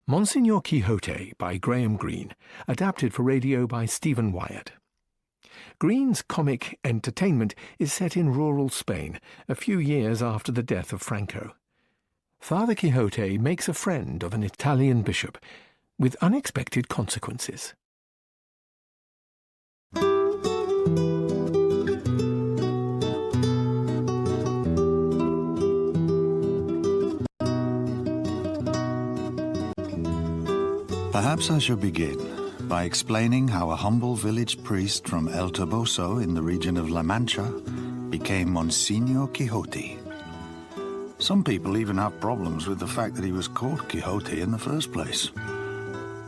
Monsignor Quixote by Graham Greene, adapted for radio by Stephen Wyatt. Greene's comic entertainment is set in rural Spain, a few years after the death of Franco. Father Quixote makes a friend of an Italian bishop, with unexpected consequences. Perhaps I should begin by explaining how a humble village priest from El Toboso in the region of La Mancha became Monsignor Quixote. Some people even have problems with the fact that he was called Quixote in the first place.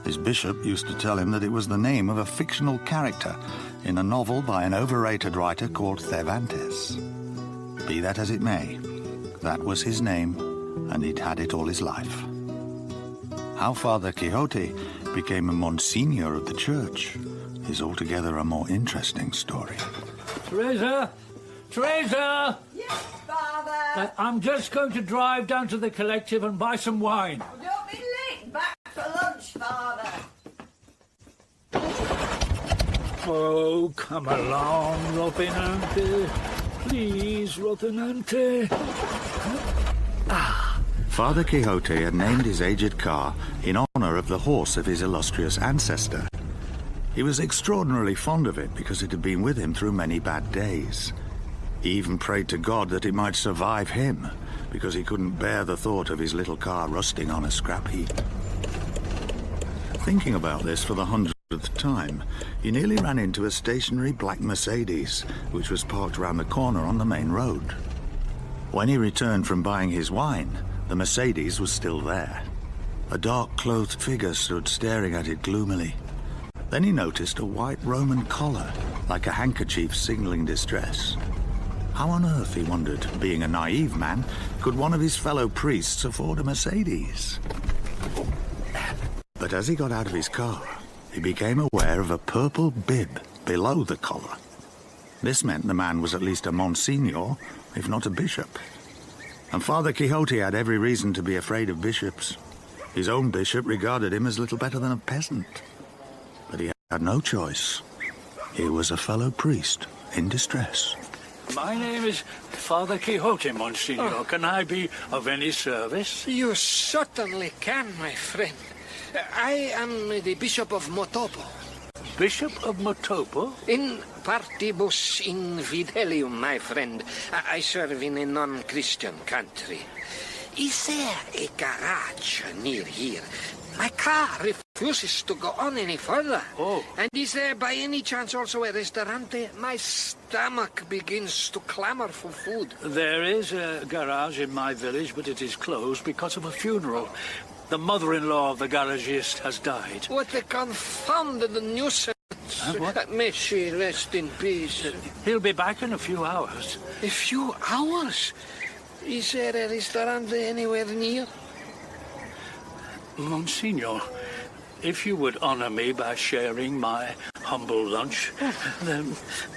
His bishop used to tell him that it was the name of a fictional character in a novel by an overrated writer called Cervantes. Be that as it may, that was his name, and he'd had it all his life. How Father Quixote became a Monsignor of the Church is altogether a more interesting story. Teresa! Teresa! Yes, Father? I'm just going to drive down to the collective and buy some wine. Don't be late. Back for lunch, Father. Oh, come along, Rocinante. Please, Rocinante. Father Quixote had named his aged car in honor of the horse of his illustrious ancestor. He was extraordinarily fond of it because it had been with him through many bad days. He even prayed to God that it might survive him, because he couldn't bear the thought of his little car rusting on a scrap heap. Thinking about this for the 100th time, he nearly ran into a stationary black Mercedes, which was parked round the corner on the main road. When he returned from buying his wine, the Mercedes was still there. A dark-clothed figure stood staring at it gloomily. Then he noticed a white Roman collar, like a handkerchief signaling distress. How on earth, he wondered, being a naive man, could one of his fellow priests afford a Mercedes? But as he got out of his car, he became aware of a purple bib below the collar. This meant the man was at least a Monsignor, if not a bishop. And Father Quixote had every reason to be afraid of bishops. His own bishop regarded him as little better than a peasant. But he had no choice. He was a fellow priest in distress. My name is Father Quixote, Monsignor. Oh. Can I be of any service? You certainly can, my friend. I am the Bishop of Motopo. Bishop of Motopo? In partibus infidelium, my friend. I serve in a non-Christian country. Is there a garage near here? My car refuses to go on any further. Oh. And is there by any chance also a restaurante? My stomach begins to clamor for food. There is a garage in my village, but it is closed because of a funeral. The mother-in-law of the garagist has died. What a confounded nuisance. What? May she rest in peace. He'll be back in a few hours. A few hours? Is there a restaurant anywhere near? Monsignor, if you would honor me by sharing my humble lunch,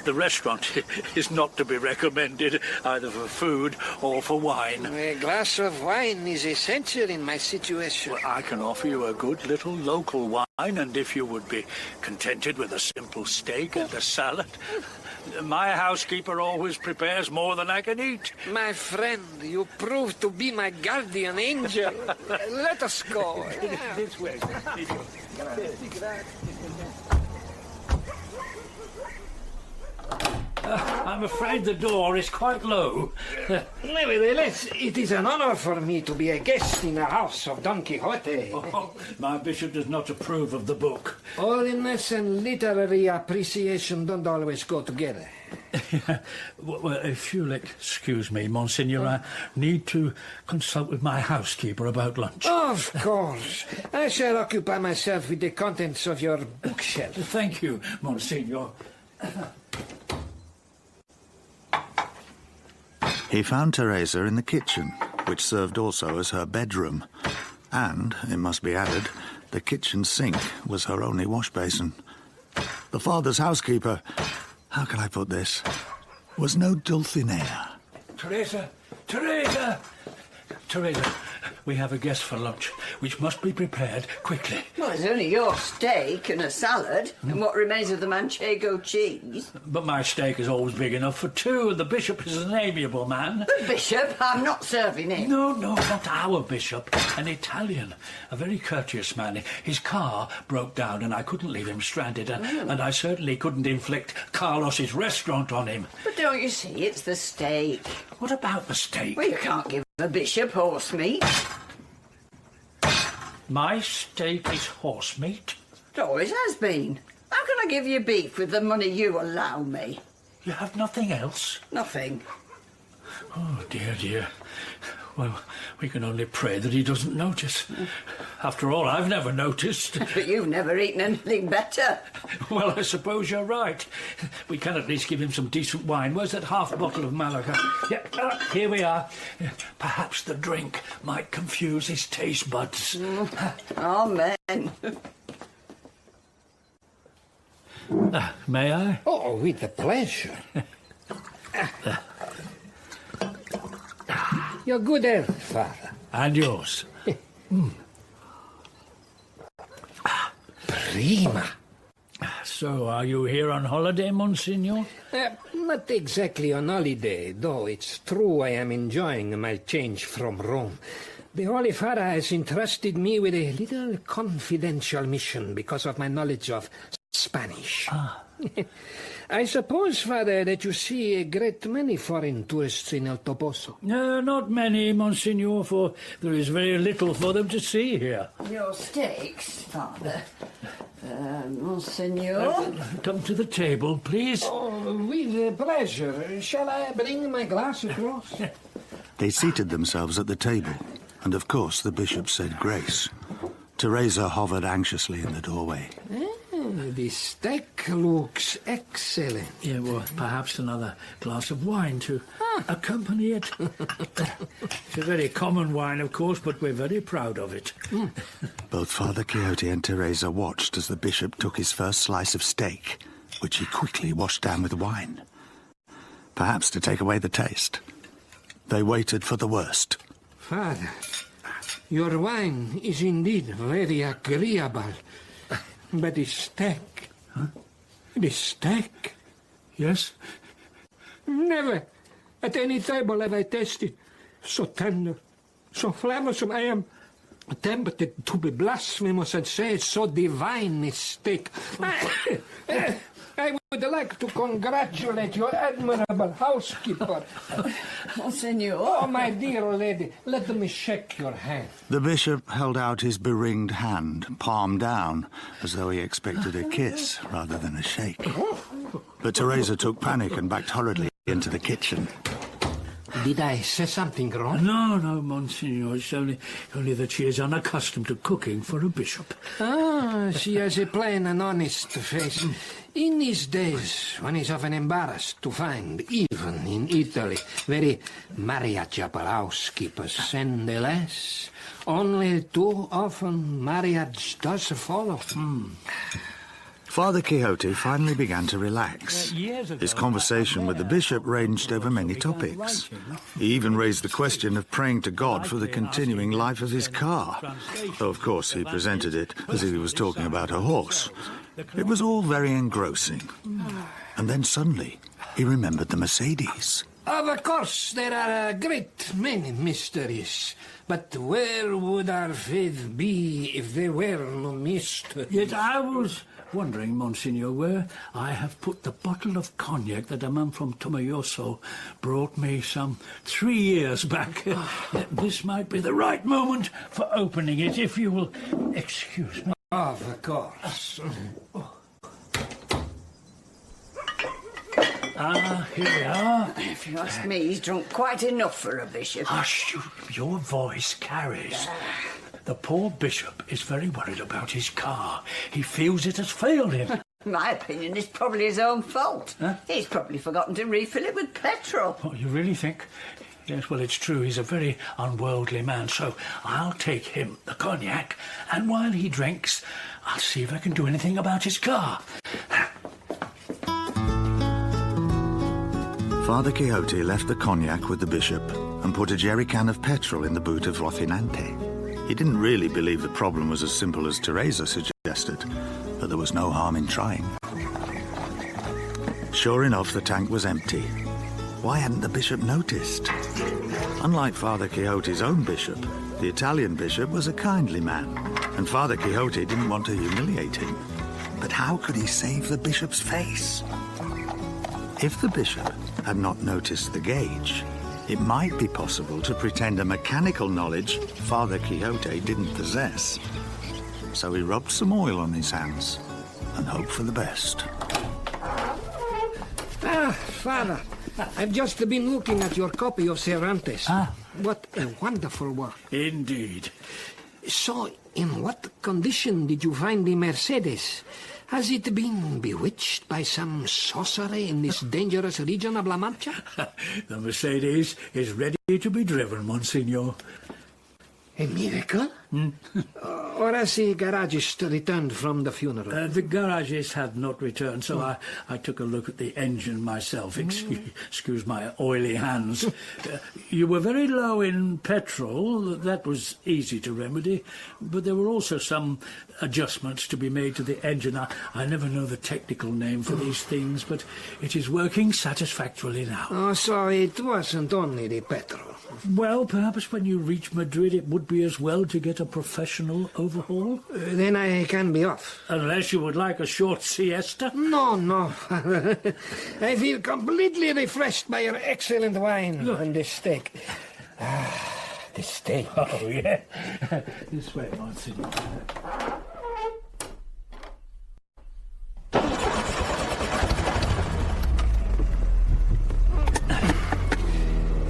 the restaurant is not to be recommended either for food or for wine. A glass of wine is essential in my situation. Well, I can offer you a good little local wine, and if you would be contented with a simple steak and a salad, my housekeeper always prepares more than I can eat. My friend, you prove to be my guardian angel. Let us go. This way. I'm afraid the door is quite low. Nevertheless, it is an honor for me to be a guest in the house of Don Quixote. Oh, my bishop does not approve of the book. Holiness and literary appreciation don't always go together. Well, if you'll excuse me, Monsignor, I need to consult with my housekeeper about lunch. Of course. I shall occupy myself with the contents of your bookshelf. Thank you, Monsignor. He found Teresa in the kitchen, which served also as her bedroom. And, it must be added, the kitchen sink was her only wash basin. The father's housekeeper, how can I put this, was no Dulcinea. Teresa! Teresa! Teresa, we have a guest for lunch. which must be prepared quickly. Well, it's only your steak and a salad, and what remains of the manchego cheese. But my steak is always big enough for two, and the bishop is an amiable man. The bishop? I'm not serving him. No, not our bishop. An Italian. A very courteous man. His car broke down and I couldn't leave him stranded. And I certainly couldn't inflict Carlos's restaurant on him. But don't you see, it's the steak. What about the steak? Well, you can't give the bishop horse meat. My steak is horse meat? It always has been. How can I give you beef with the money you allow me? You have nothing else? Nothing. Oh, dear. Well, we can only pray that he doesn't notice. After all, I've never noticed. But you've never eaten anything better. Well, I suppose you're right. We can at least give him some decent wine. Where's that half bottle of Malaga? Yeah, here we are. Perhaps the drink might confuse his taste buds. Amen. May I? Oh, with pleasure. Your good health, Father. And yours. Prima. So, are you here on holiday, Monsignor? Not exactly on holiday, though it's true I am enjoying my change from Rome. The Holy Father has entrusted me with a little confidential mission because of my knowledge of Spanish. I suppose, Father, that you see a great many foreign tourists in El Toboso. Not many, Monsignor, for there is very little for them to see here. Your steaks, Father. Monsignor? Come to the table, please. Oh, with pleasure. Shall I bring my glass across? They seated themselves at the table, and of course the bishop said grace. Teresa hovered anxiously in the doorway. The steak looks excellent. Yeah, well, perhaps another glass of wine to accompany it. It's a very common wine, of course, but we're very proud of it. Both Father Quixote and Teresa watched as the bishop took his first slice of steak, which he quickly washed down with wine. Perhaps to take away the taste. They waited for the worst. Father, your wine is indeed very agreeable. But the steak... The steak? Yes? Never at any table have I tasted so tender, so flavorsome. I am tempted to be blasphemous and say so divine is steak. I would like to congratulate your admirable housekeeper. Monsignor? Oh, my dear lady, let me shake your hand. The bishop held out his beringed hand, palm down, as though he expected a kiss rather than a shake. But Teresa took panic and backed hurriedly into the kitchen. Did I say something wrong? No, Monsignor. It's only that she is unaccustomed to cooking for a bishop. She has a plain and honest face. In these days, one is often embarrassed to find, even in Italy, very marriageable housekeepers. And alas, only too often marriage does follow. Father Quixote finally began to relax. His conversation with the bishop ranged over many topics. He even raised the question of praying to God for the continuing life of his car. Though, of course, he presented it as if he was talking about a horse. It was all very engrossing. And then suddenly, he remembered the Mercedes. Of course, there are a great many mysteries. But where would our faith be if there were no mysteries? Yet I was wondering, Monsignor, where I have put the bottle of cognac that a man from Tomayoso brought me some 3 years back. This might be the right moment for opening it, if you will excuse me. Of course. Here we are. If you ask me, he's drunk quite enough for a bishop. Hush, your voice carries. The poor bishop is very worried about his car. He feels it has failed him. My opinion is probably his own fault. Huh? He's probably forgotten to refill it with petrol. Oh, you really think? Yes, well, it's true. He's a very unworldly man, so I'll take him the cognac, and while he drinks, I'll see if I can do anything about his car. Father Quixote left the cognac with the bishop and put a jerry can of petrol in the boot of Rocinante. He didn't really believe the problem was as simple as Teresa suggested, but there was no harm in trying. Sure enough, the tank was empty. Why hadn't the bishop noticed? Unlike Father Quixote's own bishop, the Italian bishop was a kindly man, and Father Quixote didn't want to humiliate him. But how could he save the bishop's face? If the bishop had not noticed the gauge, it might be possible to pretend a mechanical knowledge Father Quixote didn't possess. So he rubbed some oil on his hands and hoped for the best. Ah, Father, I've just been looking at your copy of Cervantes. What a wonderful work. Indeed. So, in what condition did you find the Mercedes? Has it been bewitched by some sorcery in this dangerous region of La Mancha? The Mercedes is ready to be driven, Monsignor. A miracle? Or has the garagist returned from the funeral? The garagist had not returned, so I took a look at the engine myself. Excuse my oily hands. You were very low in petrol. That was easy to remedy. But there were also some adjustments to be made to the engine. I never know the technical name for these things, but it is working satisfactorily now. Oh, so it wasn't only the petrol. Well, perhaps when you reach Madrid it would be as well to get a professional overhaul. Then I can be off. Unless you would like a short siesta. No. I feel completely refreshed by your excellent wine and this steak. The steak. Oh, yeah. This way, Monsignor.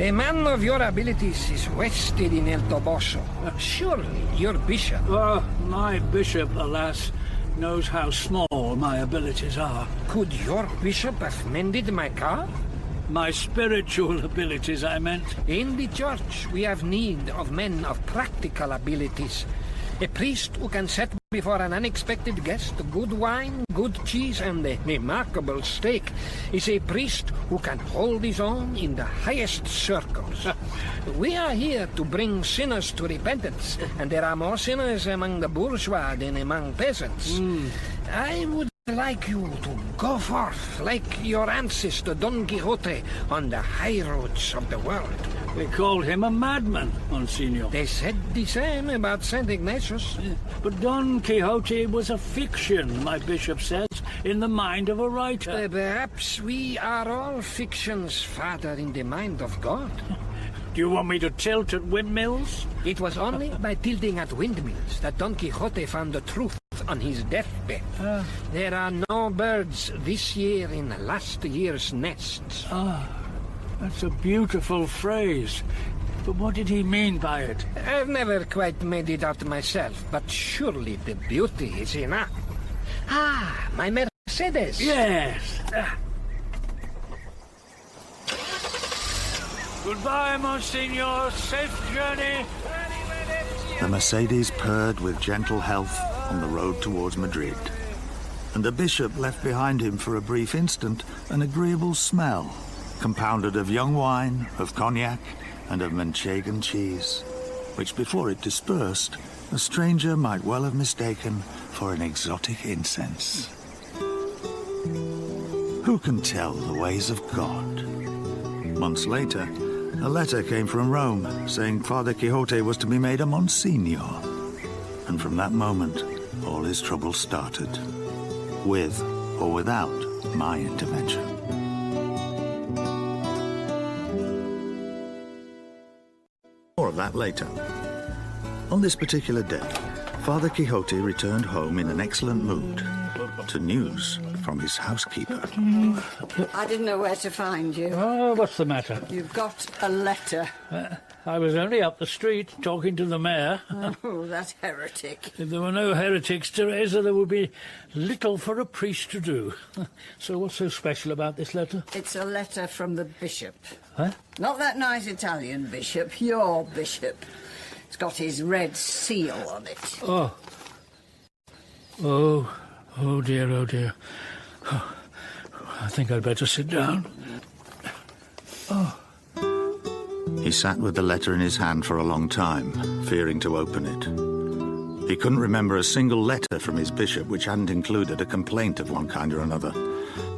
A man of your abilities is wasted in El Toboso. Surely your bishop. My bishop, alas, knows how small my abilities are. Could your bishop have mended my car? My spiritual abilities, I meant. In the church, we have need of men of practical abilities. A priest who can set before an unexpected guest good wine, good cheese, and a remarkable steak is a priest who can hold his own in the highest circles. We are here to bring sinners to repentance, and there are more sinners among the bourgeois than among peasants. I would like you to go forth like your ancestor Don Quixote on the high roads of the world. They called him a madman, Monsignor. They said the same about Saint Ignatius. But Don Quixote was a fiction, my bishop says, in the mind of a writer. Perhaps we are all fictions, Father, in the mind of God. Do you want me to tilt at windmills? It was only by tilting at windmills that Don Quixote found the truth on his deathbed. There are no birds this year in last year's nests. That's a beautiful phrase. But what did he mean by it? I've never quite made it out myself, but surely the beauty is enough. My Mercedes. Yes. Goodbye, Monsignor. Safe journey. The Mercedes purred with gentle health on the road towards Madrid, and the bishop left behind him for a brief instant an agreeable smell, compounded of young wine, of cognac, and of Manchegan cheese, which before it dispersed, a stranger might well have mistaken for an exotic incense. Who can tell the ways of God? Months later, a letter came from Rome saying Father Quixote was to be made a Monsignor. And from that moment, all his troubles started, with or without my intervention. More of that later. On this particular day, Father Quixote returned home in an excellent mood to news from his housekeeper. I didn't know where to find you. Oh, what's the matter? You've got a letter. I was only up the street talking to the mayor. Oh, that heretic. If there were no heretics, Teresa, there would be little for a priest to do. So what's so special about this letter? It's a letter from the bishop. Huh? Not that nice Italian bishop, your bishop. It's got his red seal on it. Oh dear, oh dear. Oh, I think I'd better sit down. He sat with the letter in his hand for a long time, fearing to open it. He couldn't remember a single letter from his bishop which hadn't included a complaint of one kind or another.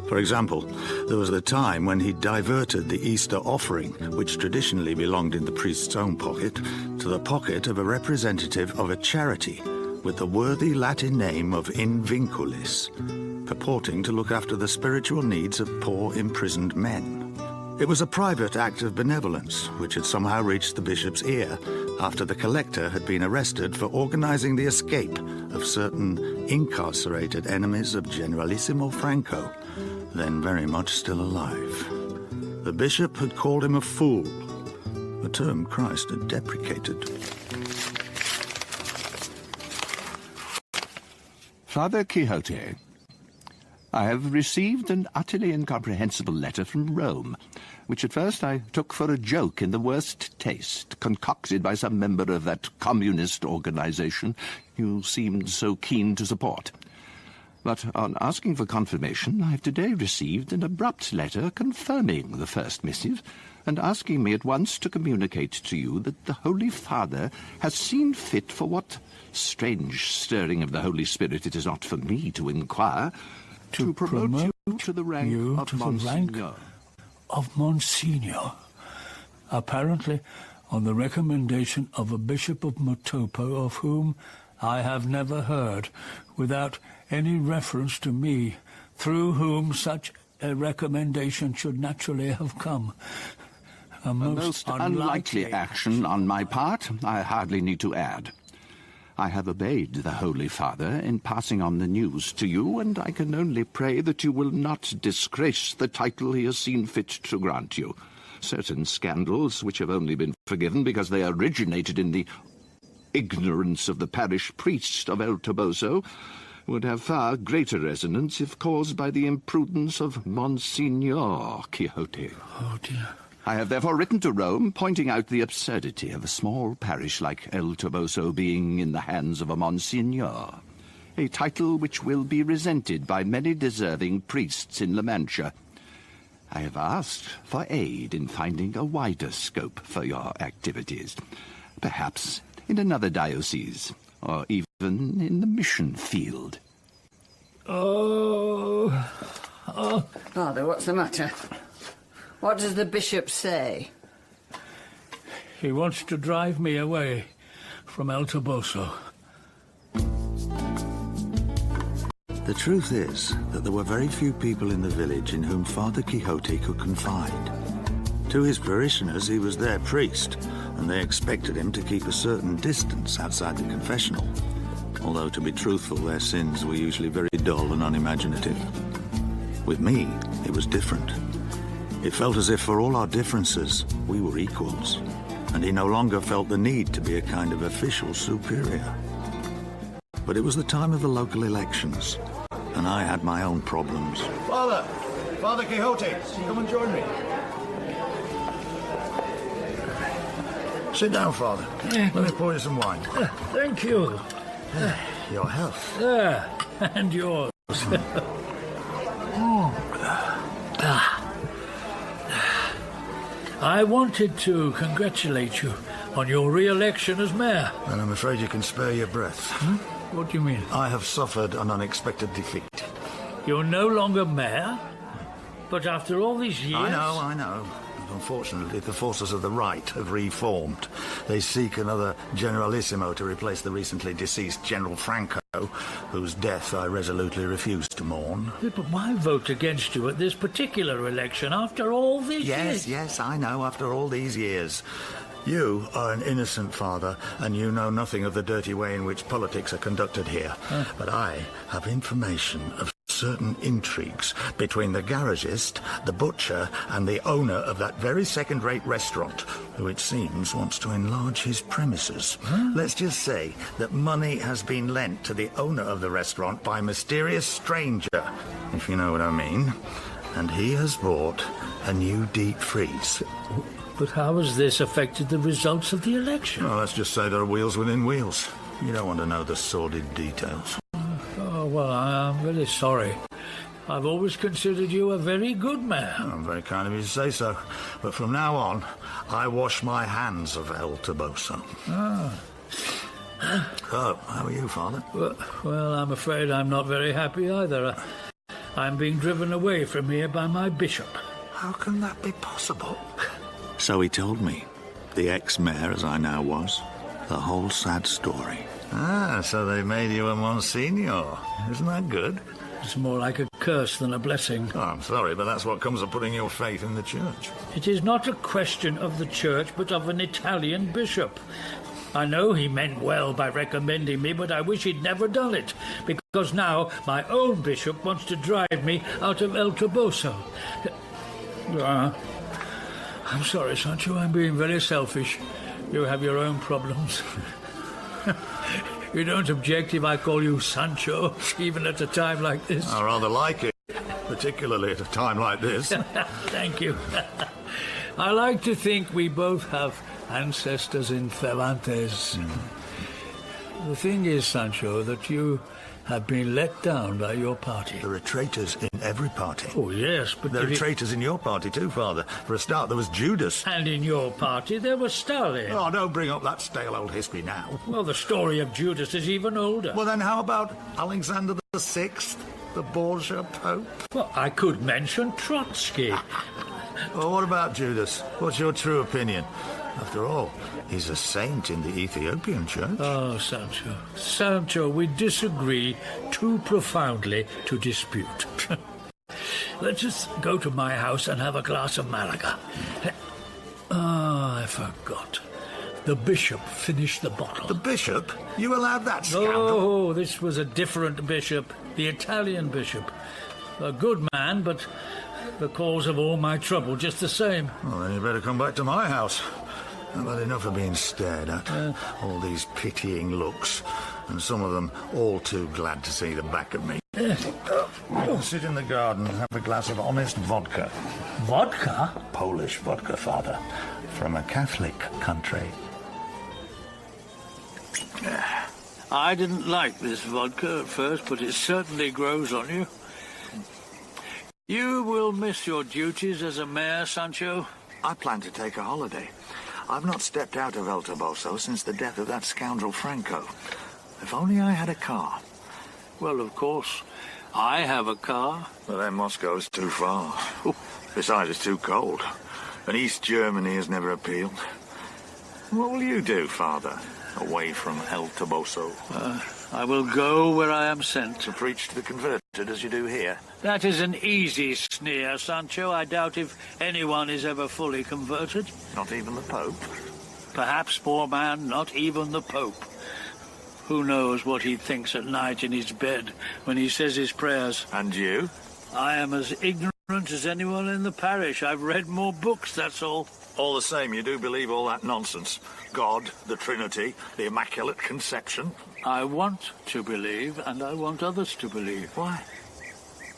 For example, there was the time when he diverted the Easter offering, which traditionally belonged in the priest's own pocket, to the pocket of a representative of a charity with the worthy Latin name of In Vinculis, purporting to look after the spiritual needs of poor imprisoned men. It was a private act of benevolence, which had somehow reached the bishop's ear after the collector had been arrested for organizing the escape of certain incarcerated enemies of Generalissimo Franco, then very much still alive. The bishop had called him a fool, a term Christ had deprecated. Father Quixote, I have received an utterly incomprehensible letter from Rome, which at first I took for a joke in the worst taste, concocted by some member of that communist organization you seemed so keen to support. But on asking for confirmation, I have today received an abrupt letter confirming the first missive, and asking me at once to communicate to you that the Holy Father has seen fit, for what strange stirring of the Holy Spirit it is not for me to inquire, to promote you to the rank of Monsignor. Of Monsignor. Apparently on the recommendation of a bishop of Motopo, of whom I have never heard, without any reference to me, through whom such a recommendation should naturally have come. A most unlikely action on my part, I hardly need to add. I have obeyed the Holy Father in passing on the news to you, and I can only pray that you will not disgrace the title he has seen fit to grant you. Certain scandals, which have only been forgiven because they originated in the ignorance of the parish priest of El Toboso, would have far greater resonance if caused by the imprudence of Monsignor Quixote. Oh, dear. I have therefore written to Rome, pointing out the absurdity of a small parish like El Toboso being in the hands of a Monsignor, a title which will be resented by many deserving priests in La Mancha. I have asked for aid in finding a wider scope for your activities, perhaps in another diocese, or even in the mission field. Father, what's the matter? What does the bishop say? He wants to drive me away from El Toboso. The truth is that there were very few people in the village in whom Father Quixote could confide. To his parishioners, he was their priest, and they expected him to keep a certain distance outside the confessional. Although, to be truthful, their sins were usually very dull and unimaginative. With me, it was different. It felt as if for all our differences, we were equals, and he no longer felt the need to be a kind of official superior. But it was the time of the local elections, and I had my own problems. Father Quixote, come and join me. Sit down, Father. Let me pour you some wine. Thank you. Your health. And yours. I wanted to congratulate you on your re-election as mayor. And I'm afraid you can spare your breath. What do you mean? I have suffered an unexpected defeat. You're no longer mayor? But after all these years... I know. Unfortunately, the forces of the right have reformed. They seek another Generalissimo to replace the recently deceased General Franco, whose death I resolutely refuse to mourn. But why vote against you at this particular election after all these years? Yes, I know, after all these years. You are an innocent father, and you know nothing of the dirty way in which politics are conducted here. But I have information of certain intrigues between the garagist, the butcher, and the owner of that very second-rate restaurant, who it seems wants to enlarge his premises. Let's just say that money has been lent to the owner of the restaurant by a mysterious stranger, if you know what I mean. And he has bought a new deep freeze. But how has this affected the results of the election? Well, let's just say there are wheels within wheels. You don't want to know the sordid details. Oh, well, I'm really sorry. I've always considered you a very good man. I'm very kind of you to say so. But from now on, I wash my hands of El Toboso. Ah. So, how are you, Father? Well, I'm afraid I'm not very happy either. I'm being driven away from here by my bishop. How can that be possible? So he told me, the ex-mayor as I now was, the whole sad story. Ah, so they made you a Monsignor. Isn't that good? It's more like a curse than a blessing. Oh, I'm sorry, but that's what comes of putting your faith in the church. It is not a question of the church, but of an Italian bishop. I know he meant well by recommending me, but I wish he'd never done it, because now my own bishop wants to drive me out of El Toboso. I'm sorry, Sancho, I'm being very selfish. You have your own problems. You don't object if I call you Sancho, even at a time like this? I rather like it, particularly at a time like this. Thank you. I like to think we both have ancestors in Cervantes. The thing is, Sancho, that you have been let down by your party. There are traitors in every party. Oh, yes, but... There are traitors in your party too, Father. For a start, there was Judas. And in your party, there was Stalin. Oh, don't bring up that stale old history now. Well, the story of Judas is even older. Well, then how about Alexander VI, the Borgia Pope? Well, I could mention Trotsky. Well, what about Judas? What's your true opinion? After all, he's a saint in the Ethiopian church. Oh, Sancho. Sancho, we disagree too profoundly to dispute. Let's just go to my house and have a glass of Malaga. I forgot. The bishop finished the bottle. The bishop? You allowed that scoundrel? Oh, this was a different bishop. The Italian bishop. A good man, but the cause of all my trouble just the same. Well, then you better come back to my house. I've had enough of being stared at. All these pitying looks, and some of them all too glad to see the back of me. Sit in the garden and have a glass of honest vodka. Vodka? Polish vodka, Father. From a Catholic country. I didn't like this vodka at first, but it certainly grows on you. You will miss your duties as a mayor, Sancho. I plan to take a holiday. I've not stepped out of El Toboso since the death of that scoundrel Franco. If only I had a car. Well, of course, I have a car. But then Moscow's too far. Besides, it's too cold. And East Germany has never appealed. What will you do, Father, away from El Toboso? I will go where I am sent. To preach to the converted, as you do here? That is an easy sneer, Sancho. I doubt if anyone is ever fully converted. Not even the Pope? Perhaps, poor man, not even the Pope. Who knows what he thinks at night in his bed when he says his prayers? And you? I am as ignorant as anyone in the parish. I've read more books, that's all. All the same, you do believe all that nonsense. God, the Trinity, the Immaculate Conception. I want to believe, and I want others to believe. Why?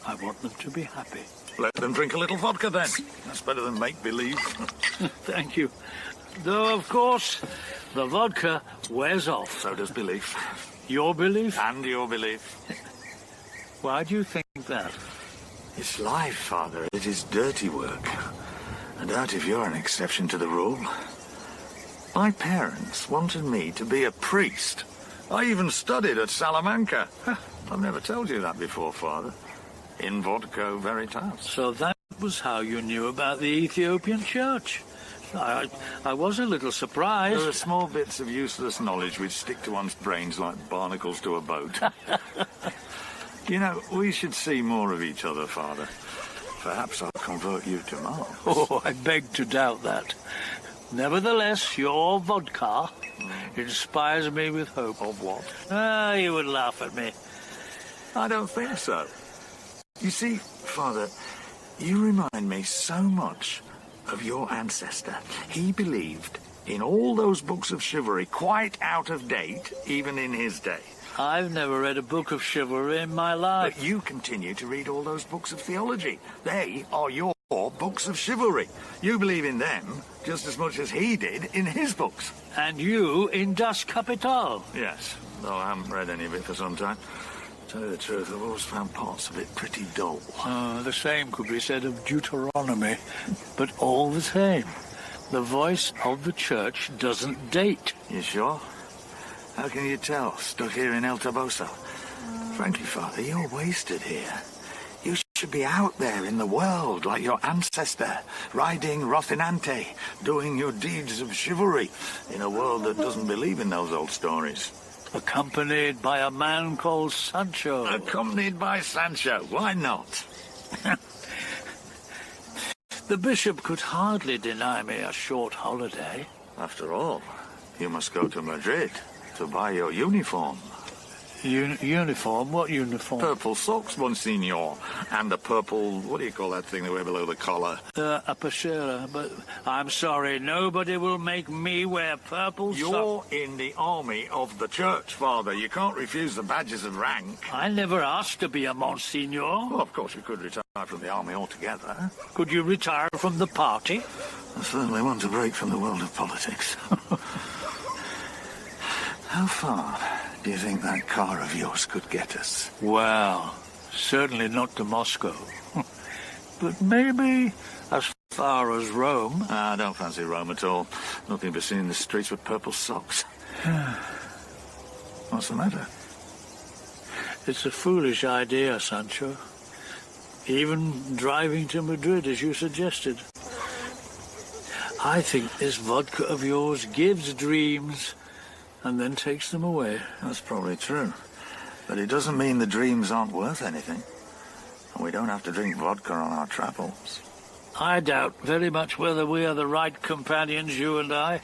I want them to be happy. Let them drink a little vodka, then. That's better than make-believe. Thank you. Though, of course, the vodka wears off. So does belief. Your belief? And your belief. Why do you think that? It's life, Father. It is dirty work. I doubt if you're an exception to the rule. My parents wanted me to be a priest. I even studied at Salamanca. I've never told you that before, Father. In vodka veritas. So that was how you knew about the Ethiopian church. I was a little surprised. There are small bits of useless knowledge which stick to one's brains like barnacles to a boat. You know, we should see more of each other, Father. Perhaps I'll convert you to Mars. Oh, I beg to doubt that. Nevertheless, your vodka inspires me with hope. Of what? You would laugh at me. I don't think so. You see, Father, you remind me so much of your ancestor. He believed in all those books of chivalry, quite out of date, even in his day. I've never read a book of chivalry in my life. But you continue to read all those books of theology. They are your books of chivalry. You believe in them just as much as he did in his books. And you in Das Kapital. Yes, though I haven't read any of it for some time. tell you the truth, I've always found parts of it pretty dull. The same could be said of Deuteronomy. But all the same, the voice of the church doesn't date. You sure? How can you tell, stuck here in El Toboso? Frankly, Father, you're wasted here. You should be out there in the world, like your ancestor, riding Rocinante, doing your deeds of chivalry, in a world that doesn't believe in those old stories. Accompanied by a man called Sancho. Accompanied by Sancho, why not? The bishop could hardly deny me a short holiday. After all, you must go to Madrid to buy your uniform. Uniform? What uniform? Purple socks, Monsignor. And the purple, what do you call that thing they wear below the collar? A pashera, but I'm sorry, nobody will make me wear purple You're socks. in the army of the church, Father. You can't refuse the badges of rank. I never asked to be a Monsignor. Well, of course, you could retire from the army altogether. Could you retire from the party? I certainly want to break from the world of politics. How far do you think that car of yours could get us? Well, certainly not to Moscow. But maybe as far as Rome. I don't fancy Rome at all. Nothing to be seen in the streets with purple socks. What's the matter? It's a foolish idea, Sancho. Even driving to Madrid, as you suggested. I think this vodka of yours gives dreams and then takes them away. That's probably true. But it doesn't mean the dreams aren't worth anything. And we don't have to drink vodka on our travels. I doubt very much whether we are the right companions, you and I.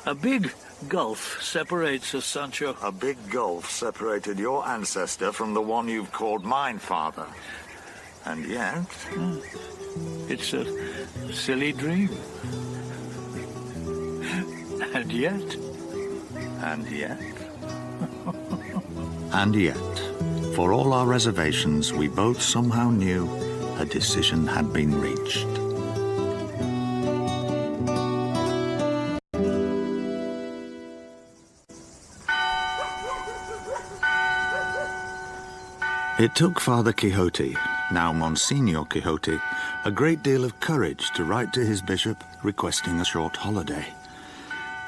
A big gulf separates us, Sancho. A big gulf separated your ancestor from the one you've called mine, Father. And yet... It's a silly dream. And yet... And yet... And yet, for all our reservations, we both somehow knew a decision had been reached. It took Father Quixote, now Monsignor Quixote, a great deal of courage to write to his bishop requesting a short holiday.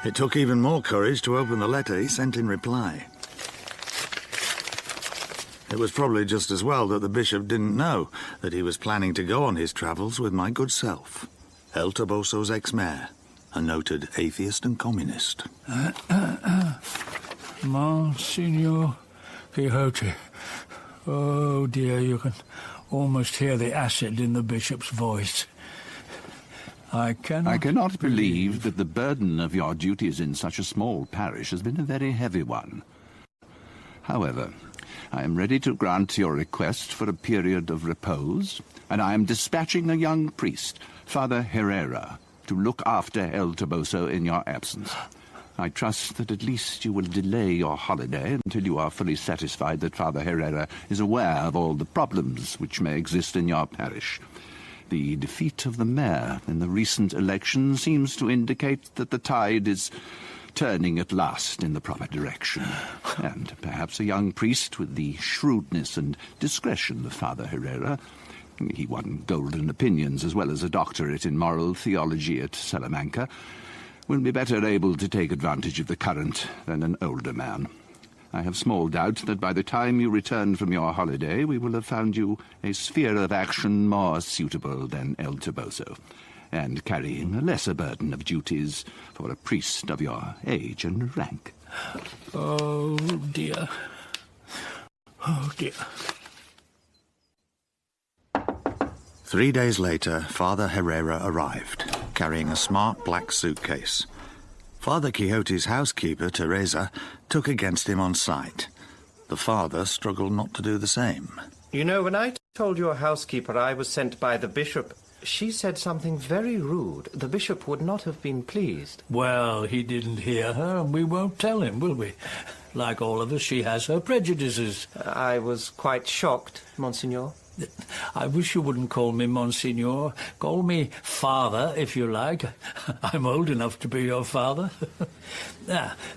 It took even more courage to open the letter he sent in reply. It was probably just as well that the bishop didn't know that he was planning to go on his travels with my good self, El Toboso's ex-mayor, a noted atheist and communist. Monsignor Quixote. Oh dear, you can almost hear the acid in the bishop's voice. I cannot believe that the burden of your duties in such a small parish has been a very heavy one. However, I am ready to grant your request for a period of repose, and I am dispatching a young priest, Father Herrera, to look after El Toboso in your absence. I trust that at least you will delay your holiday until you are fully satisfied that Father Herrera is aware of all the problems which may exist in your parish. The defeat of the mayor in the recent election seems to indicate that the tide is turning at last in the proper direction. And perhaps a young priest with the shrewdness and discretion of Father Herrera, he won golden opinions as well as a doctorate in moral theology at Salamanca, will be better able to take advantage of the current than an older man. I have small doubt that by the time you return from your holiday, we will have found you a sphere of action more suitable than El Toboso, and carrying a lesser burden of duties for a priest of your age and rank. Oh, dear. Oh, dear. 3 days later, Father Herrera arrived, carrying a smart black suitcase. Father Quixote's housekeeper, Teresa, took against him on sight. The father struggled not to do the same. You know, when I told your housekeeper I was sent by the bishop, she said something very rude. The bishop would not have been pleased. Well, he didn't hear her, and we won't tell him, will we? Like all of us, she has her prejudices. I was quite shocked, Monsignor. I wish you wouldn't call me Monsignor. Call me Father, if you like. I'm old enough to be your father.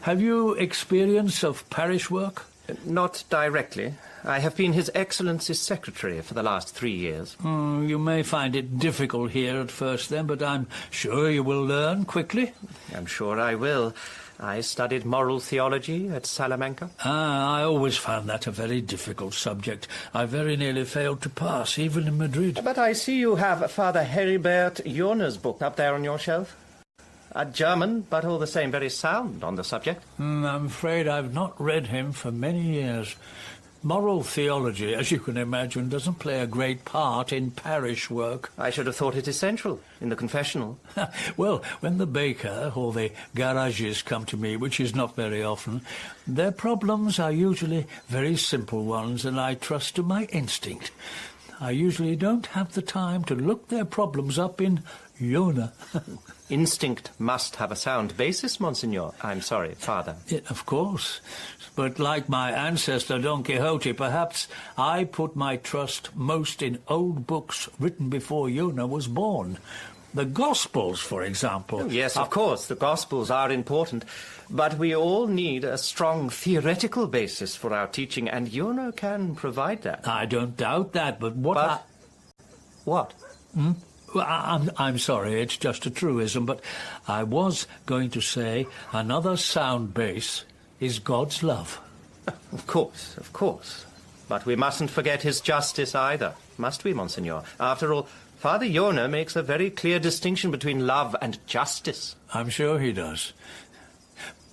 Have you experience of parish work? Not directly. I have been His Excellency's secretary for the last 3 years. You may find it difficult here at first then, but I'm sure you will learn quickly. I'm sure I will. I studied moral theology at Salamanca. I always found that a very difficult subject. I very nearly failed to pass, even in Madrid. But I see you have Father Heribert Jorner's book up there on your shelf. A German, but all the same very sound on the subject. I'm afraid I've not read him for many years. Moral theology, as you can imagine, doesn't play a great part in parish work. I should have thought it essential in the confessional. Well, when the baker or the garages come to me, which is not very often, their problems are usually very simple ones, and I trust to my instinct. I usually don't have the time to look their problems up in Iona. Instinct must have a sound basis, Monsignor. I'm sorry, Father. Of course. But like my ancestor Don Quixote, perhaps I put my trust most in old books written before Iona was born. The Gospels, for example. Yes, of course, the Gospels are important. But we all need a strong theoretical basis for our teaching, and Iona can provide that. I don't doubt that, but what What? Well, I'm sorry, it's just a truism, but I was going to say another sound base is God's love. Of course. But we mustn't forget His justice either, must we, Monsignor? After all, Father Iona makes a very clear distinction between love and justice. I'm sure he does.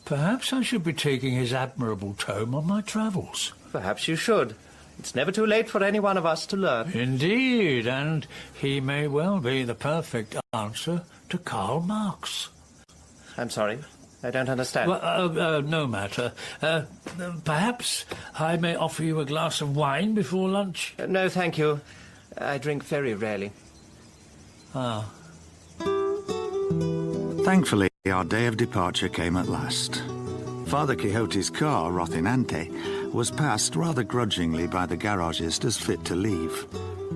Perhaps I should be taking his admirable tome on my travels. Perhaps you should. It's never too late for any one of us to learn. Indeed, and he may well be the perfect answer to Karl Marx. I'm sorry, I don't understand. Well, no matter. Perhaps I may offer you a glass of wine before lunch? No, thank you. I drink very rarely. Ah. Thankfully, our day of departure came at last. Father Quixote's car, Rocinante, was passed rather grudgingly by the garagist as fit to leave.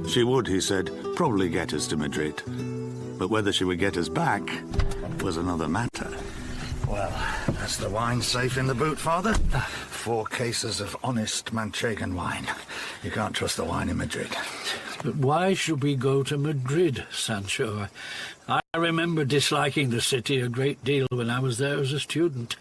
She would, he said, probably get us to Madrid. But whether she would get us back was another matter. Well, that's the wine safe in the boot, Father. 4 cases of honest Manchegan wine. You can't trust the wine in Madrid. But why should we go to Madrid, Sancho? I remember disliking the city a great deal when I was there as a student.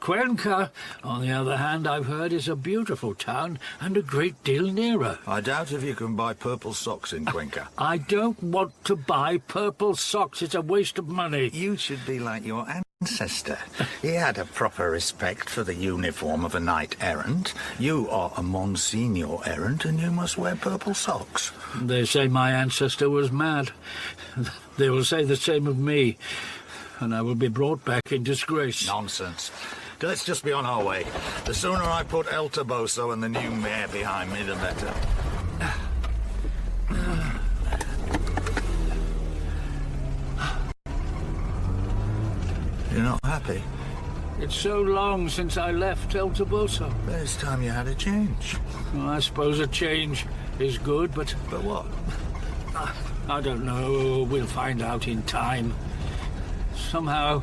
Cuenca, on the other hand, I've heard is a beautiful town and a great deal nearer. I doubt if you can buy purple socks in Cuenca. I don't want to buy purple socks. It's a waste of money. You should be like your ancestor. He had a proper respect for the uniform of a knight-errant. You are a Monsignor errant, and you must wear purple socks. They say my ancestor was mad. They will say the same of me, and I will be brought back in disgrace. Nonsense. Let's just be on our way. The sooner I put El Toboso and the new mayor behind me, the better. You're not happy? It's so long since I left El Toboso. It's time you had a change. Well, I suppose a change is good, but... But what? I don't know. We'll find out in time. Somehow,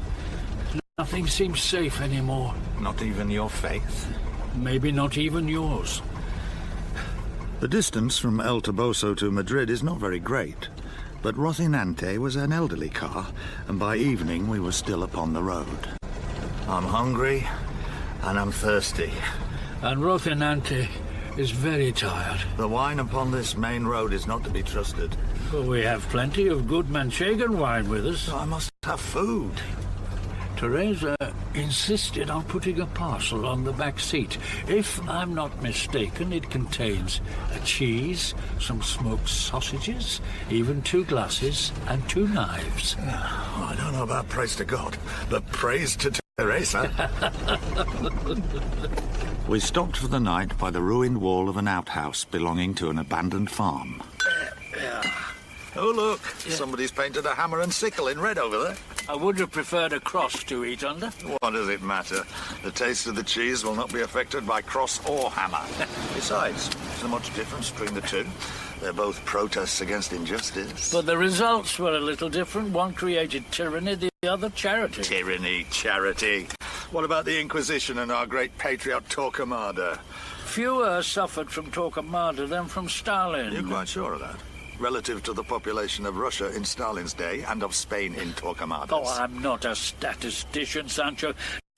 nothing seems safe anymore. Not even your faith? Maybe not even yours. The distance from El Toboso to Madrid is not very great, but Rocinante was an elderly car, and by evening we were still upon the road. I'm hungry, and I'm thirsty. And Rocinante is very tired. The wine upon this main road is not to be trusted. Well, we have plenty of good Manchegan wine with us. I must have food. Teresa insisted on putting a parcel on the back seat. If I'm not mistaken, it contains a cheese, some smoked sausages, even 2 glasses and 2 knives. I don't know about praise to God, but praise to Teresa. We stopped for the night by the ruined wall of an outhouse belonging to an abandoned farm. Oh, look, somebody's painted a hammer and sickle in red over there. I would have preferred a cross to eat under. What does it matter? The taste of the cheese will not be affected by cross or hammer. Besides, there's not much difference between the two. They're both protests against injustice. But the results were a little different. One created tyranny, the other charity. Tyranny, charity. What about the Inquisition and our great patriot Torquemada? fewer suffered from Torquemada than from Stalin. You're quite sure of that? Relative to the population of Russia in Stalin's day and of Spain in Torquemada's. Oh, I'm not a statistician, Sancho.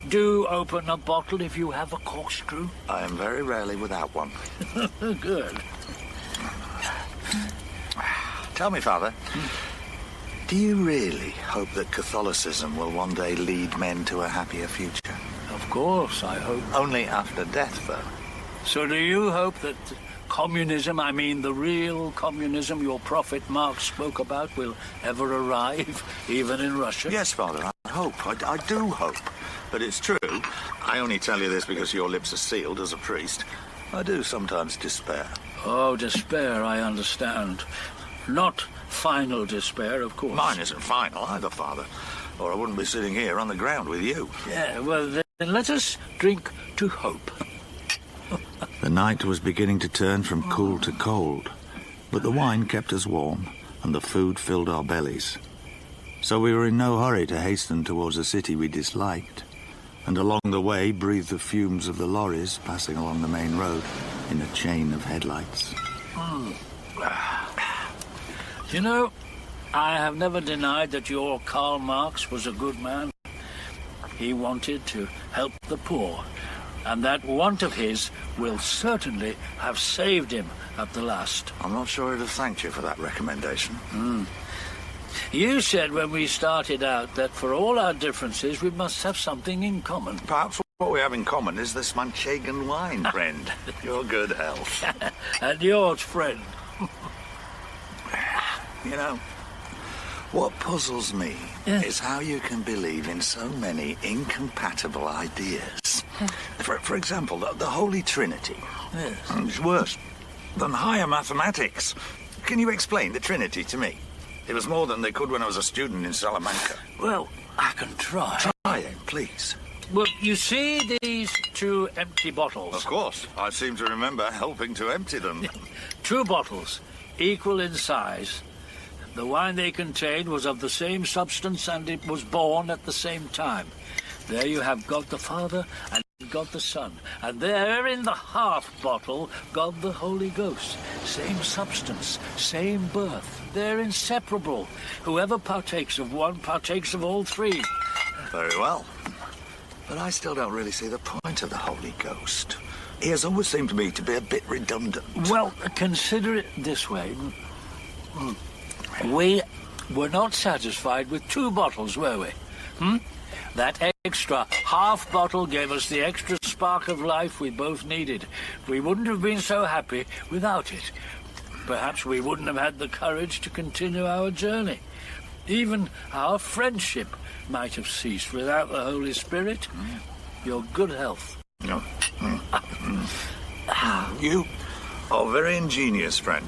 Do open a bottle if you have a corkscrew. I am very rarely without one. Good. Tell me, Father, do you really hope that Catholicism will one day lead men to a happier future? Of course, I hope. Only after death, though. So do you hope that communism, I mean the real communism your prophet Marx spoke about, will ever arrive, even in Russia? Yes, Father, I hope. I do hope. But it's true. I only tell you this because your lips are sealed as a priest. I do sometimes despair. Oh, despair, I understand. Not final despair, of course. Mine isn't final either, Father. Or I wouldn't be sitting here on the ground with you. Yeah, well, then let us drink to hope. The night was beginning to turn from cool to cold, but the wine kept us warm, and the food filled our bellies. So we were in no hurry to hasten towards a city we disliked, and along the way breathed the fumes of the lorries passing along the main road in a chain of headlights. You know, I have never denied that your Karl Marx was a good man. He wanted to help the poor, and that want of his will certainly have saved him at the last. I'm not sure I'd have thanked you for that recommendation. You said when we started out that for all our differences we must have something in common. Perhaps what we have in common is this Manchegan wine, friend. Your good health. And yours, friend. You know, what puzzles me is how you can believe in so many incompatible ideas. For example, the Holy Trinity. Yes. It's worse than higher mathematics. Can you explain the Trinity to me? It was more than they could when I was a student in Salamanca. Well, I can try. Try then, please. Well, you see these two empty bottles? Of course. I seem to remember helping to empty them. 2 bottles, equal in size. The wine they contained was of the same substance and it was born at the same time. There you have God the Father and God the Son. And there in the half bottle, God the Holy Ghost. Same substance, same birth. They're inseparable. Whoever partakes of one partakes of all 3. Very well. But I still don't really see the point of the Holy Ghost. He has always seemed to me to be a bit redundant. Well, consider it this way. We were not satisfied with 2 bottles, were we? That extra half bottle gave us the extra spark of life we both needed. We wouldn't have been so happy without it. Perhaps we wouldn't have had the courage to continue our journey. Even our friendship might have ceased without the Holy Spirit. Your good health. No. You are very ingenious, friend.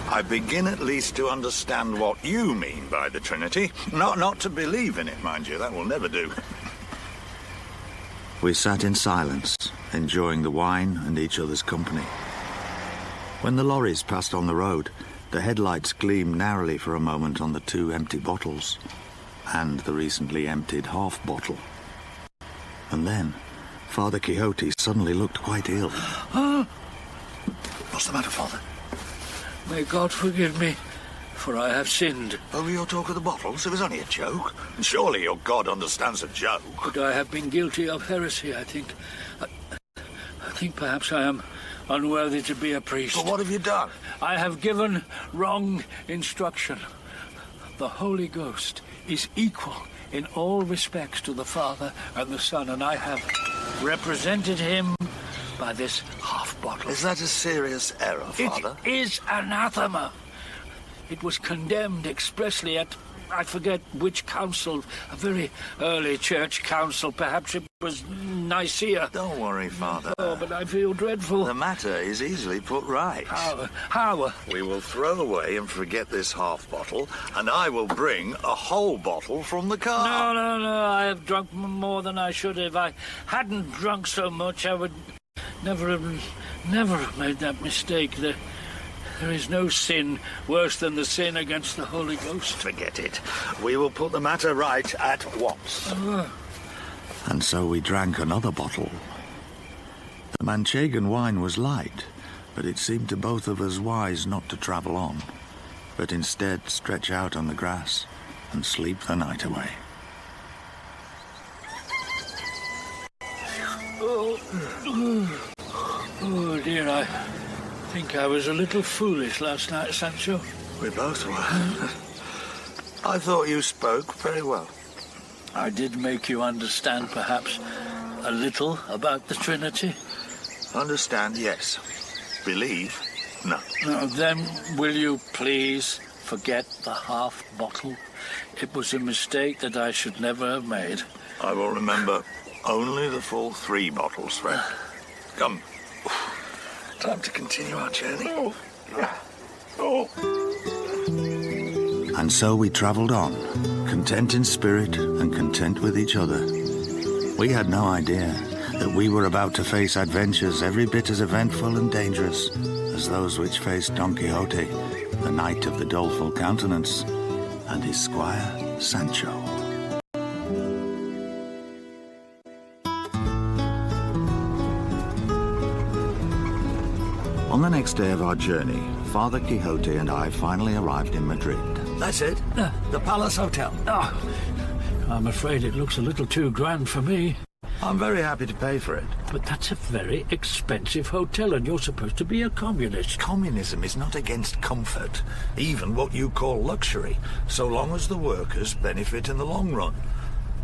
I begin at least to understand what you mean by the Trinity. Not to believe in it, mind you. That will never do. We sat in silence, enjoying the wine and each other's company. When the lorries passed on the road, the headlights gleamed narrowly for a moment on the 2 empty bottles and the recently emptied half bottle. And then Father Quixote suddenly looked quite ill. What's the matter, Father? May God forgive me, for I have sinned. Over your talk of the bottles? It was only a joke. And surely your God understands a joke. But I have been guilty of heresy, I think. I think perhaps I am unworthy to be a priest. But what have you done? I have given wrong instruction. The Holy Ghost is equal in all respects to the Father and the Son, and I have represented him by this half bottle. Is that a serious error, Father? It is anathema. It was condemned expressly at, I forget which council, a very early church council. Perhaps it was Nicaea. Don't worry, Father. Oh, but I feel dreadful. The matter is easily put right. How? We will throw away and forget this half bottle, and I will bring a whole bottle from the car. No. I have drunk more than I should have. If I hadn't drunk so much, I would never have made that mistake. There is no sin worse than the sin against the Holy Ghost. Forget it. We will put the matter right at once. And so we drank another bottle. The Manchegan wine was light, but it seemed to both of us wise not to travel on, but instead stretch out on the grass and sleep the night away. Oh dear, I think I was a little foolish last night, Sancho. We both were. I thought you spoke very well. I did make you understand, perhaps, a little about the Trinity. Understand, yes. Believe, no. Now, then, will you please forget the half bottle? It was a mistake that I should never have made. I will remember only the full 3 bottles, friend. Come. Time to continue our journey. And so we travelled on, content in spirit and content with each other. We had no idea that we were about to face adventures every bit as eventful and dangerous as those which faced Don Quixote, the knight of the doleful countenance, and his squire, Sancho. On the next day of our journey, Father Quixote and I finally arrived in Madrid. That's it. The Palace Hotel. Oh, I'm afraid it looks a little too grand for me. I'm very happy to pay for it. But that's a very expensive hotel, and you're supposed to be a communist. Communism is not against comfort, even what you call luxury, so long as the workers benefit in the long run.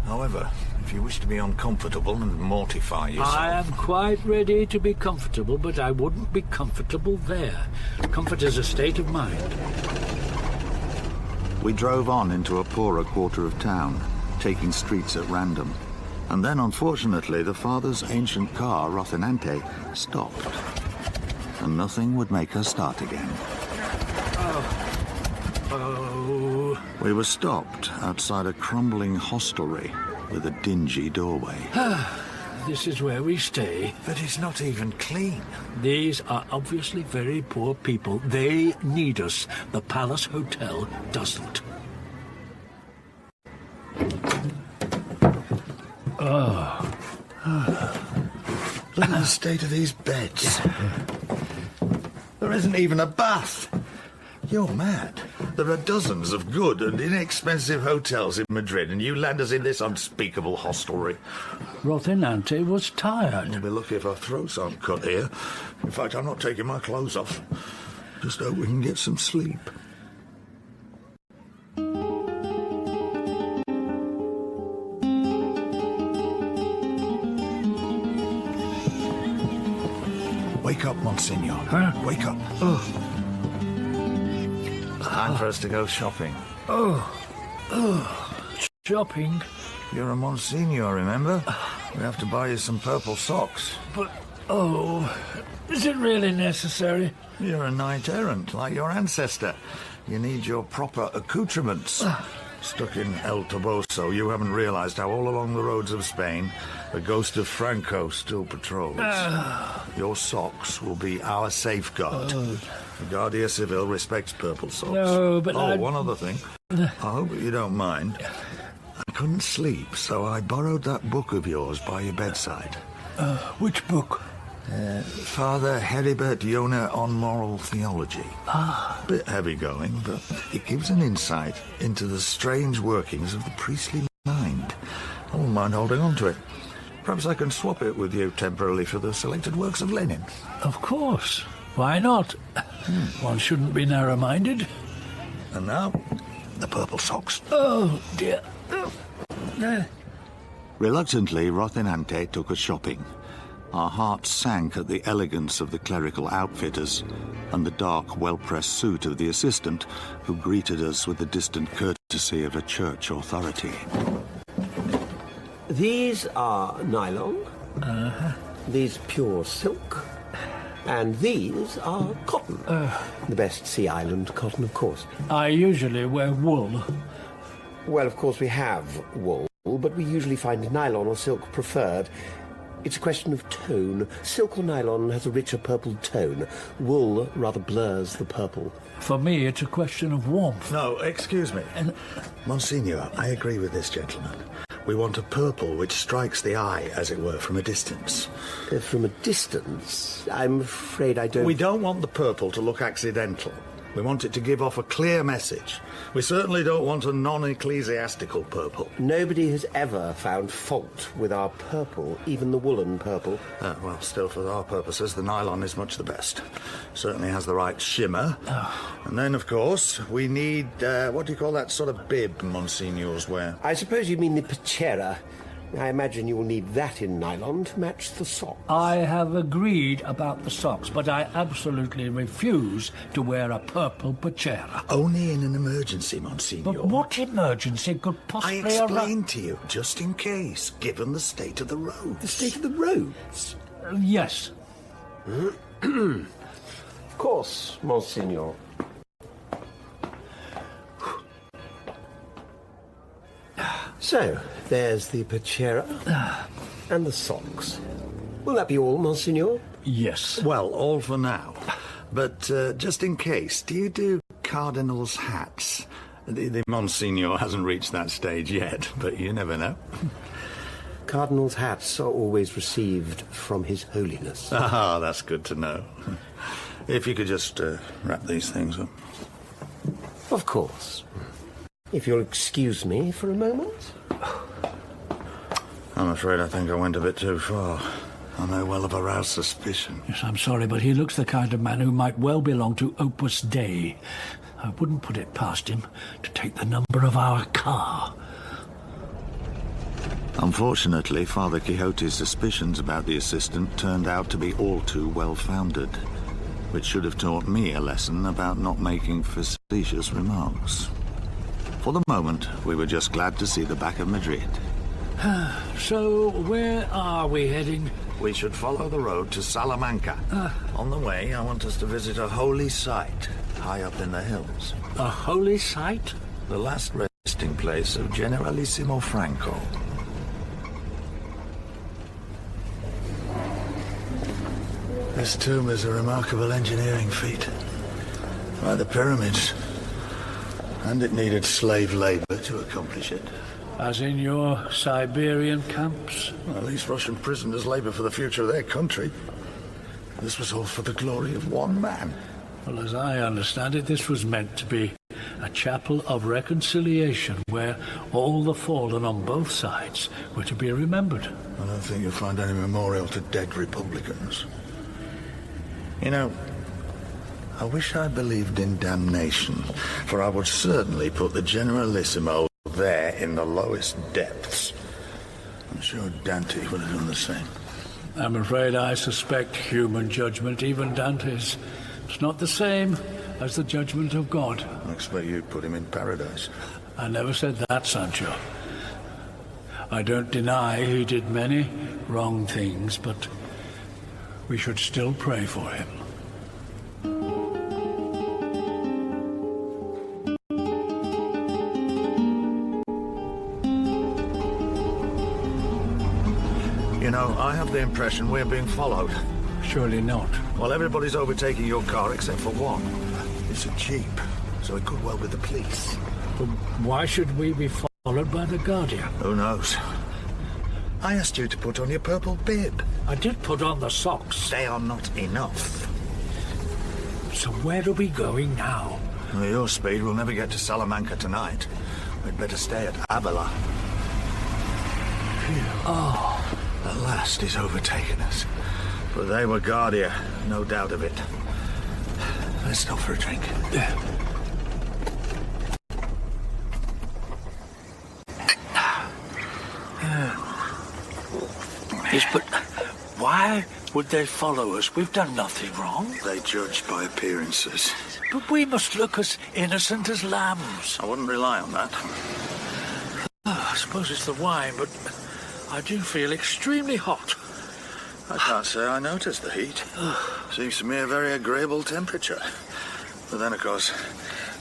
However, if you wish to be uncomfortable and mortify yourself... I am quite ready to be comfortable, but I wouldn't be comfortable there. Comfort is a state of mind. We drove on into a poorer quarter of town, taking streets at random. And then, unfortunately, the father's ancient car, Rocinante, stopped. And nothing would make her start again. Oh. We were stopped outside a crumbling hostelry with a dingy doorway. This is where we stay. But it's not even clean. These are obviously very poor people. They need us. The Palace Hotel doesn't. Look at the state of these beds. There isn't even a bath. You're mad. There are dozens of good and inexpensive hotels in Madrid, and you land us in this unspeakable hostelry. Rocinante was tired. We'll be lucky if our throats aren't cut here. In fact, I'm not taking my clothes off. Just hope we can get some sleep. Wake up, Monsignor. Huh? Wake up. Oh. Time for us to go shopping. Shopping? You're a Monsignor, remember? We have to buy you some purple socks. But, is it really necessary? You're a knight-errant, like your ancestor. You need your proper accoutrements. Stuck in El Toboso, you haven't realized how all along the roads of Spain, the ghost of Franco still patrols. Your socks will be our safeguard. The Guardia Civil respects purple socks. No, but one other thing. I hope you don't mind. I couldn't sleep, so I borrowed that book of yours by your bedside. Which book? Father Heribert Yona on Moral Theology. Bit heavy-going, but it gives an insight into the strange workings of the priestly mind. I won't mind holding on to it. Perhaps I can swap it with you temporarily for the selected works of Lenin. Of course. Why not? One shouldn't be narrow-minded. And now, the purple socks. Oh, dear. Reluctantly, Rocinante took us shopping. Our hearts sank at the elegance of the clerical outfitters and the dark, well-pressed suit of the assistant, who greeted us with the distant courtesy of a church authority. These are nylon. These pure silk. And these are cotton. The best Sea Island cotton, of course. I usually wear wool. Well, of course, we have wool, but we usually find nylon or silk preferred. It's a question of tone. Silk or nylon has a richer purple tone. Wool rather blurs the purple. For me, it's a question of warmth. No, excuse me. Monsignor, I agree with this gentleman. We want a purple which strikes the eye, as it were, from a distance. From a distance? I'm afraid I don't... We don't want the purple to look accidental. We want it to give off a clear message. We certainly don't want a non-ecclesiastical purple. Nobody has ever found fault with our purple, even the woolen purple. Well, still, for our purposes, the nylon is much the best. Certainly has the right shimmer. And then, of course, we need, what do you call that sort of bib Monsignors wear? I suppose you mean the pechera. I imagine you will need that in nylon to match the socks. I have agreed about the socks, but I absolutely refuse to wear a purple pechera. Only in an emergency, Monsignor. But what emergency could I possibly explained to you, just in case, given the state of the roads. The state of the roads? Yes. Of course, Monsignor. So, there's the pechera and the socks. Will that be all, Monsignor? Yes. Well, all for now. But just in case, do you do cardinals' hats? The Monsignor hasn't reached that stage yet, but you never know. Cardinals' hats are always received from His Holiness. Ah, that's good to know. If you could just wrap these things up. Of course. If you'll excuse me for a moment. I'm afraid I think I went a bit too far. I may well have aroused suspicion. Yes, I'm sorry, but he looks the kind of man who might well belong to Opus Dei. I wouldn't put it past him to take the number of our car. Unfortunately, Father Quixote's suspicions about the assistant turned out to be all too well-founded, which should have taught me a lesson about not making facetious remarks. For the moment, we were just glad to see the back of Madrid. So, where are we heading? We should follow the road to Salamanca. On the way, I want us to visit a holy site high up in the hills. A holy site? The last resting place of Generalissimo Franco. This tomb is a remarkable engineering feat. Like the pyramids. And it needed slave labor to accomplish it. As in your Siberian camps? Well, at least Russian prisoners labor for the future of their country. This was all for the glory of one man. Well, as I understand it, this was meant to be a chapel of reconciliation where all the fallen on both sides were to be remembered. I don't think you'll find any memorial to dead Republicans. You know, I wish I believed in damnation, for I would certainly put the Generalissimo there in the lowest depths. I'm sure Dante would have done the same. I'm afraid I suspect human judgment, even Dante's. It's not the same as the judgment of God. I expect you'd put him in paradise. I never said that, Sancho. I don't deny he did many wrong things, but we should still pray for him. You know, I have the impression we're being followed. Surely not. Well, everybody's overtaking your car except for one. It's a Jeep, so it could well be the police. But why should we be followed by the Guardia? Who knows? I asked you to put on your purple bib. I did put on the socks. They are not enough. So where are we going now? With your speed, we'll never get to Salamanca tonight. We'd better stay at Avila. Phew. Oh. At last he's overtaken us. But they were Guardia, no doubt of it. Let's stop for a drink. Yes, but why would they follow us? We've done nothing wrong. They judge by appearances. But we must look as innocent as lambs. I wouldn't rely on that. I suppose it's the wine, but I do feel extremely hot. I can't say I noticed the heat. Seems to me a very agreeable temperature. But then, of course,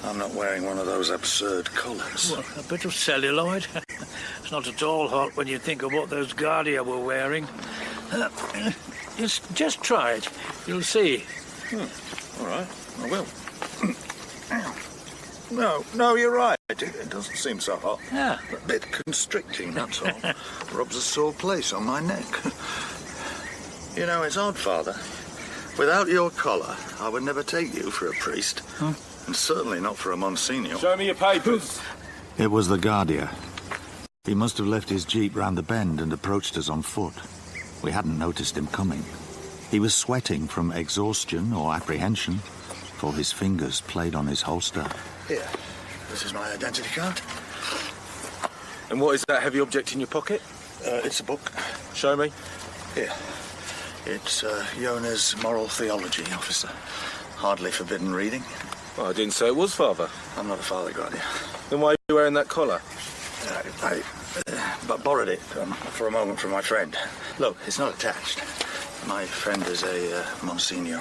I'm not wearing one of those absurd collars. Well, a bit of celluloid. It's not at all hot when you think of what those Guardia were wearing. Just try it. You'll see. All right, I will. No, you're right. It Doesn't seem so hot. Yeah. A bit constricting, that's all. Rubs a sore place on my neck. You know, it's odd, Father. Without your collar, I would never take you for a priest. And certainly not for a Monsignor. Show me your papers. It was the Guardia. He must have left his jeep round the bend and approached us on foot. We hadn't noticed him coming. He was sweating from exhaustion or apprehension, for his fingers played on his holster. Here, this is my identity card. And what is that heavy object in your pocket? It's a book. Show me. Here. It's Yona's moral theology, officer. Hardly forbidden reading. Well, I didn't say it was, Father. I'm not a Father, Guardia. Then why are you wearing that collar? I borrowed it for a moment from my friend. Look, it's not attached. My friend is a Monsignor.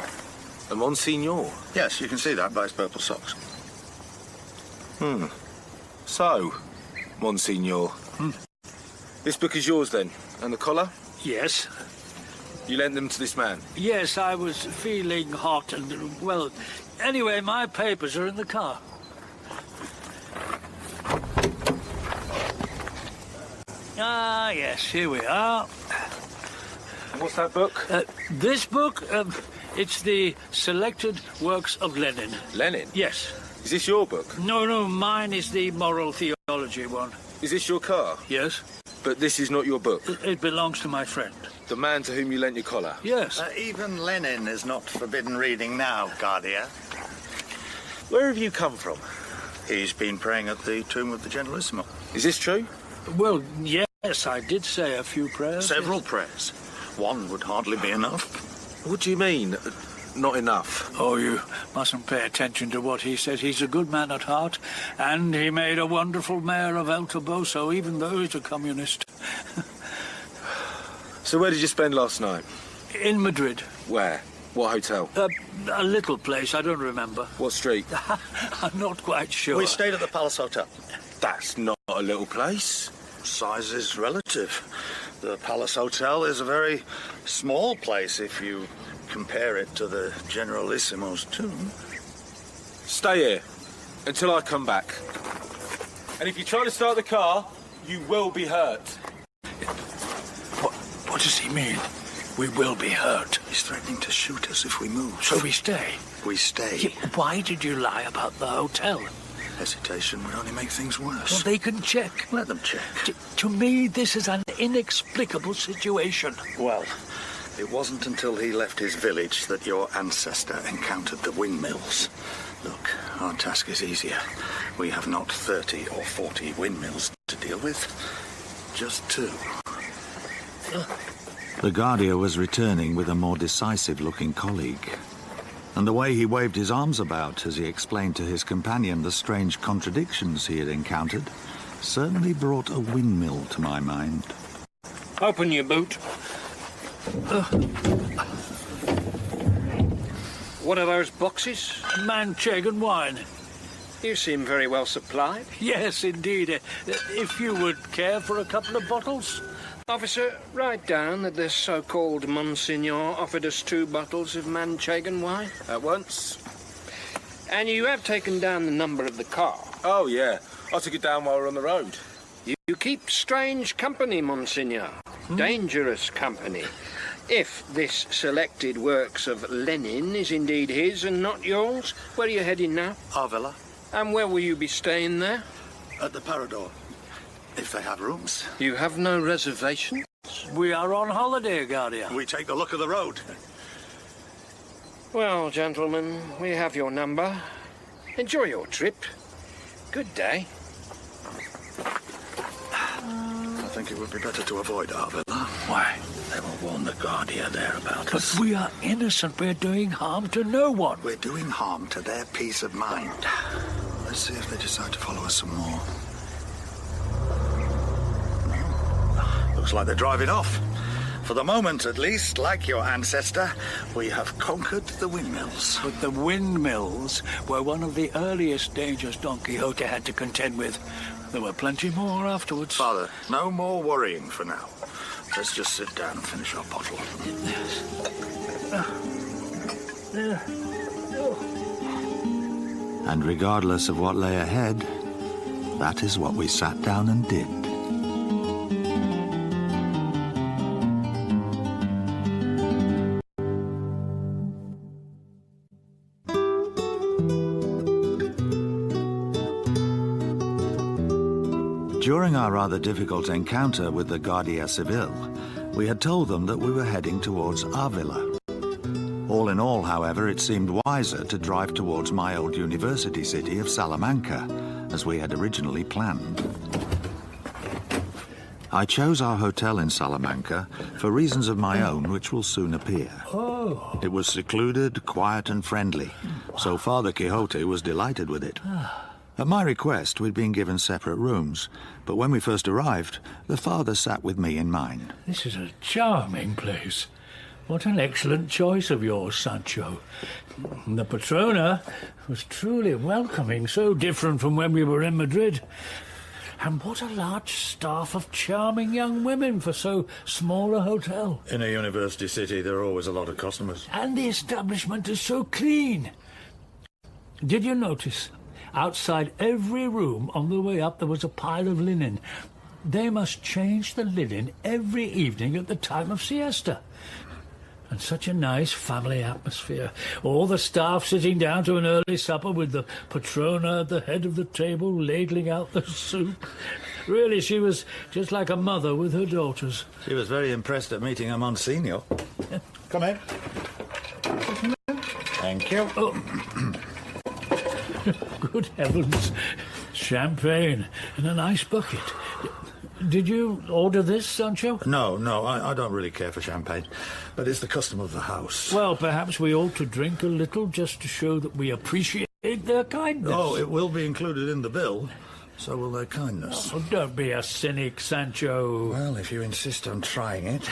A Monsignor? Yes, you can see that by his purple socks. So, Monsignor. This book is yours, then? And the collar? Yes. You lent them to this man? Yes, I was feeling hot and, well, anyway, my papers are in the car. Ah, yes, here we are. And what's that book? This book, it's the Selected Works of Lenin. Lenin? Yes. Is this your book? No, mine is the moral theology one. Is this your car? Yes. But this is not your book? It belongs to my friend. The man to whom you lent your collar? Yes. Even Lenin is not forbidden reading now, Guardia. Where have you come from? He's been praying at the tomb of the Generalissimo. Is this true? Well, yes, I did say a few prayers. Several prayers. One would hardly be enough. What do you mean, not enough? Oh, you mustn't pay attention to what he said. He's a good man at heart, and he made a wonderful mayor of El Toboso, even though he's a communist. So where did you spend last night? In Madrid. Where? What hotel? A little place, I don't remember. What street? I'm not quite sure. We stayed at the Palace Hotel. That's not a little place. Size is relative. The Palace Hotel is a very small place if you compare it to the Generalissimo's tomb. Stay here until I come back. And if you try to start the car, you will be hurt. What does he mean? We will be hurt. He's threatening to shoot us if we move. So we stay? We stay. Yeah, why did you lie about the hotel? Hesitation would only make things worse. Well, they can check. Let them check. To me, this is an inexplicable situation. Well, it wasn't until he left his village that your ancestor encountered the windmills. Look, our task is easier. We have not 30 or 40 windmills to deal with. Just 2. The Guardia was returning with a more decisive-looking colleague. And the way he waved his arms about as he explained to his companion the strange contradictions he had encountered certainly brought a windmill to my mind. Open your boot. What are those boxes? Manchegan wine. You seem very well supplied. Yes, indeed. If you would care for a couple of bottles. Officer, write down that this so-called Monsignor offered us 2 bottles of Manchegan wine. At once? And you have taken down the number of the car. Oh, yeah. I took it down while we were on the road. You keep strange company, Monsignor. Dangerous company. If this selected works of Lenin is indeed his and not yours, where are you heading now? Our villa. And where will you be staying there? At the Parador. If they have rooms. You have no reservations? We are on holiday, Guardia. We take the look of the road. Well, gentlemen, we have your number. Enjoy your trip. Good day. I think it would be better to avoid our villa. Why? They will warn the Guardia there about us. But we are innocent. We're doing harm to no one. We're doing harm to their peace of mind. Let's see if they decide to follow us some more. Looks like they're driving off. For the moment, at least, like your ancestor, we have conquered the windmills. But the windmills were one of the earliest dangers Don Quixote had to contend with. There were plenty more afterwards. Father, no more worrying for now. Let's just sit down and finish our bottle. And regardless of what lay ahead, that is what we sat down and did. During our rather difficult encounter with the Guardia Civil, we had told them that we were heading towards Avila. All in all, however, it seemed wiser to drive towards my old university city of Salamanca, as we had originally planned. I chose our hotel in Salamanca for reasons of my own, which will soon appear. Oh. It was secluded, quiet and friendly, so Father Quixote was delighted with it. At my request, we'd been given separate rooms, but when we first arrived, the father sat with me in mine. This is a charming place. What an excellent choice of yours, Sancho. The Patrona was truly welcoming, so different from when we were in Madrid. And what a large staff of charming young women for so small a hotel. In a university city, there are always a lot of customers. And the establishment is so clean. Did you notice? Outside every room on the way up there was a pile of linen. They must change the linen every evening at the time of siesta. And such a nice family atmosphere. All the staff sitting down to an early supper with the Patrona at the head of the table ladling out the soup. Really, she was just like a mother with her daughters. She was very impressed at meeting a Monsignor. Come in. Thank you. Oh. Good heavens. Champagne in an ice bucket. Did you order this, Sancho? No, I don't really care for champagne, but it's the custom of the house. Well, perhaps we ought to drink a little just to show that we appreciate their kindness. Oh, it will be included in the bill. So will their kindness. Oh, don't be a cynic, Sancho. Well, if you insist on trying it,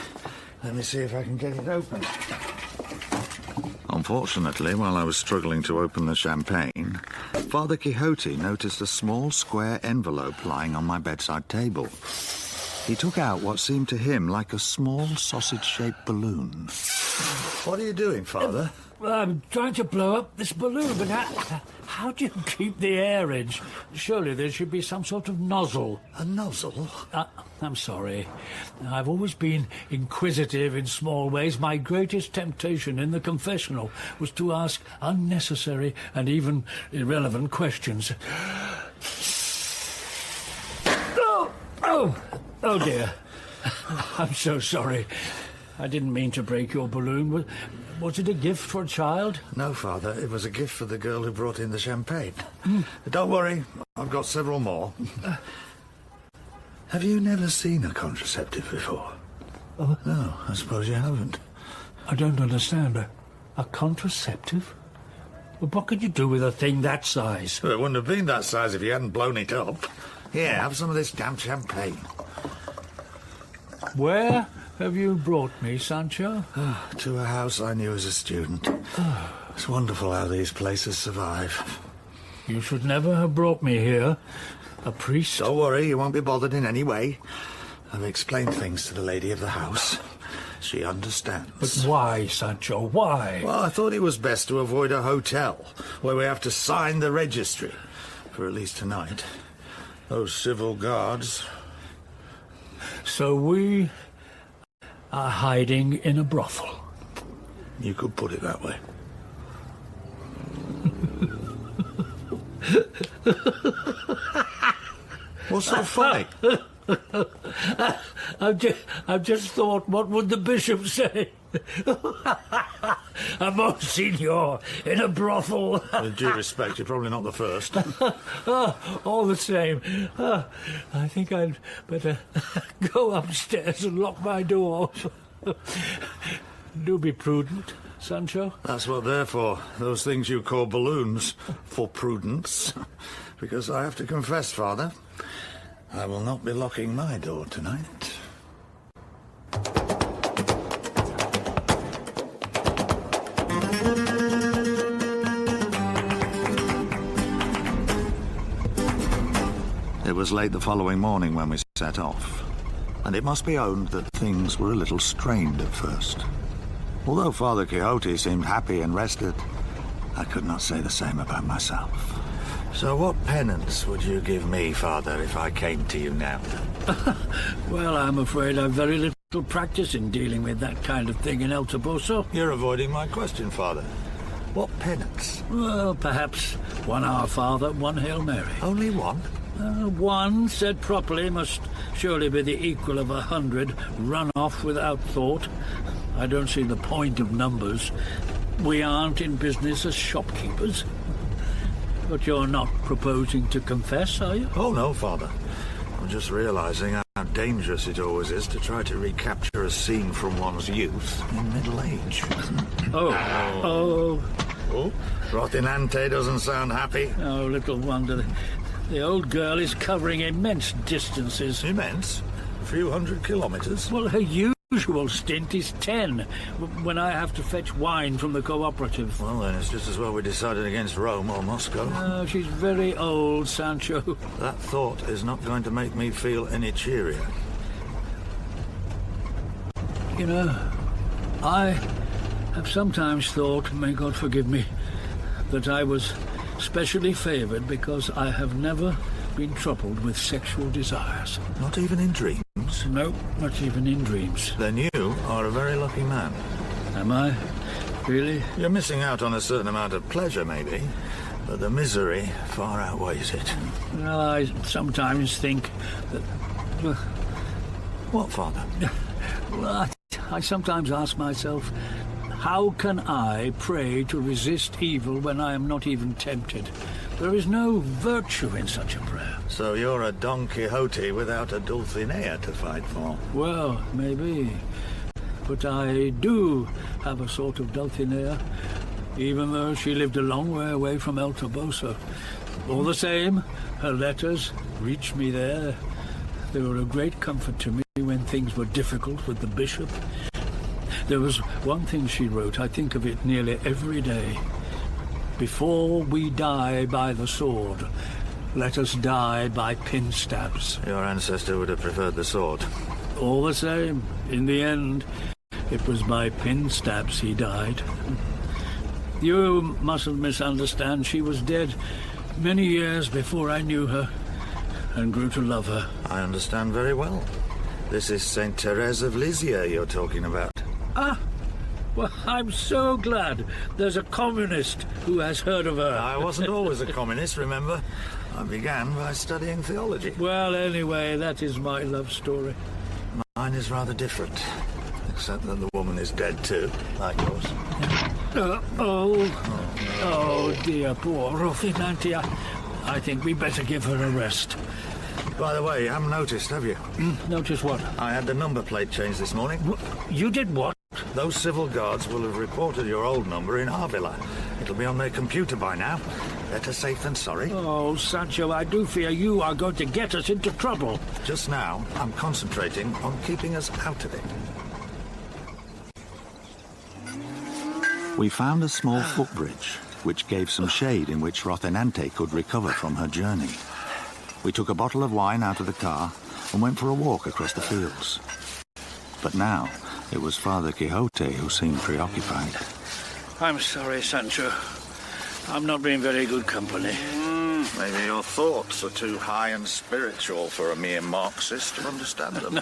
let me see if I can get it open. Unfortunately, while I was struggling to open the champagne, Father Quixote noticed a small square envelope lying on my bedside table. He took out what seemed to him like a small sausage-shaped balloon. What are you doing, Father? I'm trying to blow up this balloon, but how do you keep the air in? Surely there should be some sort of nozzle. A nozzle? I'm sorry. I've always been inquisitive in small ways. My greatest temptation in the confessional was to ask unnecessary and even irrelevant questions. Oh dear. I'm so sorry. I didn't mean to break your balloon. Was it a gift for a child? No, Father. It was a gift for the girl who brought in the champagne. Don't worry. I've got several more. Have you never seen a contraceptive before? No, I suppose you haven't. I don't understand. A contraceptive? Well, what could you do with a thing that size? Well, it wouldn't have been that size if you hadn't blown it up. Here, have some of this damn champagne. Where have you brought me, Sancho? To a house I knew as a student. It's wonderful how these places survive. You should never have brought me here. A priest? Don't worry, you won't be bothered in any way. I've explained things to the lady of the house. She understands. But why, Sancho, why? Well, I thought it was best to avoid a hotel where we have to sign the registry. For at least tonight. Those civil guards. So we are hiding in a brothel. You could put it that way. What's so funny? I've just thought, what would the bishop say? A Monsignor in a brothel. With due respect, you're probably not the first. All the same, I think I'd better go upstairs and lock my door. Do be prudent, Sancho. That's what they're for. Those things you call balloons. For prudence. Because I have to confess, Father, I will not be locking my door tonight. It was late the following morning when we set off, and it must be owned that things were a little strained at first. Although Father Quixote seemed happy and rested, I could not say the same about myself. So what penance would you give me, Father, if I came to you now? Well, I'm afraid I've very little practice in dealing with that kind of thing in El Toboso. You're avoiding my question, Father. What penance? Well, perhaps one Our Father, one Hail Mary. Only one? One, said properly, must surely be the equal of 100 run off without thought. I don't see the point of numbers. We aren't in business as shopkeepers. But you're not proposing to confess, are you? Oh, no, Father. I'm just realising how dangerous it always is to try to recapture a scene from one's youth in middle age. Oh. Rocinante doesn't sound happy. Oh, little wonder. The old girl is covering immense distances. Immense? A few 100 kilometres? Well, her usual stint is 10, when I have to fetch wine from the cooperative. Well, then it's just as well we decided against Rome or Moscow. Oh, she's very old, Sancho. That thought is not going to make me feel any cheerier. You know, I have sometimes thought, may God forgive me, that I was specially favoured because I have never been troubled with sexual desires. Not even in dreams? No, not even in dreams. Then you are a very lucky man. Am I? Really? You're missing out on a certain amount of pleasure, maybe, but the misery far outweighs it. Well, I sometimes think that... What, Father? Well, I sometimes ask myself, how can I pray to resist evil when I am not even tempted? There is no virtue in such a prayer. So you're a Don Quixote without a Dulcinea to fight for? Well, maybe. But I do have a sort of Dulcinea, even though she lived a long way away from El Toboso. All the same, her letters reached me there. They were a great comfort to me when things were difficult with the bishop. There was one thing she wrote, I think of it nearly every day. Before we die by the sword, let us die by pin stabs. Your ancestor would have preferred the sword. All the same, in the end, it was by pin stabs he died. You mustn't misunderstand. She was dead many years before I knew her and grew to love her. I understand very well. This is Saint Therese of Lisieux you're talking about. Ah! Well, I'm so glad there's a communist who has heard of her. I wasn't always a communist, remember? I began by studying theology. Well, anyway, that is my love story. Mine is rather different, except that the woman is dead too, like yours. Oh dear, poor Rocinante. I think we better give her a rest. By the way, you haven't noticed, have you? Notice what? I had the number plate changed this morning. You did what? Those civil guards will have reported your old number in Avila. It'll be on their computer by now. Better safe than sorry. Oh, Sancho, I do fear you are going to get us into trouble. Just now, I'm concentrating on keeping us out of it. We found a small footbridge, which gave some shade in which Rocinante could recover from her journey. We took a bottle of wine out of the car and went for a walk across the fields. But now, it was Father Quixote who seemed preoccupied. I'm sorry, Sancho. I'm not being very good company. Maybe your thoughts are too high and spiritual for a mere Marxist to understand them.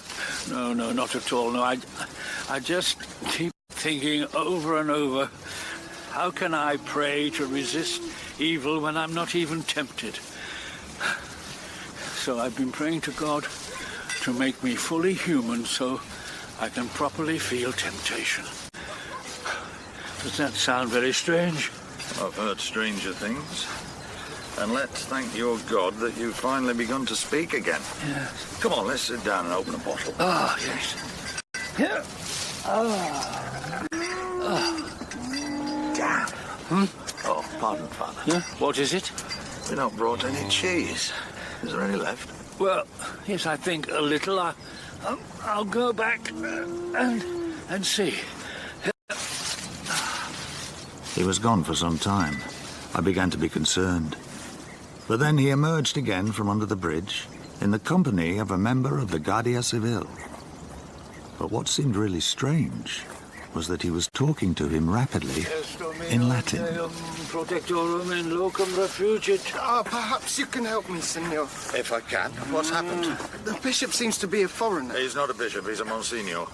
No, not at all. No, I just keep thinking over and over, how can I pray to resist evil when I'm not even tempted? So I've been praying to God to make me fully human so I can properly feel temptation. Does that sound very strange? I've heard stranger things. And let's thank your God that you've finally begun to speak again. Yes. Come on, let's sit down and open a bottle. Ah, yes. Here. Damn. Oh, pardon, Father. Yeah? What is it? We not brought any cheese. Is there any left? Well, yes, I think a little. I'll go back and see. He was gone for some time. I began to be concerned. But then he emerged again from under the bridge in the company of a member of the Guardia Civil. But what seemed really strange was that he was talking to him rapidly in Latin. Protectorum in locum refugit. Perhaps you can help me, Signor. If I can. What's happened? The bishop seems to be a foreigner. He's not a bishop, he's a Monsignor.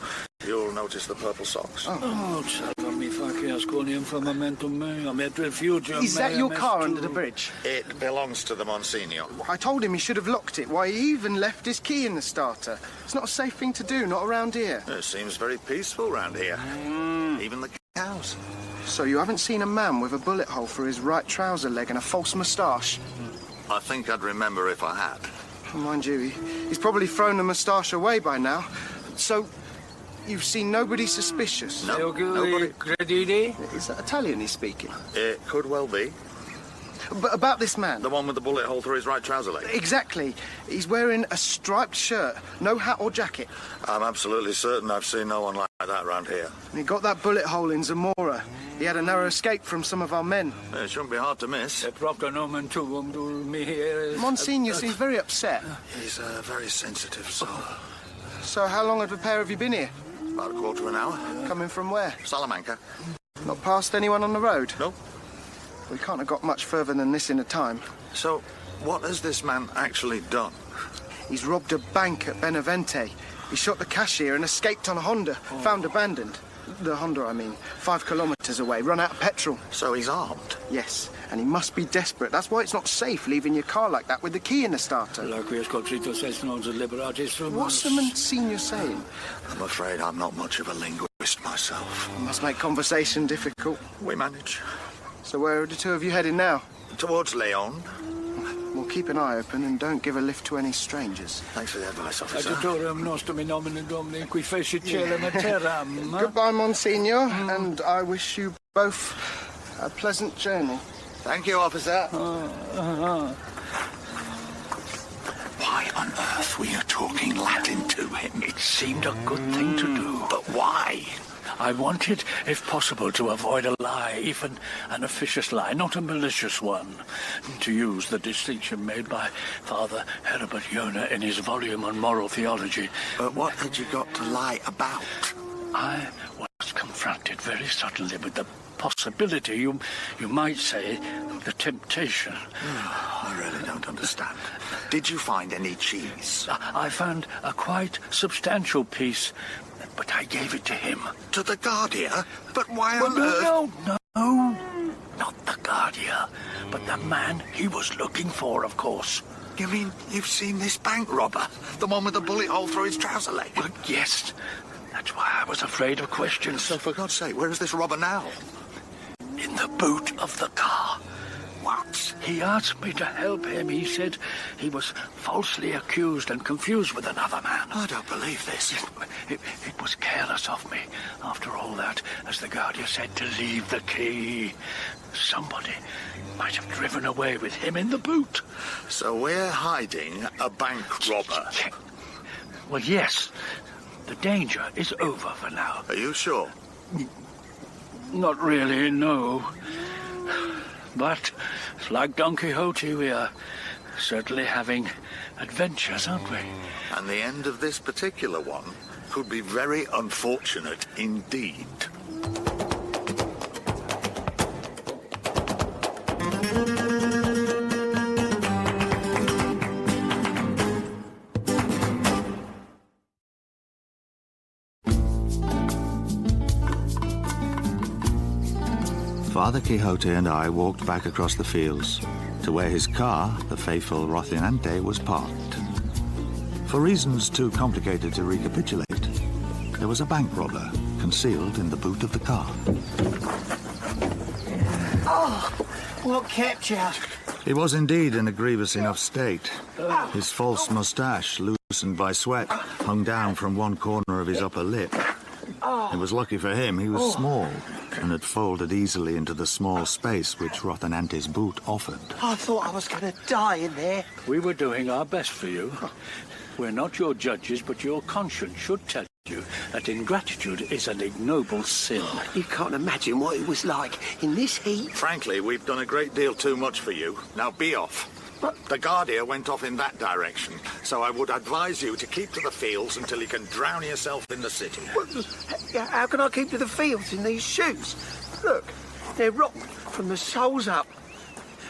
You'll notice the purple socks. Salvami facias quoniam firmamentum meum et refugium. Is that your car under the bridge? It belongs to the Monsignor. I told him he should have locked it. Why, he even left his key in the starter. It's not a safe thing to do, not around here. It seems very peaceful round here. Even the cows. So you haven't seen a man with a bullet hole through his right trouser leg and a false moustache? I think I'd remember if I had. Mind you, he's probably thrown the moustache away by now. So, you've seen nobody suspicious? No, nobody. Is that Italian he's speaking? It could well be. But about this man? The one with the bullet hole through his right trouser leg? Exactly. He's wearing a striped shirt, no hat or jacket. I'm absolutely certain I've seen no one like that round here. He got that bullet hole in Zamora. He had a narrow escape from some of our men. It shouldn't be hard to miss. Monsignor seems very upset. He's a very sensitive soul. So how long have you been here? About a quarter of an hour. Coming from where? Salamanca. Not past anyone on the road? No. We can't have got much further than this in a time. So, what has this man actually done? He's robbed a bank at Benavente. He shot the cashier and escaped on a Honda, found abandoned. The Honda, I mean, 5 kilometres away, run out of petrol. So he's armed? Yes, and he must be desperate. That's why it's not safe leaving your car like that with the key in the starter. What's the Monsignor saying? I'm afraid I'm not much of a linguist myself. Must make conversation difficult. We manage. So where are the two of you heading now? Towards Leon. Well, keep an eye open and don't give a lift to any strangers. Thanks for the advice, officer. Goodbye, Monsignor, and I wish you both a pleasant journey. Thank you, officer. Why on earth were you talking Latin to him? It seemed a good thing to do. But why? I wanted, if possible, to avoid a lie, even an officious lie, not a malicious one, to use the distinction made by Father Herbert Yona in his volume on moral theology. But what had you got to lie about? I was confronted very suddenly with the possibility, you might say, the temptation. I really don't understand. Did you find any cheese? I found a quite substantial piece, but I gave it to him. To the Guardia? But why on earth? No, not the Guardia, but the man he was looking for, of course. You mean you've seen this bank robber? The one with the bullet hole through his trouser leg? Well, yes. That's why I was afraid of questions. So, for God's sake, where is this robber now? In the boot of the car. What? He asked me to help him. He said he was falsely accused and confused with another man. I don't believe this. It was careless of me, after all that, as the Guardia said, to leave the key. Somebody might have driven away with him in the boot. So we're hiding a bank robber? Well, yes. The danger is over for now. Are you sure? Not really, no. But, like Don Quixote, we are certainly having adventures, aren't we? And the end of this particular one could be very unfortunate indeed. Father Quixote and I walked back across the fields to where his car, the faithful Rocinante, was parked. For reasons too complicated to recapitulate, there was a bank robber concealed in the boot of the car. Oh, what kept you? He was indeed in a grievous enough state. His false moustache, loosened by sweat, hung down from one corner of his upper lip. It was lucky for him he was small and had folded easily into the small space which Rocinante's boot offered. I thought I was going to die in there. We were doing our best for you. We're not your judges, but your conscience should tell you that ingratitude is an ignoble sin. You can't imagine what it was like in this heat. Frankly, we've done a great deal too much for you. Now be off. But the Guardia went off in that direction, so I would advise you to keep to the fields until you can drown yourself in the city. How can I keep to the fields in these shoes? Look, they're rotten from the soles up.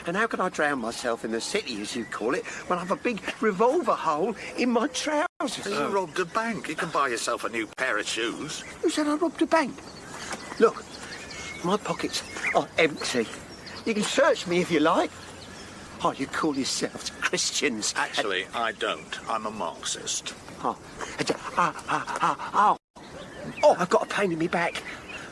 And how can I drown myself in the city, as you call it, when I've a big revolver hole in my trousers? You robbed a bank. You can buy yourself a new pair of shoes. Who said I robbed a bank? Look, my pockets are empty. You can search me if you like. Oh, you call yourselves Christians. Actually, I don't. I'm a Marxist. Oh, I've got a pain in my back.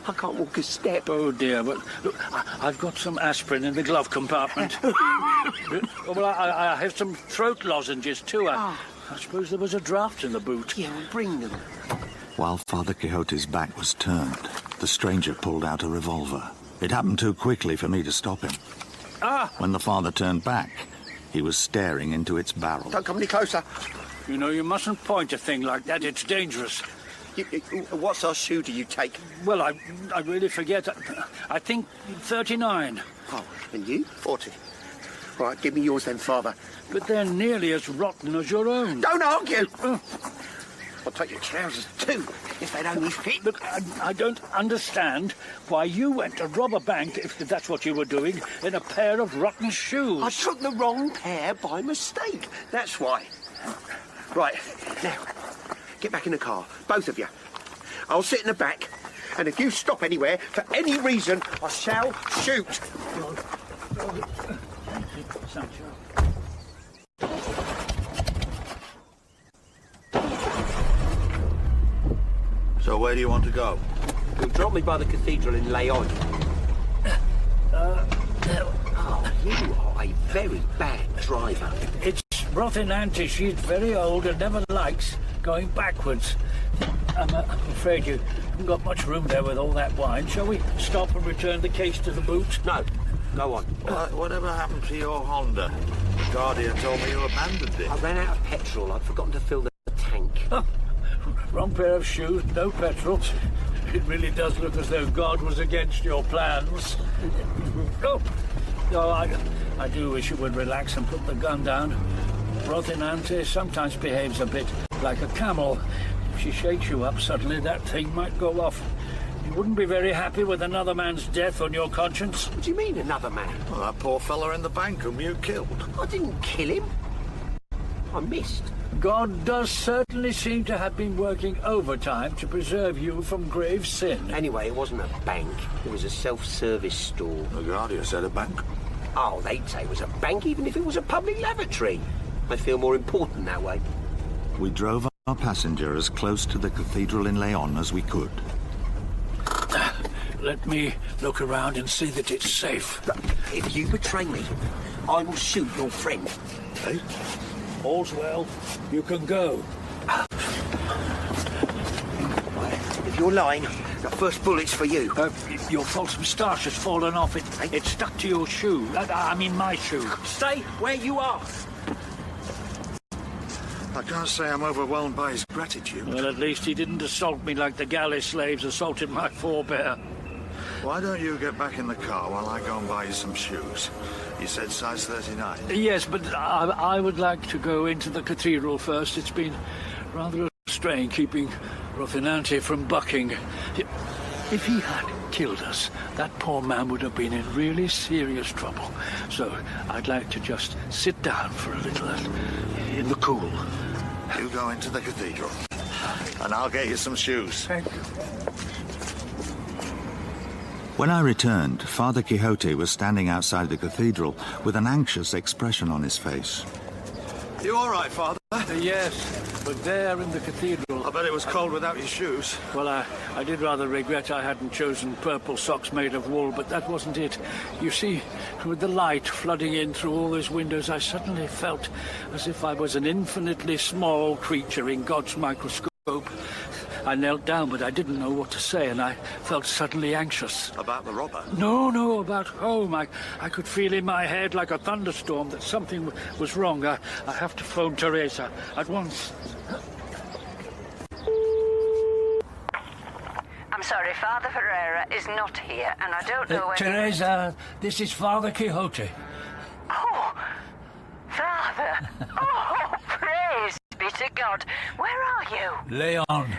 I can't walk a step. Oh, dear, but look, I've got some aspirin in the glove compartment. Well, I have some throat lozenges, too. I suppose there was a draft in the boot. Yeah, well, bring them. While Father Quixote's back was turned, the stranger pulled out a revolver. It happened too quickly for me to stop him. When the father turned back, he was staring into its barrel. Don't come any closer. You know, you mustn't point a thing like that. It's dangerous. What size shoe do you take? Well, I really forget. I think 39. Oh, and you? 40. Right, give me yours then, Father. But they're nearly as rotten as your own. Don't argue! I'll take your trousers too, if they'd only fit. But I don't understand why you went to rob a bank, if that's what you were doing, in a pair of rotten shoes. I took the wrong pair by mistake. That's why. Right, now, get back in the car, both of you. I'll sit in the back, and if you stop anywhere, for any reason, I shall shoot. Sancho. So where do you want to go? You'll drop me by the cathedral in Leon. You are a very bad driver. It's Rocinante. She's very old and never likes going backwards. I'm afraid you haven't got much room there with all that wine. Shall we stop and return the case to the boot? No. Go on. Whatever happened to your Honda? The Guardian told me you abandoned it. I ran out of petrol. I'd forgotten to fill the tank. Wrong pair of shoes, no petrol. It really does look as though God was against your plans. I do wish you would relax and put the gun down. Rocinante sometimes behaves a bit like a camel. If she shakes you up suddenly, that thing might go off. You wouldn't be very happy with another man's death on your conscience. What do you mean, another man? Well, that poor fella in the bank whom you killed. I didn't kill him. I missed. God does certainly seem to have been working overtime to preserve you from grave sin. Anyway, it wasn't a bank. It was a self-service store. The Guardian said a bank. Oh, they'd say it was a bank even if it was a public lavatory. I feel more important that way. We drove our passenger as close to the cathedral in Leon as we could. Let me look around and see that it's safe. If you betray me, I will shoot your friend. Hey? All's well. You can go. If you're lying, the first bullet's for you. Your false moustache has fallen off. It stuck to your shoe. I mean my shoe. Stay where you are. I can't say I'm overwhelmed by his gratitude. Well, at least he didn't assault me like the galley slaves assaulted my forebear. Why don't you get back in the car while I go and buy you some shoes? You said size 39. Yes, but I would like to go into the cathedral first. It's been rather a strain keeping Rocinante from bucking. If he had killed us, that poor man would have been in really serious trouble. So I'd like to just sit down for a little in the cool. You go into the cathedral, and I'll get you some shoes. Thank you. When I returned, Father Quixote was standing outside the cathedral with an anxious expression on his face. You all right, Father? Yes, but there in the cathedral... I bet it was cold without your shoes. Well, I did rather regret I hadn't chosen purple socks made of wool, but that wasn't it. You see, with the light flooding in through all those windows, I suddenly felt as if I was an infinitely small creature in God's microscope. I knelt down, but I didn't know what to say, and I felt suddenly anxious. About the robber? No, about home. I could feel in my head like a thunderstorm that something was wrong. I have to phone Teresa at once. I'm sorry, Father Ferreira is not here, and I don't know when... Teresa, this is Father Quixote. Oh, Herrera! Oh, praise be to God. Where are you? Leon,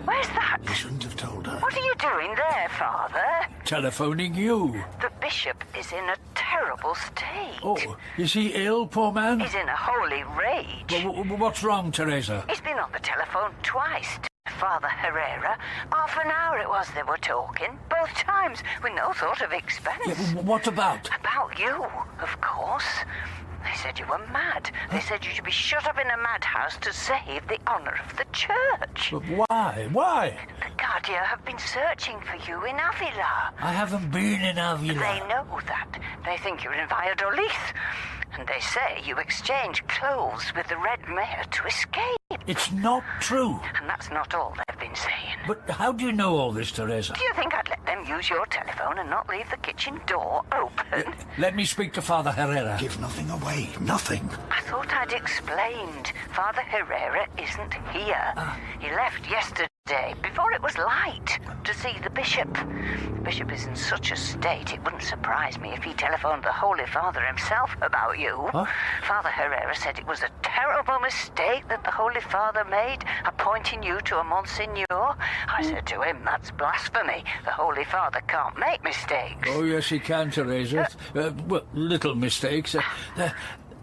Where's that? You shouldn't have told her. What are you doing there, Father? telephoning you. The bishop is in a terrible state. Oh, is he ill, poor man? He's in a holy rage. What's wrong, Teresa? He's been on the telephone twice to Father Herrera. Half an hour it was they were talking. Both times, with no thought of expense. Yeah, what about? About you, of course. They said you were mad. They said you should be shut up in a madhouse to save the honour of the church. But why? Why? The Guardia have been searching for you in Avila. I haven't been in Avila. They know that. They think you're in Valladolid. And they say you exchanged clothes with the Red Mare to escape. It's not true. And that's not all they've been saying. But how do you know all this, Teresa? Do you think I'd let them use your telephone and not leave the kitchen door open? Let me speak to Father Herrera. Give nothing away. Nothing. I thought I'd explained. Father Herrera isn't here. He left yesterday, before it was light, to see the bishop. The bishop is in such a state, it wouldn't surprise me if he telephoned the Holy Father himself about you. Huh? Father Herrera said it was a terrible mistake that the Holy Father made, appointing you to a Monsignor. I said to him, that's blasphemy. The Holy Father can't make mistakes. Oh, yes, he can, Teresa. Well, little mistakes.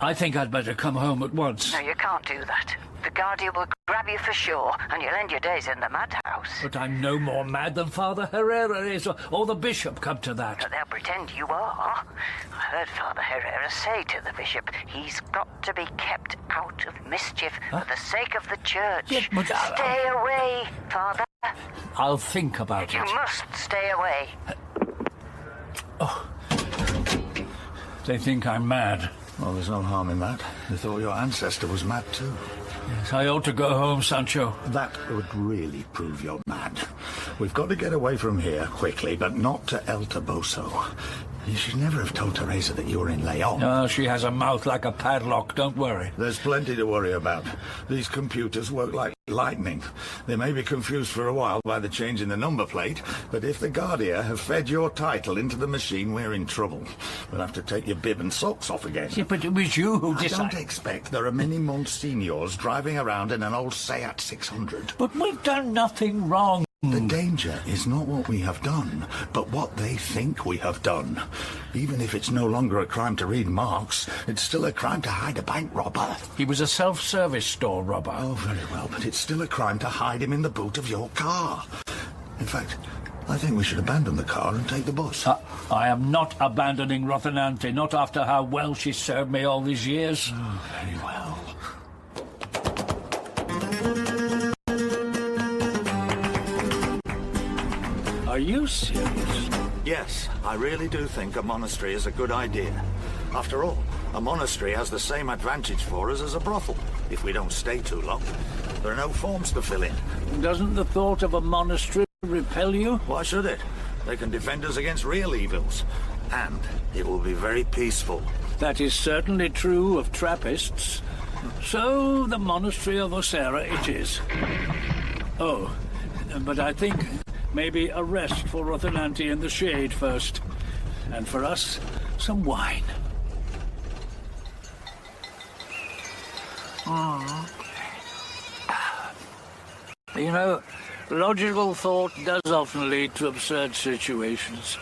I think I'd better come home at once. No, you can't do that. The Guardia will grab you for sure, and you'll end your days in the madhouse. But I'm no more mad than Father Herrera is, or the bishop, come to that. But they'll pretend you are. I heard Father Herrera say to the bishop, he's got to be kept out of mischief for the sake of the church. Yes, but Stay away, Father. I'll think about You it. must stay away. Oh. They think I'm mad. Well, there's no harm in that. They thought your ancestor was mad too. Yes, I ought to go home, Sancho. That would really prove you're mad. We've got to get away from here quickly, but not to El Toboso. You should never have told Teresa that you were in Leon. Oh, she has a mouth like a padlock, don't worry. There's plenty to worry about. These computers work like lightning. They may be confused for a while by the change in the number plate, but if the Guardia have fed your title into the machine, we're in trouble. We'll have to take your bib and socks off again. Yeah, but it was you who I decided. don't expect there are many Monsignors driving around in an old Seat 600. But we've done nothing wrong. The danger is not what we have done, but what they think we have done. Even if it's no longer a crime to read marks, it's still a crime to hide a bank robber. He was a self-service store robber. Oh, very well, but it's still a crime to hide him in the boot of your car. In fact, I think we should abandon the car and take the bus. I am not abandoning Rocinante, not after how well she served me all these years. Oh, very well. Are you serious? Yes, I really do think a monastery is a good idea. After all, a monastery has the same advantage for us as a brothel, if we don't stay too long. There are no forms to fill in. Doesn't the thought of a monastery repel you? Why should it? They can defend us against real evils. And it will be very peaceful. That is certainly true of Trappists. So, the monastery of Osera it is. Oh, but I think maybe a rest for Rocinante in the shade first. And for us, some wine. You know, logical thought does often lead to absurd situations.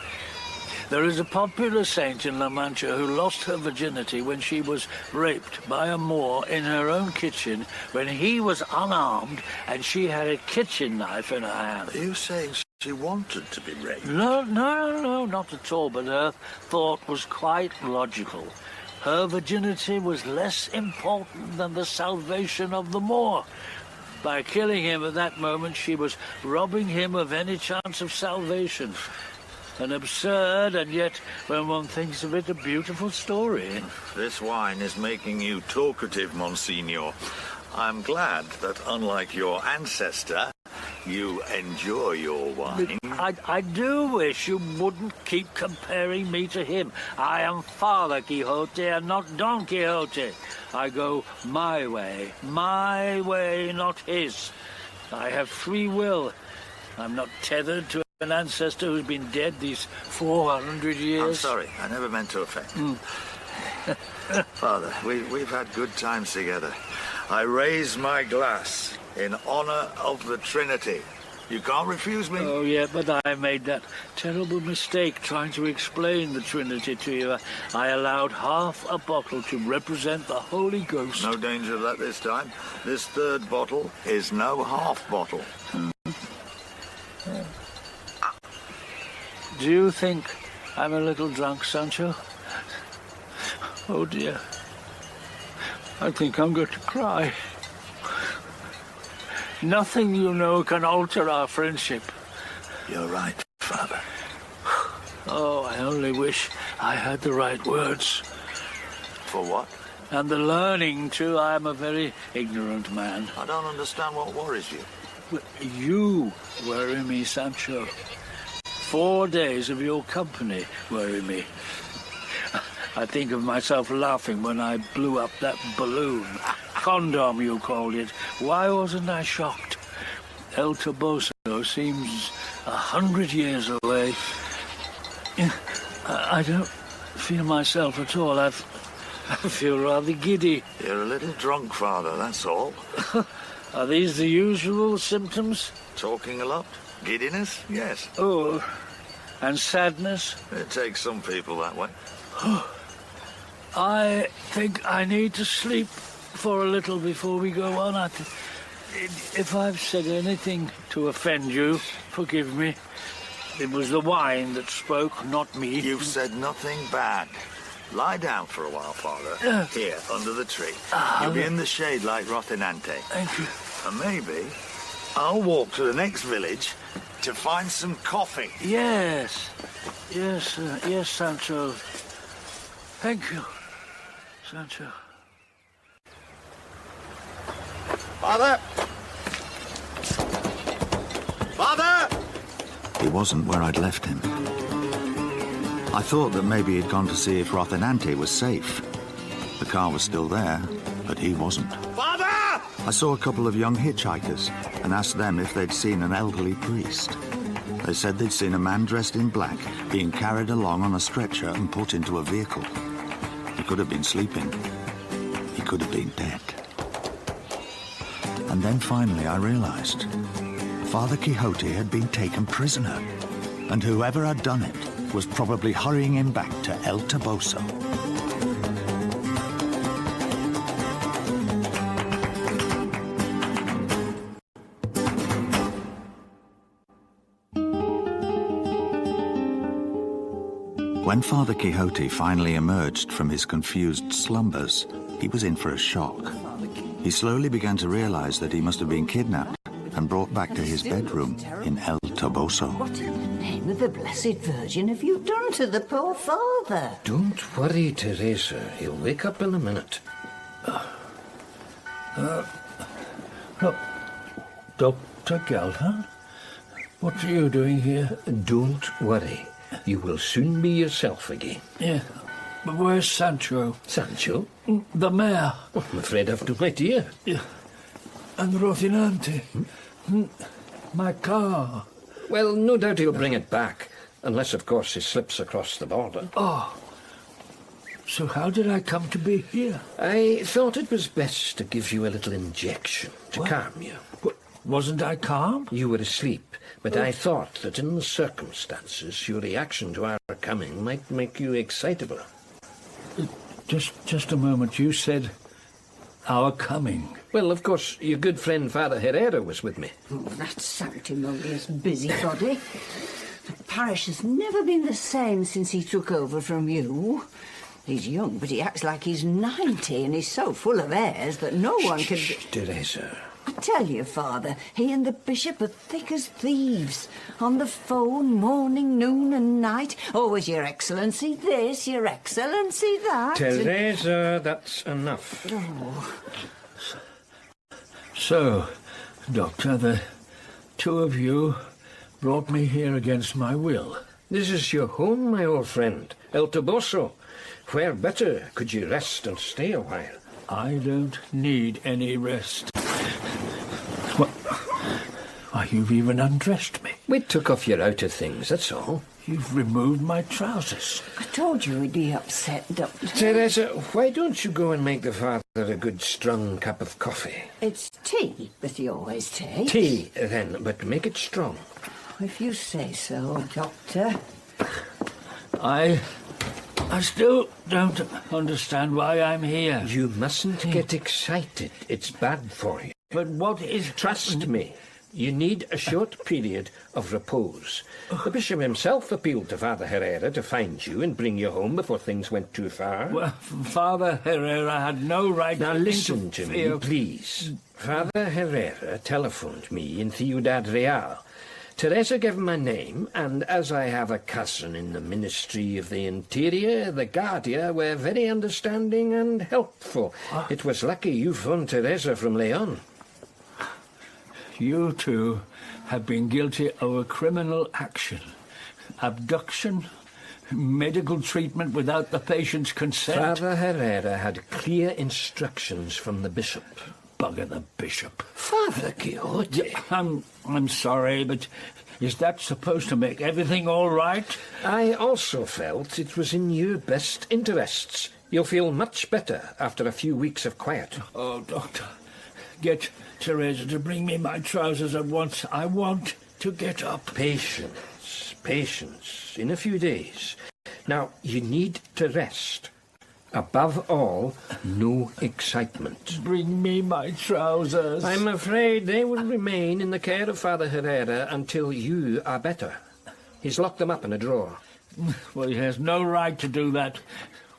There is a popular saint in La Mancha who lost her virginity when she was raped by a Moor in her own kitchen when he was unarmed and she had a kitchen knife in her hand. Are you saying she wanted to be raped? No, not at all, but her thought was quite logical. Her virginity was less important than the salvation of the Moor. By killing him at that moment, she was robbing him of any chance of salvation. An absurd, and yet, when one thinks of it, a beautiful story. This wine is making you talkative, Monsignor. I'm glad that, unlike your ancestor, you enjoy your wine. I do wish you wouldn't keep comparing me to him. I am Father Quixote and not Don Quixote. I go my way, not his. I have free will. I'm not tethered to an ancestor who's been dead these 400 years. I'm sorry, I never meant to offend. Father, we've had good times together. I raise my glass in honor of the Trinity. You can't refuse me. Oh, yeah, but I made that terrible mistake trying to explain the Trinity to you. I allowed half a bottle to represent the Holy Ghost. No danger of that this time. This third bottle is no half bottle. Do you think I'm a little drunk, Sancho? Oh, dear. I think I'm going to cry. Nothing, you know, can alter our friendship. You're right, Father. Oh, I only wish I had the right words. For what? And the learning, too. I am a very ignorant man. I don't understand what worries you. You worry me, Sancho. 4 days of your company worry me. I think of myself laughing when I blew up that balloon. Condom, you called it. Why wasn't I shocked? El Toboso seems 100 years away. I don't feel myself at all. I feel rather giddy. You're a little drunk, Father, that's all. Are these the usual symptoms? Talking a lot? Giddiness? Yes. Oh, and sadness? It takes some people that way. I think I need to sleep for a little before we go on. If I've said anything to offend you, forgive me. It was the wine that spoke, not me. You've said nothing bad. Lie down for a while, Father. Here, under the tree. You'll be in the shade like Rocinante. Thank you. And maybe I'll walk to the next village to find some coffee. Yes. Yes, yes, Sancho. Thank you, Sancho. Father! Father! He wasn't where I'd left him. I thought that maybe he'd gone to see if Rocinante was safe. The car was still there, but he wasn't. Father! I saw a couple of young hitchhikers and asked them if they'd seen an elderly priest. They said they'd seen a man dressed in black being carried along on a stretcher and put into a vehicle. He could have been sleeping. He could have been dead. And then finally I realized Father Quixote had been taken prisoner, and whoever had done it was probably hurrying him back to El Toboso. When Father Quixote finally emerged from his confused slumbers, he was in for a shock. He slowly began to realize that he must have been kidnapped and brought back to his bedroom in El Toboso. What in the name of the Blessed Virgin have you done to the poor father? Don't worry, Teresa. He'll wake up in a minute. Look, Dr. Galvan, what are you doing here? Don't worry. You will soon be yourself again. Yeah, but where's Sancho? Sancho? The mayor. Oh, I'm afraid I've no idea. Yeah. And Rocinante. My car. Well, no doubt he'll bring it back, unless, of course, he slips across the border. Oh. So how did I come to be here? I thought it was best to give you a little injection to calm you. Wasn't I calm? You were asleep, but I thought that in the circumstances, your reaction to our coming might make you excitable. Just a moment. You said our coming. Well, of course, your good friend Father Herrera was with me. Oh, that sanctimonious busybody. The parish has never been the same since he took over from you. He's young, but he acts like he's 90, and he's so full of airs that no one can... Teresa. I tell you, Father, he and the bishop are thick as thieves. On the phone, morning, noon and night. Always, Your Excellency this, Your Excellency that. Teresa, that's enough. Oh. So, Doctor, the two of you brought me here against my will. This is your home, my old friend, El Toboso. Where better could you rest and stay a while? I don't need any rest. What? Why, you've even undressed me. We took off your outer things, that's all. You've removed my trousers. I told you he'd be upset, Doctor. Teresa, why don't you go and make the father a good strong cup of coffee? It's tea that he always takes. Tea, then, but make it strong. If you say so, Doctor. I still don't understand why I'm here. You mustn't get excited. It's bad for you. But what is... Trust me. You need a short period of repose. The bishop himself appealed to Father Herrera to find you and bring you home before things went too far. Well, Father Herrera had no right Now to listen to me, interfere. please. Father Herrera telephoned me in Ciudad Real. Teresa gave him my name, and as I have a cousin in the Ministry of the Interior, the Guardia were very understanding and helpful. It was lucky you phoned Teresa from Leon. You two have been guilty of a criminal action. Abduction, medical treatment without the patient's consent. Father Herrera had clear instructions from the bishop. Bugger the bishop. Father Quixote. I'm sorry, but is that supposed to make everything all right? I also felt it was in your best interests. You'll feel much better after a few weeks of quiet. Oh, Doctor, get Teresa to bring me my trousers at once. I want to get up. Patience, patience. In a few days. Now, you need to rest. Above all, no excitement. Bring me my trousers. I'm afraid they will remain in the care of Father Herrera until you are better. He's locked them up in a drawer. Well, he has no right to do that.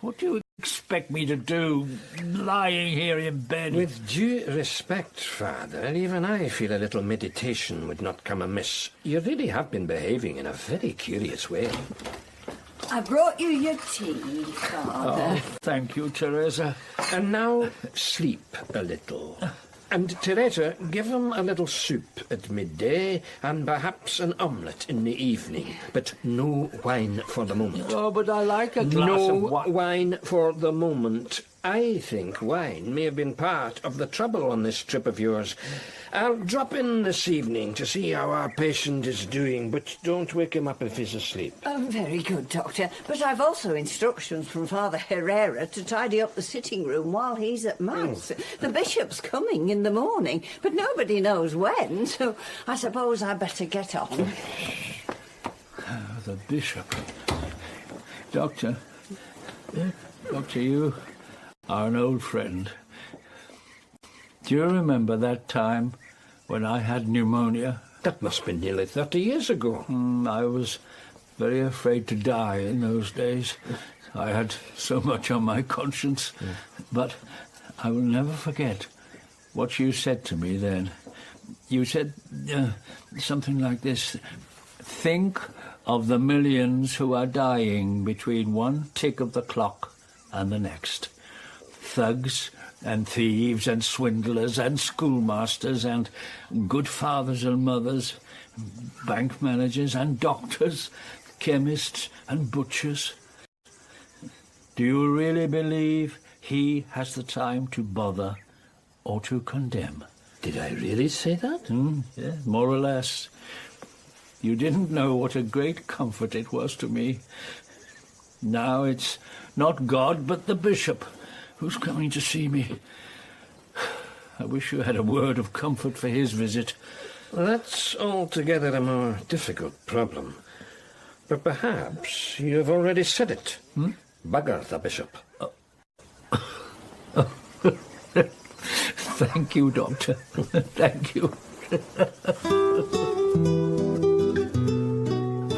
What do you expect me to do, lying here in bed? With due respect, Father, even I feel a little meditation would not come amiss. You really have been behaving in a very curious way. I brought you your tea, Father. Oh, thank you, Teresa. And now sleep a little. And, Teresa, give him a little soup at midday and perhaps an omelette in the evening. But no wine for the moment. Oh, but I like a glass of wine. No wine for the moment. I think wine may have been part of the trouble on this trip of yours. I'll drop in this evening to see how our patient is doing, but don't wake him up if he's asleep. Oh, very good, Doctor. But I've also instructions from Father Herrera to tidy up the sitting room while he's at Mass. The bishop's coming in the morning, but nobody knows when, so I suppose I better get on. The bishop. Doctor, you are an old friend. Do you remember that time when I had pneumonia? That must have been nearly 30 years ago. I was very afraid to die in those days. I had so much on my conscience. But I will never forget what you said to me then. You said something like this: think of the millions who are dying between one tick of the clock and the next. Thugs and thieves and swindlers and schoolmasters and good fathers and mothers, bank managers and doctors, chemists and butchers. Do you really believe he has the time to bother or to condemn? Did I really say that? Yeah, more or less. You didn't know what a great comfort it was to me. Now it's not God but the bishop who's coming to see me. I wish you had a word of comfort for his visit. That's altogether a more difficult problem. But perhaps you have already said it. Bugger the bishop. Thank you, Doctor. Thank you.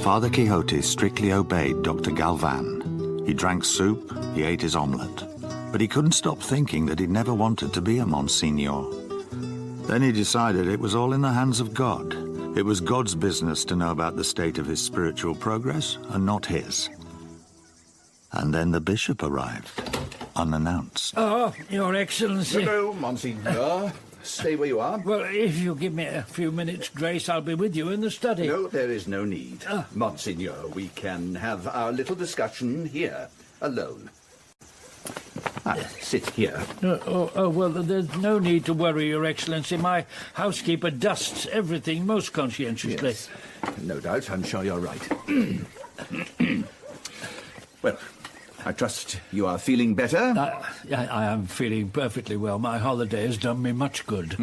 Father Quixote strictly obeyed Dr. Galvan. He drank soup, he ate his omelette. But he couldn't stop thinking that he'd never wanted to be a Monsignor. Then he decided it was all in the hands of God. It was God's business to know about the state of his spiritual progress, and not his. And then the bishop arrived, unannounced. Oh, Your Excellency. Hello, Monsignor. Stay where you are. Well, if you give me a few minutes' grace, I'll be with you in the study. No, there is no need. Monsignor, we can have our little discussion here, alone. Sit here. Well, there's no need to worry, Your Excellency. My housekeeper dusts everything most conscientiously. Yes, no doubt. I'm sure you're right. Well, I trust you are feeling better? I am feeling perfectly well. My holiday has done me much good.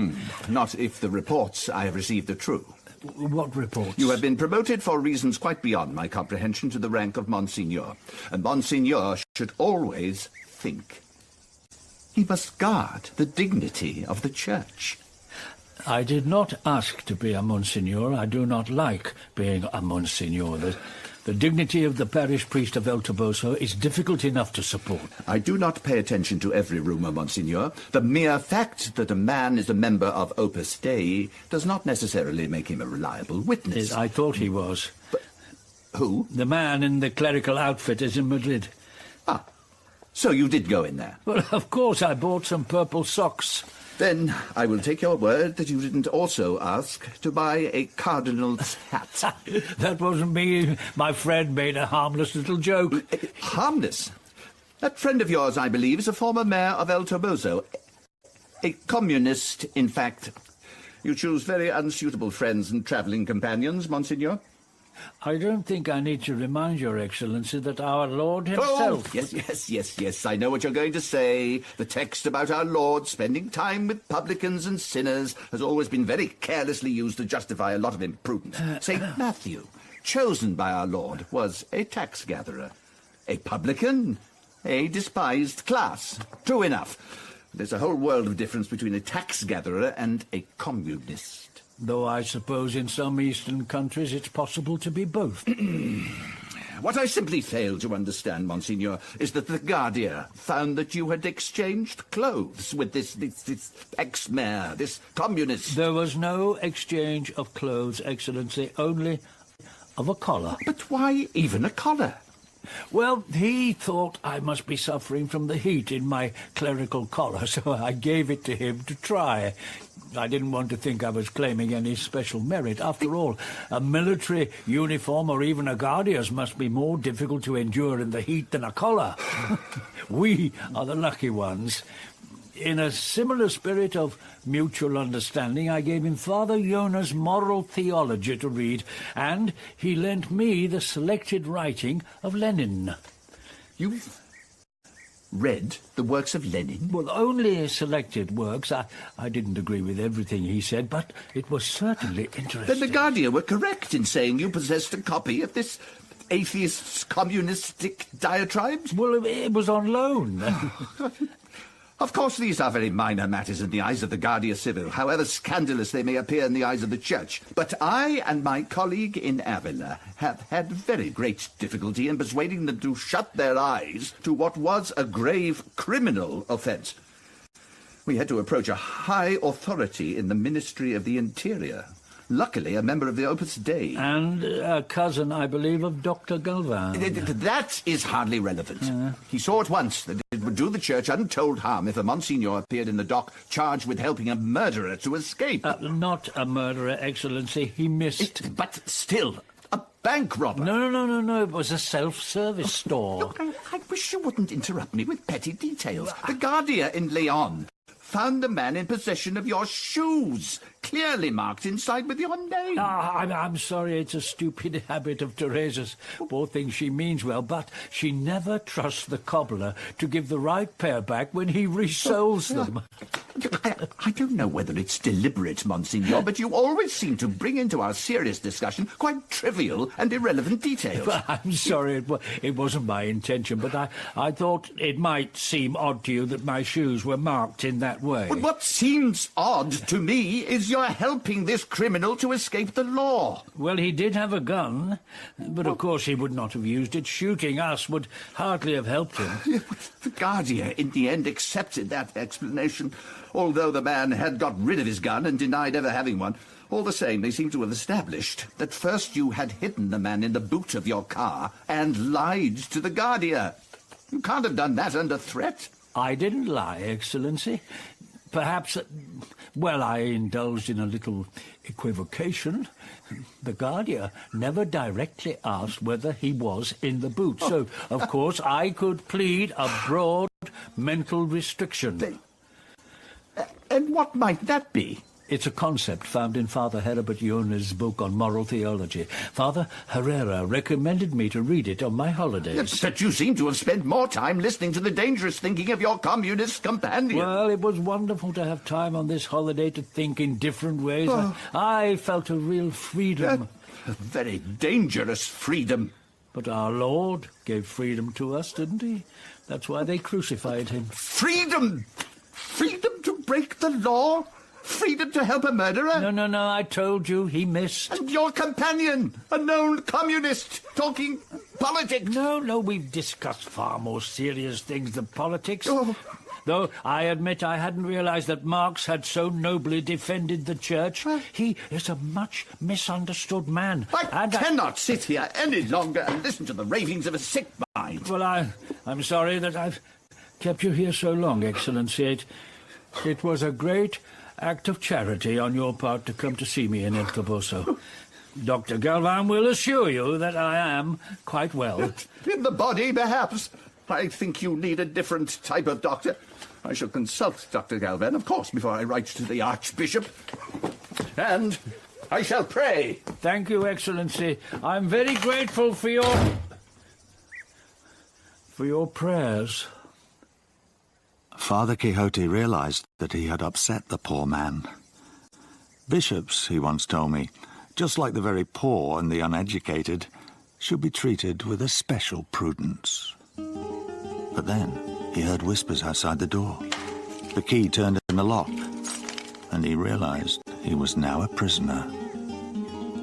Not if the reports I have received are true. What reports? You have been promoted for reasons quite beyond my comprehension to the rank of Monsignor. And Monsignor should always think. He must guard the dignity of the Church. I did not ask to be a Monsignor. I do not like being a Monsignor. The dignity of the parish priest of El Toboso is difficult enough to support. I do not pay attention to every rumour, Monsignor. The mere fact that a man is a member of Opus Dei does not necessarily make him a reliable witness. I thought he was. But who? The man in the clerical outfit is in Madrid. Ah, so you did go in there? Well, of course, I bought some purple socks. Then I will take your word that you didn't also ask to buy a cardinal's hat. That wasn't me. My friend made a harmless little joke. Harmless? That friend of yours, I believe, is a former mayor of El Toboso. A communist, in fact. You choose very unsuitable friends and travelling companions, Monsignor. I don't think I need to remind Your Excellency that our Lord himself... Oh, yes, I know what you're going to say. The text about our Lord spending time with publicans and sinners has always been very carelessly used to justify a lot of imprudence. St. Matthew, chosen by our Lord, was a tax-gatherer. A publican, a despised class. True enough. There's a whole world of difference between a tax-gatherer and a communist. Though I suppose in some eastern countries it's possible to be both. What I simply fail to understand, Monsignor, is that the Guardia found that you had exchanged clothes with this ex-mayor, this communist. There was no exchange of clothes, Excellency, only of a collar. But why even a collar? Well, he thought I must be suffering from the heat in my clerical collar, so I gave it to him to try. I didn't want to think I was claiming any special merit. After all, a military uniform or even a guardia's must be more difficult to endure in the heat than a collar. We are the lucky ones. In a similar spirit of mutual understanding, I gave him Father Yona's Moral Theology to read, and he lent me the selected writing of Lenin. You've read the works of Lenin? Well, only selected works. I didn't agree with everything he said, but it was certainly interesting. Then the Guardia were correct in saying you possessed a copy of this atheist's communistic diatribes? Well, it was on loan. Of course, these are very minor matters in the eyes of the Guardia Civil, however scandalous they may appear in the eyes of the Church. But I and my colleague in Avila have had very great difficulty in persuading them to shut their eyes to what was a grave criminal offence. We had to approach a high authority in the Ministry of the Interior. Luckily, a member of the Opus Dei. And a cousin, I believe, of Dr. Galvan. That is hardly relevant. He saw at once that it would do the Church untold harm if a Monsignor appeared in the dock charged with helping a murderer to escape. Not a murderer, Excellency. He missed... But still, a bank robber. No. It was a self-service store. Look, I wish you wouldn't interrupt me with petty details. The Guardia in Leon found the man in possession of your shoes, clearly marked inside with your name. I'm sorry, it's a stupid habit of Teresa's. Poor thing, she means well, but she never trusts the cobbler to give the right pair back when he resoles them. I don't know whether it's deliberate, Monsignor, but you always seem to bring into our serious discussion quite trivial and irrelevant details. I'm sorry, it wasn't my intention, but I thought it might seem odd to you that my shoes were marked in that way. But what seems odd to me is you're helping this criminal to escape the law. Well, he did have a gun, but of course he would not have used it. Shooting us would hardly have helped him. The Guardia, in the end, accepted that explanation, although the man had got rid of his gun and denied ever having one. All the same, they seem to have established that first you had hidden the man in the boot of your car and lied to the Guardia. You can't have done that under threat. I didn't lie, Excellency. Perhaps, well, I indulged in a little equivocation. The Guardia never directly asked whether he was in the boot, so, of course, I could plead a broad mental restriction. And what might that be? It's a concept found in Father Herbert Yona's book on moral theology. Father Herrera recommended me to read it on my holidays. But you seem to have spent more time listening to the dangerous thinking of your communist companion. Well, it was wonderful to have time on this holiday to think in different ways. I felt a real freedom. A very dangerous freedom. But our Lord gave freedom to us, didn't he? That's why they crucified him. Freedom? Freedom to break the law? Freedom to help a murderer? No, I told you, he missed. And your companion, a known communist, talking politics. No, we've discussed far more serious things than politics. Though I admit I hadn't realized that Marx had so nobly defended the church. He is a much misunderstood man. I cannot sit here any longer and listen to the ravings of a sick mind. Well, I'm sorry that I've kept you here so long, Excellency. It was a great act of charity on your part to come to see me in El Toboso. Dr. Galvan will assure you that I am quite well. In the body, perhaps. I think you need a different type of doctor. I shall consult Dr. Galvan, of course, before I write to the Archbishop. And I shall pray. Thank you, Excellency. I'm very grateful for your prayers. Father Quixote realized that he had upset the poor man. Bishops, he once told me, just like the very poor and the uneducated, should be treated with a special prudence. But then he heard whispers outside the door. The key turned in the lock, and he realized he was now a prisoner,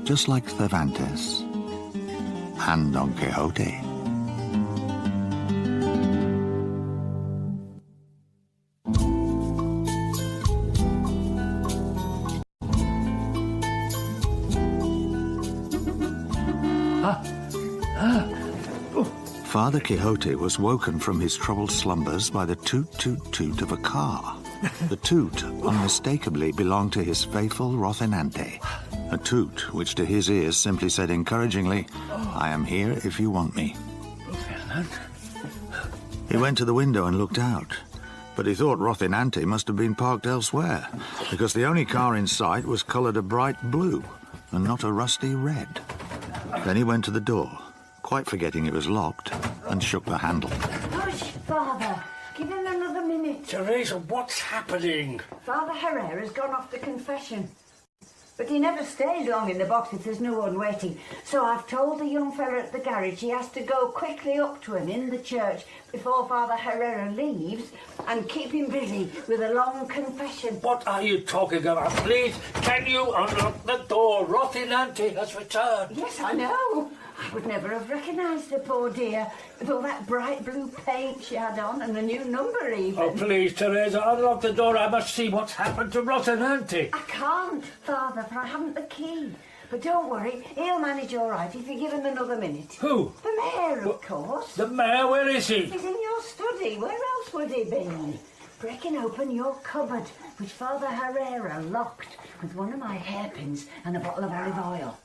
just like Cervantes and Don Quixote. Father Quixote was woken from his troubled slumbers by the toot-toot-toot of a car. The toot unmistakably belonged to his faithful Rocinante. A toot which to his ears simply said encouragingly, "I am here if you want me." He went to the window and looked out, but he thought Rocinante must have been parked elsewhere, because the only car in sight was coloured a bright blue and not a rusty red. Then he went to the door, quite forgetting it was locked, and shook the handle. Hush, Father. Give him another minute. Teresa, what's happening? Father Herrera's gone off to confession. But he never stays long in the box if there's no one waiting. So I've told the young fella at the garage he has to go quickly up to him in the church before Father Herrera leaves and keep him busy with a long confession. What are you talking about? Please, can you unlock the door? Rocinante has returned. Yes, I know. I would never have recognised the poor dear with all that bright blue paint she had on and the new number even. Oh, please, Teresa, unlock the door. I must see what's happened to Rocinante. I can't, Father, for I haven't the key. But don't worry, he'll manage all right if you give him another minute. Who? The mayor, of course. The mayor? Where is he? He's in your study. Where else would he be? Breaking open your cupboard, which Father Herrera locked with one of my hairpins and a bottle of olive oil.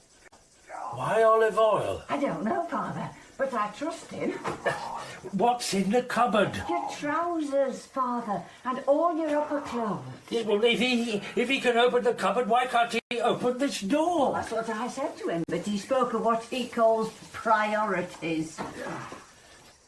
Why olive oil? I don't know, Father, but I trust him. What's in the cupboard? Your trousers, Father, and all your upper clothes. Well, if he can open the cupboard, why can't he open this door? Well, that's what I said to him, but he spoke of what he calls priorities.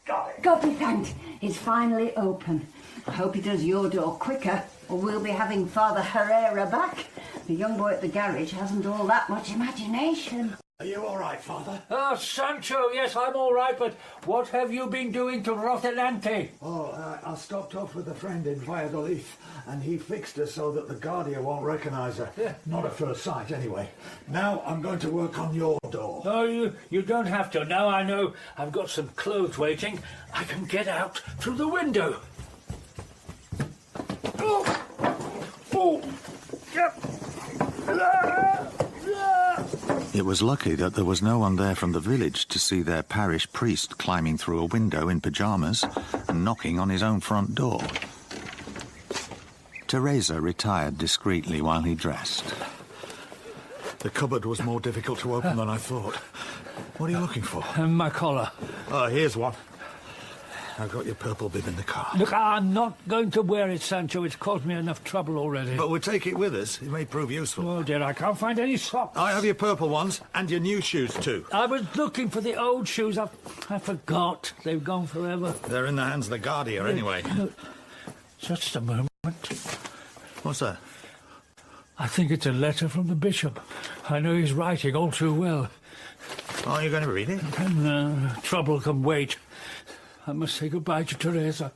God be thanked, it's finally open. I hope he does your door quicker, or we'll be having Father Herrera back. The young boy at the garage hasn't all that much imagination. Are you all right, Father? Oh, Sancho, yes, I'm all right, but what have you been doing to Rocinante? Oh, I stopped off with a friend in Valladolid, and he fixed her so that the Guardia won't recognise her. Yeah. Not at first sight, anyway. Now I'm going to work on your door. Oh, you don't have to. Now I know I've got some clothes waiting. I can get out through the window. It was lucky that there was no one there from the village to see their parish priest climbing through a window in pyjamas and knocking on his own front door. Teresa retired discreetly while he dressed. The cupboard was more difficult to open than I thought. What are you looking for? My collar. Oh, here's one. I've got your purple bib in the car. Look, I'm not going to wear it, Sancho. It's caused me enough trouble already. But we'll take it with us. It may prove useful. Oh, dear, I can't find any socks. I have your purple ones, and your new shoes, too. I was looking for the old shoes. I forgot. They've gone forever. They're in the hands of the Guardia, anyway. Just a moment. What's that? I think it's a letter from the bishop. I know he's writing all too well. Are you going to read it? No, trouble can wait. I must say goodbye to Teresa.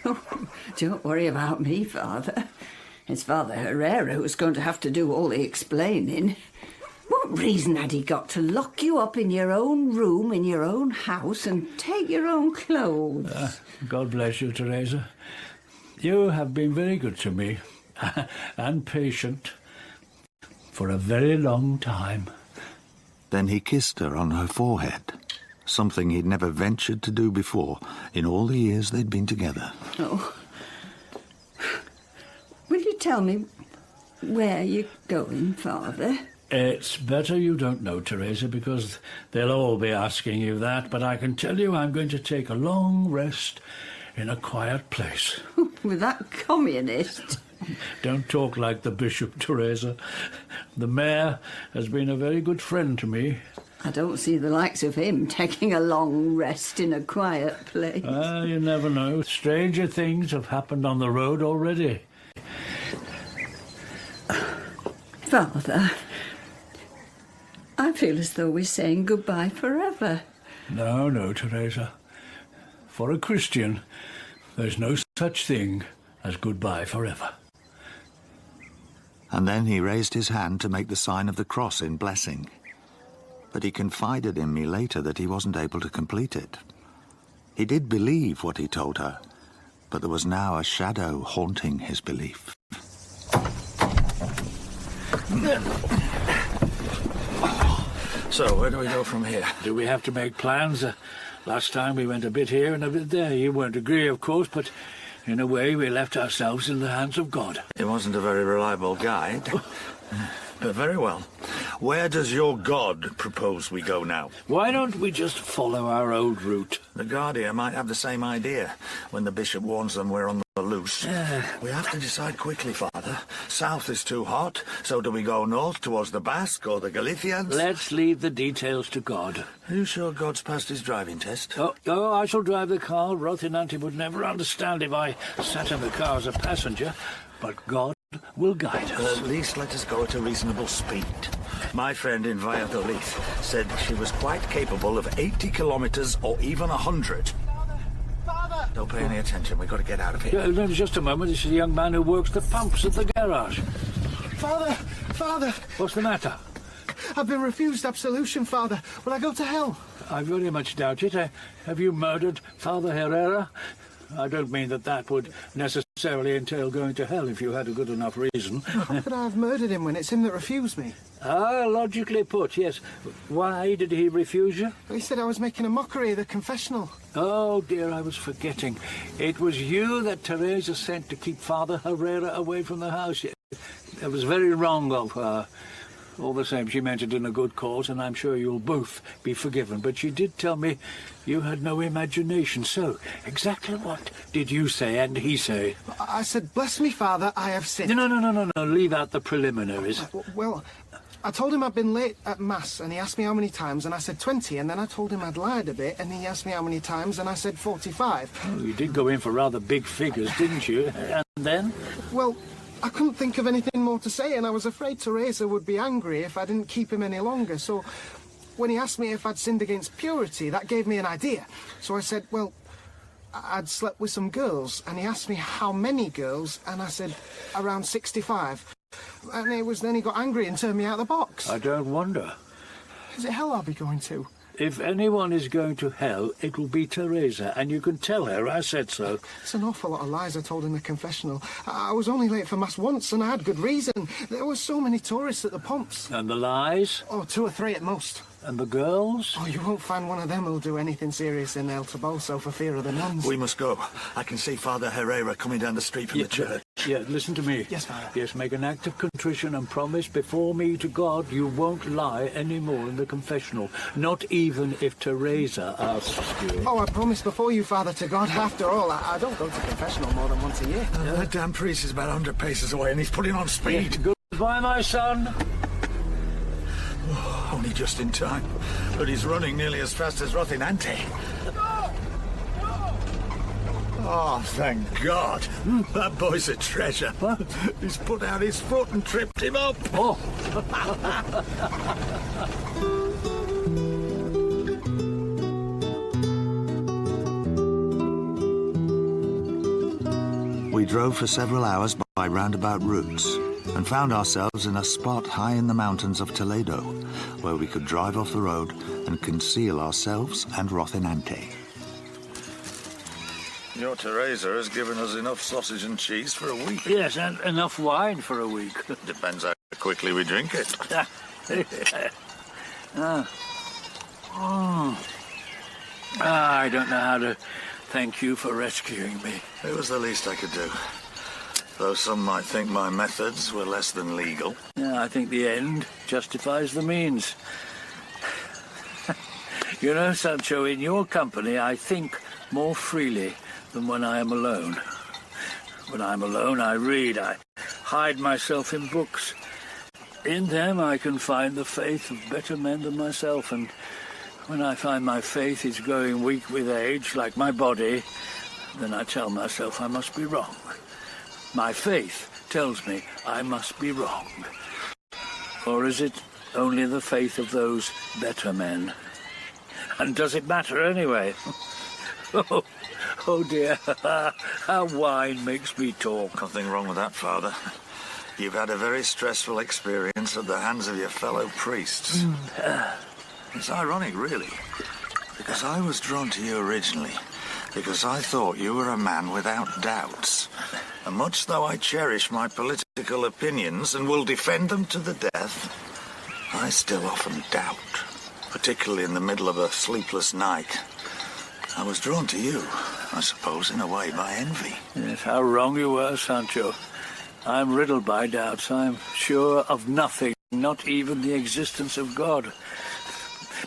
Oh, don't worry about me, Father. It's Father Herrera who's going to have to do all the explaining. What reason had he got to lock you up in your own room, in your own house, and take your own clothes? God bless you, Teresa. You have been very good to me, and patient, for a very long time. Then he kissed her on her forehead, something he'd never ventured to do before in all the years they'd been together. Oh. Will you tell me where you're going, Father? It's better you don't know, Teresa, because they'll all be asking you that, but I can tell you I'm going to take a long rest in a quiet place. With that communist? Don't talk like the bishop, Teresa. The mayor has been a very good friend to me. I don't see the likes of him taking a long rest in a quiet place. You never know. Stranger things have happened on the road already. Father, I feel as though we're saying goodbye forever. No, Teresa. For a Christian, there's no such thing as goodbye forever. And then he raised his hand to make the sign of the cross in blessing. But he confided in me later that he wasn't able to complete it. He did believe what he told her, but there was now a shadow haunting his belief. So, where do we go from here? Do we have to make plans? Last time we went a bit here and a bit there. You won't agree, of course, but in a way we left ourselves in the hands of God. It wasn't a very reliable guide. But very well. Where does your God propose we go now? Why don't we just follow our old route? The Guardia might have the same idea when the bishop warns them we're on the loose. We have to decide quickly, Father. South is too hot, so do we go north towards the Basque or the Galicians? Let's leave the details to God. Are you sure God's passed his driving test? Oh, I shall drive the car. Rocinante would never understand if I sat in the car as a passenger, but God will guide us. At least let us go at a reasonable speed. My friend in Valladolid said she was quite capable of 80 kilometers or even 100. Father! Don't pay any attention. We've got to get out of here. No, just a moment. This is a young man who works the pumps at the garage. Father! What's the matter? I've been refused absolution, Father. Will I go to hell? I very much doubt it. Have you murdered Father Herrera? I don't mean that would necessarily entail going to hell if you had a good enough reason. How could I have murdered him when it's him that refused me? Logically put, yes. Why did he refuse you? He said I was making a mockery of the confessional. Oh, dear, I was forgetting. It was you that Teresa sent to keep Father Herrera away from the house. It was very wrong of her. All the same, she meant it in a good cause, and I'm sure you'll both be forgiven. But she did tell me you had no imagination. So, exactly what did you say and he say? I said, bless me, Father, I have sinned. No. Leave out the preliminaries. Well, I told him I'd been late at Mass, and he asked me how many times, and I said 20, and then I told him I'd lied a bit, and he asked me how many times, and I said 45. Oh, you did go in for rather big figures, didn't you? And then? Well, I couldn't think of anything more to say, and I was afraid Teresa would be angry if I didn't keep him any longer. So when he asked me if I'd sinned against purity, that gave me an idea. So I said, well, I'd slept with some girls, and he asked me how many girls, and I said around 65. And then he got angry and turned me out of the box. I don't wonder. Is it hell I'll be going to? If anyone is going to hell, it will be Teresa, and you can tell her I said so. It's an awful lot of lies I told in the confessional. I was only late for Mass once, and I had good reason. There were so many tourists at the pumps. And the lies? Oh, 2 or 3 at most. And the girls? Oh, you won't find one of them who'll do anything serious in El Toboso for fear of the nuns. We must go. I can see Father Herrera coming down the street from the church. Yeah, listen to me. Yes, Father. Yes, make an act of contrition and promise before me to God you won't lie any more in the confessional, not even if Teresa asks you. Oh, I promise before you, Father, to God. After all, I don't go to confessional more than once a year. That damn priest is about 100 paces away and he's putting on speed. Goodbye, my son. Oh, only just in time. But he's running nearly as fast as Rocinante. Oh, thank God. That boy's a treasure. What? He's put out his foot and tripped him up. Oh. We drove for several hours by roundabout routes and found ourselves in a spot high in the mountains of Toledo, where we could drive off the road and conceal ourselves and Rocinante. Your Teresa has given us enough sausage and cheese for a week. Yes, and enough wine for a week. Depends how quickly we drink it. I don't know how to thank you for rescuing me. It was the least I could do. Though some might think my methods were less than legal. Yeah, I think the end justifies the means. You know, Sancho, in your company I think more freely than when I am alone. When I am alone, I read, I hide myself in books. In them I can find the faith of better men than myself, and when I find my faith is growing weak with age, like my body, then I tell myself I must be wrong. My faith tells me I must be wrong. Or is it only the faith of those better men? And does it matter anyway? Oh dear, how wine makes me talk. Nothing wrong with that, Father. You've had a very stressful experience at the hands of your fellow priests. It's ironic, really, because I was drawn to you originally, because I thought you were a man without doubts. And much though I cherish my political opinions and will defend them to the death, I still often doubt, particularly in the middle of a sleepless night. I was drawn to you, I suppose, in a way, by envy. Yes, how wrong you were, Sancho. I'm riddled by doubts. I'm sure of nothing, not even the existence of God.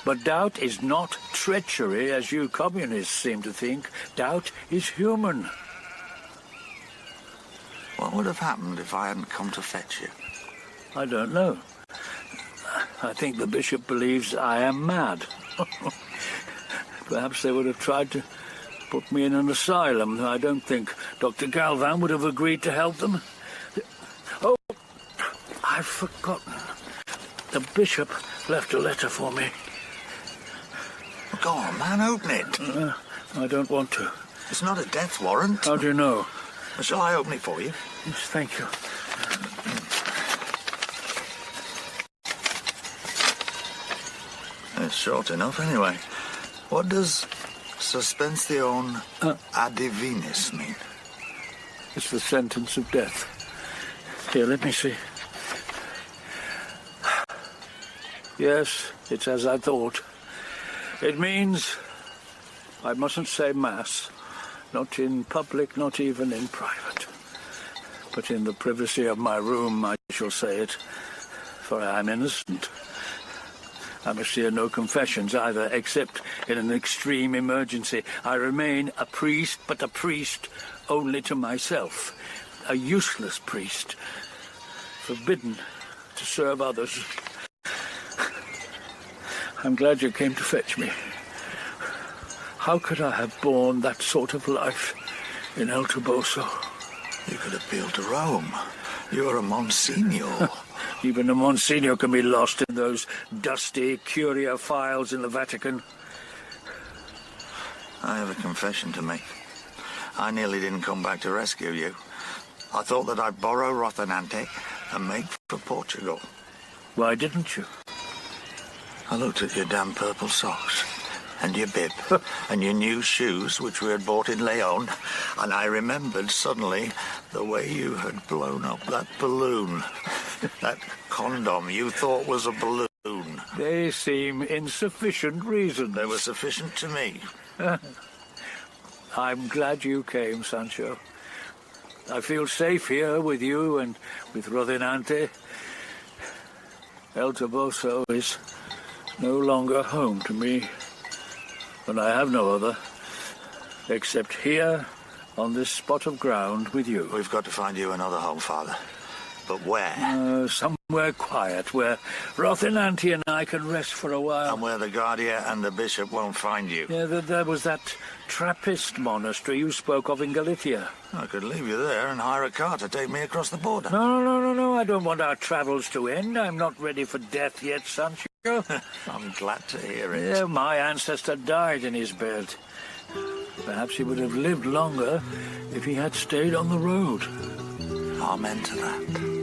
But doubt is not treachery, as you communists seem to think. Doubt is human. What would have happened if I hadn't come to fetch you? I don't know. I think the bishop believes I am mad. Perhaps they would have tried to put me in an asylum. I don't think Dr. Galvan would have agreed to help them. Oh, I've forgotten. The bishop left a letter for me. Go on, man, open it. I don't want to. It's not a death warrant. How do you know? Shall I open it for you? Yes, thank you. It's short enough, anyway. What does suspension adivinis mean? It's the sentence of death. Here, let me see. Yes, it's as I thought. It means I mustn't say Mass. Not in public, not even in private. But in the privacy of my room I shall say it, for I am innocent. I must hear no confessions either, except in an extreme emergency. I remain a priest, but a priest only to myself. A useless priest, forbidden to serve others. I'm glad you came to fetch me. How could I have borne that sort of life in El Toboso? You could appeal to Rome. You're a Monsignor. Even a Monsignor can be lost in those dusty curio files in the Vatican. I have a confession to make. I nearly didn't come back to rescue you. I thought that I'd borrow Rocinante and make for Portugal. Why didn't you? I looked at your damn purple socks, and your bib, and your new shoes, which we had bought in Leon, and I remembered suddenly the way you had blown up that balloon. That condom you thought was a balloon. They seem insufficient reasons. They were sufficient to me. I'm glad you came, Sancho. I feel safe here with you and with Rocinante. El Toboso is no longer home to me, and I have no other, except here on this spot of ground with you. We've got to find you another home, Father. But where? Somewhere quiet, where Rocinante and I can rest for a while. And where the Guardia and the Bishop won't find you. Yeah, there was that Trappist monastery you spoke of in Galicia. I could leave you there and hire a car to take me across the border. No, I don't want our travels to end. I'm not ready for death yet, Sancho. I'm glad to hear it. Yeah, my ancestor died in his bed. Perhaps he would have lived longer if he had stayed on the road. Amen to that.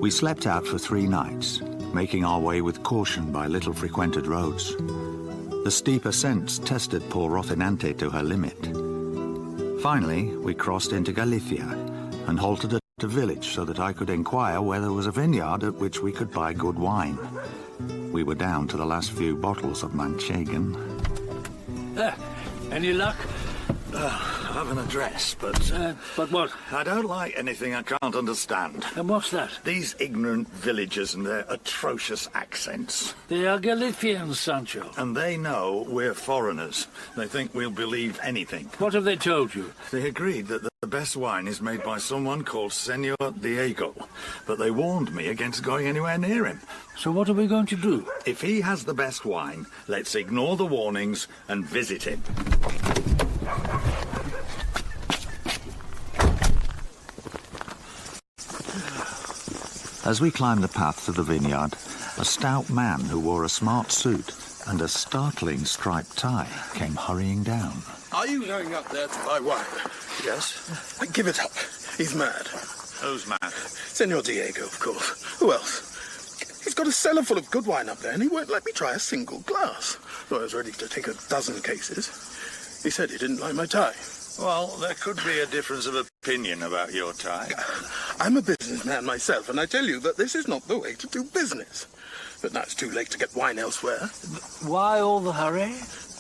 We slept out for 3 nights, making our way with caution by little frequented roads. The steep ascents tested poor Rocinante to her limit. Finally, we crossed into Galicia and halted at a village so that I could inquire where there was a vineyard at which we could buy good wine. We were down to the last few bottles of Manchegan. Any luck? I have an address, but what? I don't like anything I can't understand. And what's that? These ignorant villagers and their atrocious accents. They are Galicians, Sancho. And they know we're foreigners. They think we'll believe anything. What have they told you? They agreed that the best wine is made by someone called Senor Diego, but they warned me against going anywhere near him. So what are we going to do? If he has the best wine, let's ignore the warnings and visit him. As we climbed the path to the vineyard, a stout man who wore a smart suit and a startling striped tie came hurrying down. Are you going up there to buy wine? Yes? Give it up. He's mad. Who's mad? Senor Diego, of course. Who else? He's got a cellar full of good wine up there, and he won't let me try a single glass. So I was ready to take a dozen cases. He said he didn't like my tie. Well, there could be a difference of opinion about your tie. I'm a businessman myself, and I tell you that this is not the way to do business. But now it's too late to get wine elsewhere. Why all the hurry?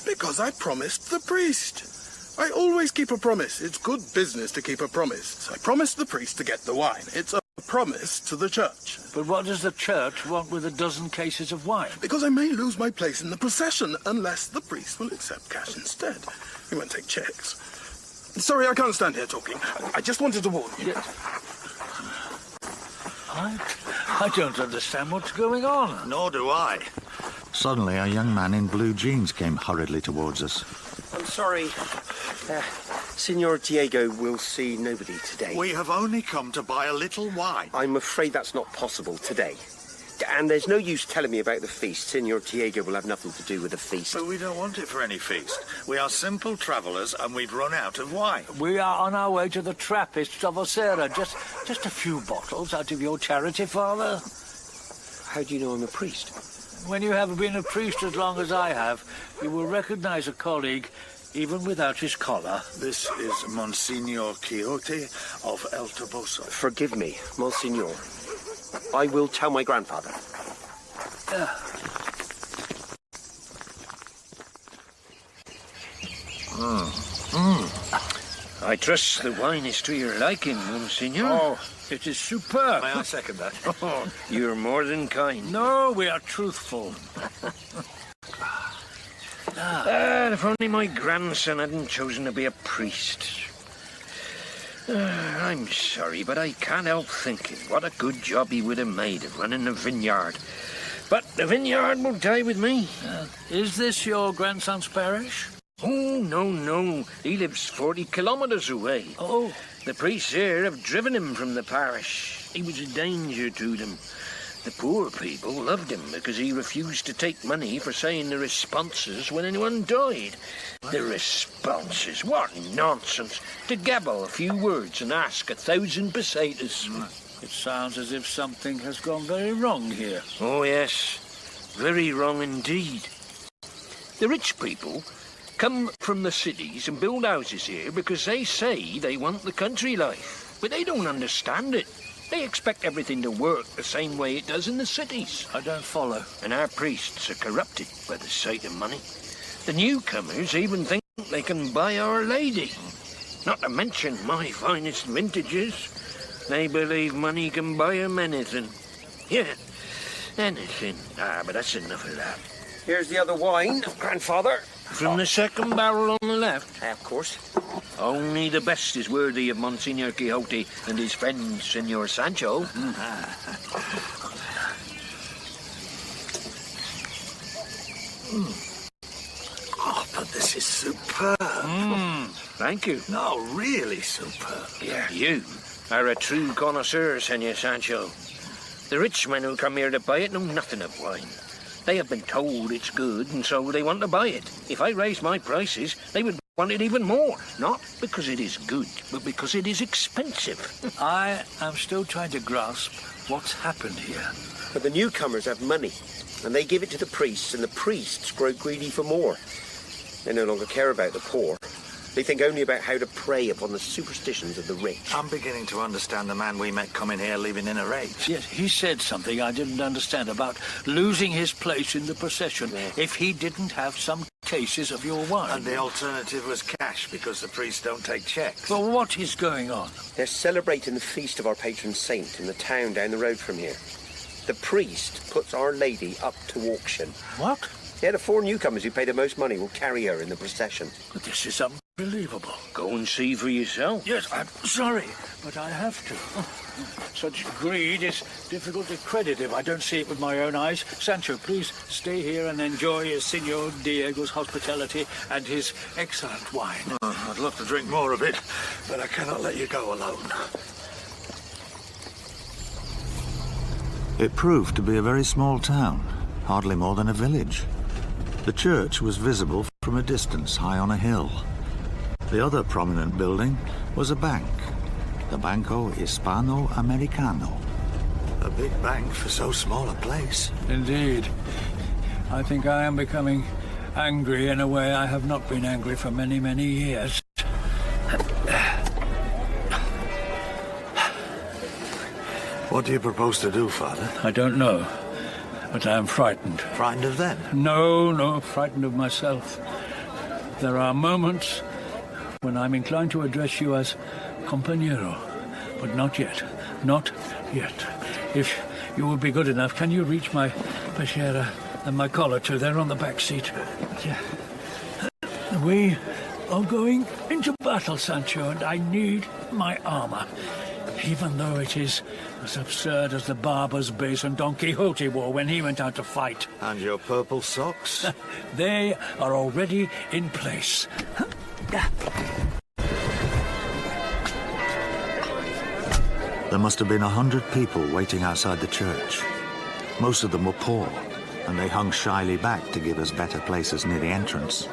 Because I promised the priest. I always keep a promise. It's good business to keep a promise. So I promised the priest to get the wine. It's a promise to the church. But what does the church want with a dozen cases of wine? Because I may lose my place in the procession unless the priest will accept cash instead. He won't take checks. Sorry, I can't stand here talking. I just wanted to warn you. I don't understand what's going on. Nor do I. Suddenly, a young man in blue jeans came hurriedly towards us. I'm sorry. Senor Diego will see nobody today. We have only come to buy a little wine. I'm afraid that's not possible today. And there's no use telling me about the feast. Senor Diego will have nothing to do with the feast. But we don't want it for any feast. We are simple travellers, and we've run out of wine. We are on our way to the Trappists of Ocera. Just a few bottles out of your charity, Father. How do you know I'm a priest? When you have been a priest as long as I have, you will recognize a colleague even without his collar. This is Monsignor Quixote of El Toboso. Forgive me, Monsignor. I will tell my grandfather. I trust the wine is to your liking, Monsignor. Oh, it is superb. May I second that? Oh, you're more than kind. No, we are truthful. If only my grandson hadn't chosen to be a priest. I'm sorry, but I can't help thinking what a good job he would have made of running a vineyard. But the vineyard will die with me. Is this your grandson's parish? Oh, no. He lives 40 kilometres away. Oh. The priests here have driven him from the parish. He was a danger to them. The poor people loved him because he refused to take money for saying the responses when anyone died. The responses? What nonsense. To gabble a few words and ask 1,000 pesetas. It sounds as if something has gone very wrong here. Oh, yes. Very wrong indeed. The rich people come from the cities and build houses here because they say they want the country life. But they don't understand it. They expect everything to work the same way it does in the cities. I don't follow. And our priests are corrupted by the sight of money. The newcomers even think they can buy Our Lady. Not to mention my finest vintages. They believe money can buy them anything. Yeah, anything. But that's enough of that. Here's the other wine, Grandfather. From the second barrel on the left? Of course. Only the best is worthy of Monsignor Quixote and his friend, Senor Sancho. Oh, but this is superb. Thank you. No, really superb. Yeah, you are a true connoisseur, Senor Sancho. The rich men who come here to buy it know nothing of wine. They have been told it's good, and so they want to buy it. If I raised my prices, they would want it even more. Not because it is good, but because it is expensive. I am still trying to grasp what's happened here. But the newcomers have money, and they give it to the priests, and the priests grow greedy for more. They no longer care about the poor. They think only about how to prey upon the superstitions of the rich. I'm beginning to understand the man we met coming here leaving in a rage. Yes, he said something I didn't understand about losing his place in the procession if he didn't have some cases of your wine. And the alternative was cash, because the priests don't take checks. Well, what is going on? They're celebrating the feast of our patron saint in the town down the road from here. The priest puts Our Lady up to auction. What? Yeah, the 4 newcomers who pay the most money will carry her in the procession. But this is unbelievable. Go and see for yourself. Yes, I'm sorry, but I have to. Such greed is difficult to credit if I don't see it with my own eyes. Sancho, please stay here and enjoy Senor Diego's hospitality and his excellent wine. I'd love to drink more of it, but I cannot let you go alone. It proved to be a very small town, hardly more than a village. The church was visible from a distance, high on a hill. The other prominent building was a bank, the Banco Hispano-Americano. A big bank for so small a place. Indeed. I think I am becoming angry in a way I have not been angry for many, many years. What do you propose to do, Father? I don't know, but I am frightened. Frightened of them? No, frightened of myself. There are moments when I'm inclined to address you as compañero, but not yet. Not yet. If you would be good enough, can you reach my pechera and my collar too? They're on the back seat. Yeah. We are going into battle, Sancho, and I need my armor. Even though it is as absurd as the barber's basin Don Quixote wore when he went out to fight. And your purple socks? They are already in place. There must have been 100 people waiting outside the church. Most of them were poor, and they hung shyly back to give us better places near the entrance.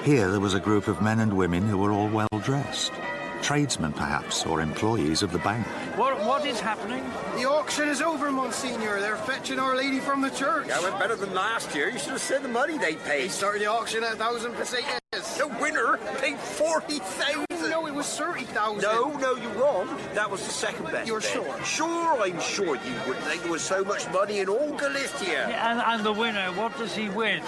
Here there was a group of men and women who were all well dressed. Tradesmen, perhaps, or employees of the bank. What is happening? The auction is over, Monsignor. They're fetching Our Lady from the church. Yeah, went better than last year. You should have said the money they paid. They started the auction at 1,000 pesetas. The winner paid 40,000. No, it was 30,000. No, you're wrong. That was the second best. You're bet. sure? Sure, I'm sure you wouldn't think there was so much money in all Galicia. Yeah, and the winner, what does he win?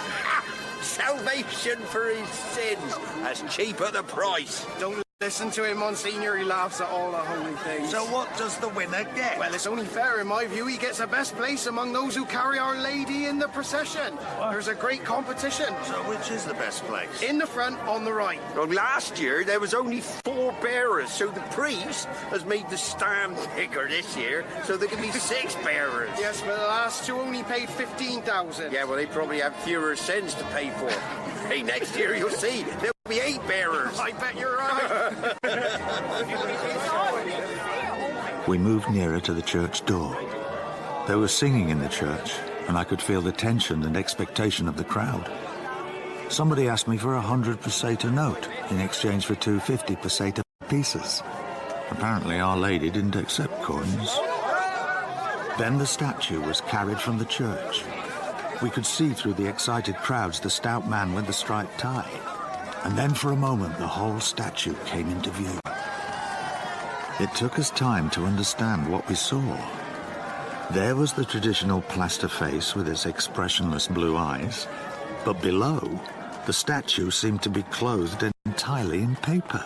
Salvation for his sins. As cheap at the price. Don't listen to him, Monsignor. He laughs at all the holy things. So what does the winner get? Well, it's only fair in my view. He gets the best place among those who carry Our Lady in the procession. There's a great competition. So which is the best place? In the front, on the right. Well, last year there was only 4 bearers, so the priest has made the stand bigger this year, so there can be 6 bearers. Yes, but the last 2 only paid 15,000. Yeah, well, they probably have fewer sins to pay for. Hey, next year you'll see there'll be 8 bearers. I bet you're right. We moved nearer to the church door. There was singing in the church, and I could feel the tension and expectation of the crowd. Somebody asked me for 100 peseta note in exchange for 2 50 peseta pieces. Apparently Our Lady didn't accept coins. Then the statue was carried from the church. We could see through the excited crowds the stout man with the striped tie. And then for a moment, the whole statue came into view. It took us time to understand what we saw. There was the traditional plaster face with its expressionless blue eyes, but below, the statue seemed to be clothed entirely in paper.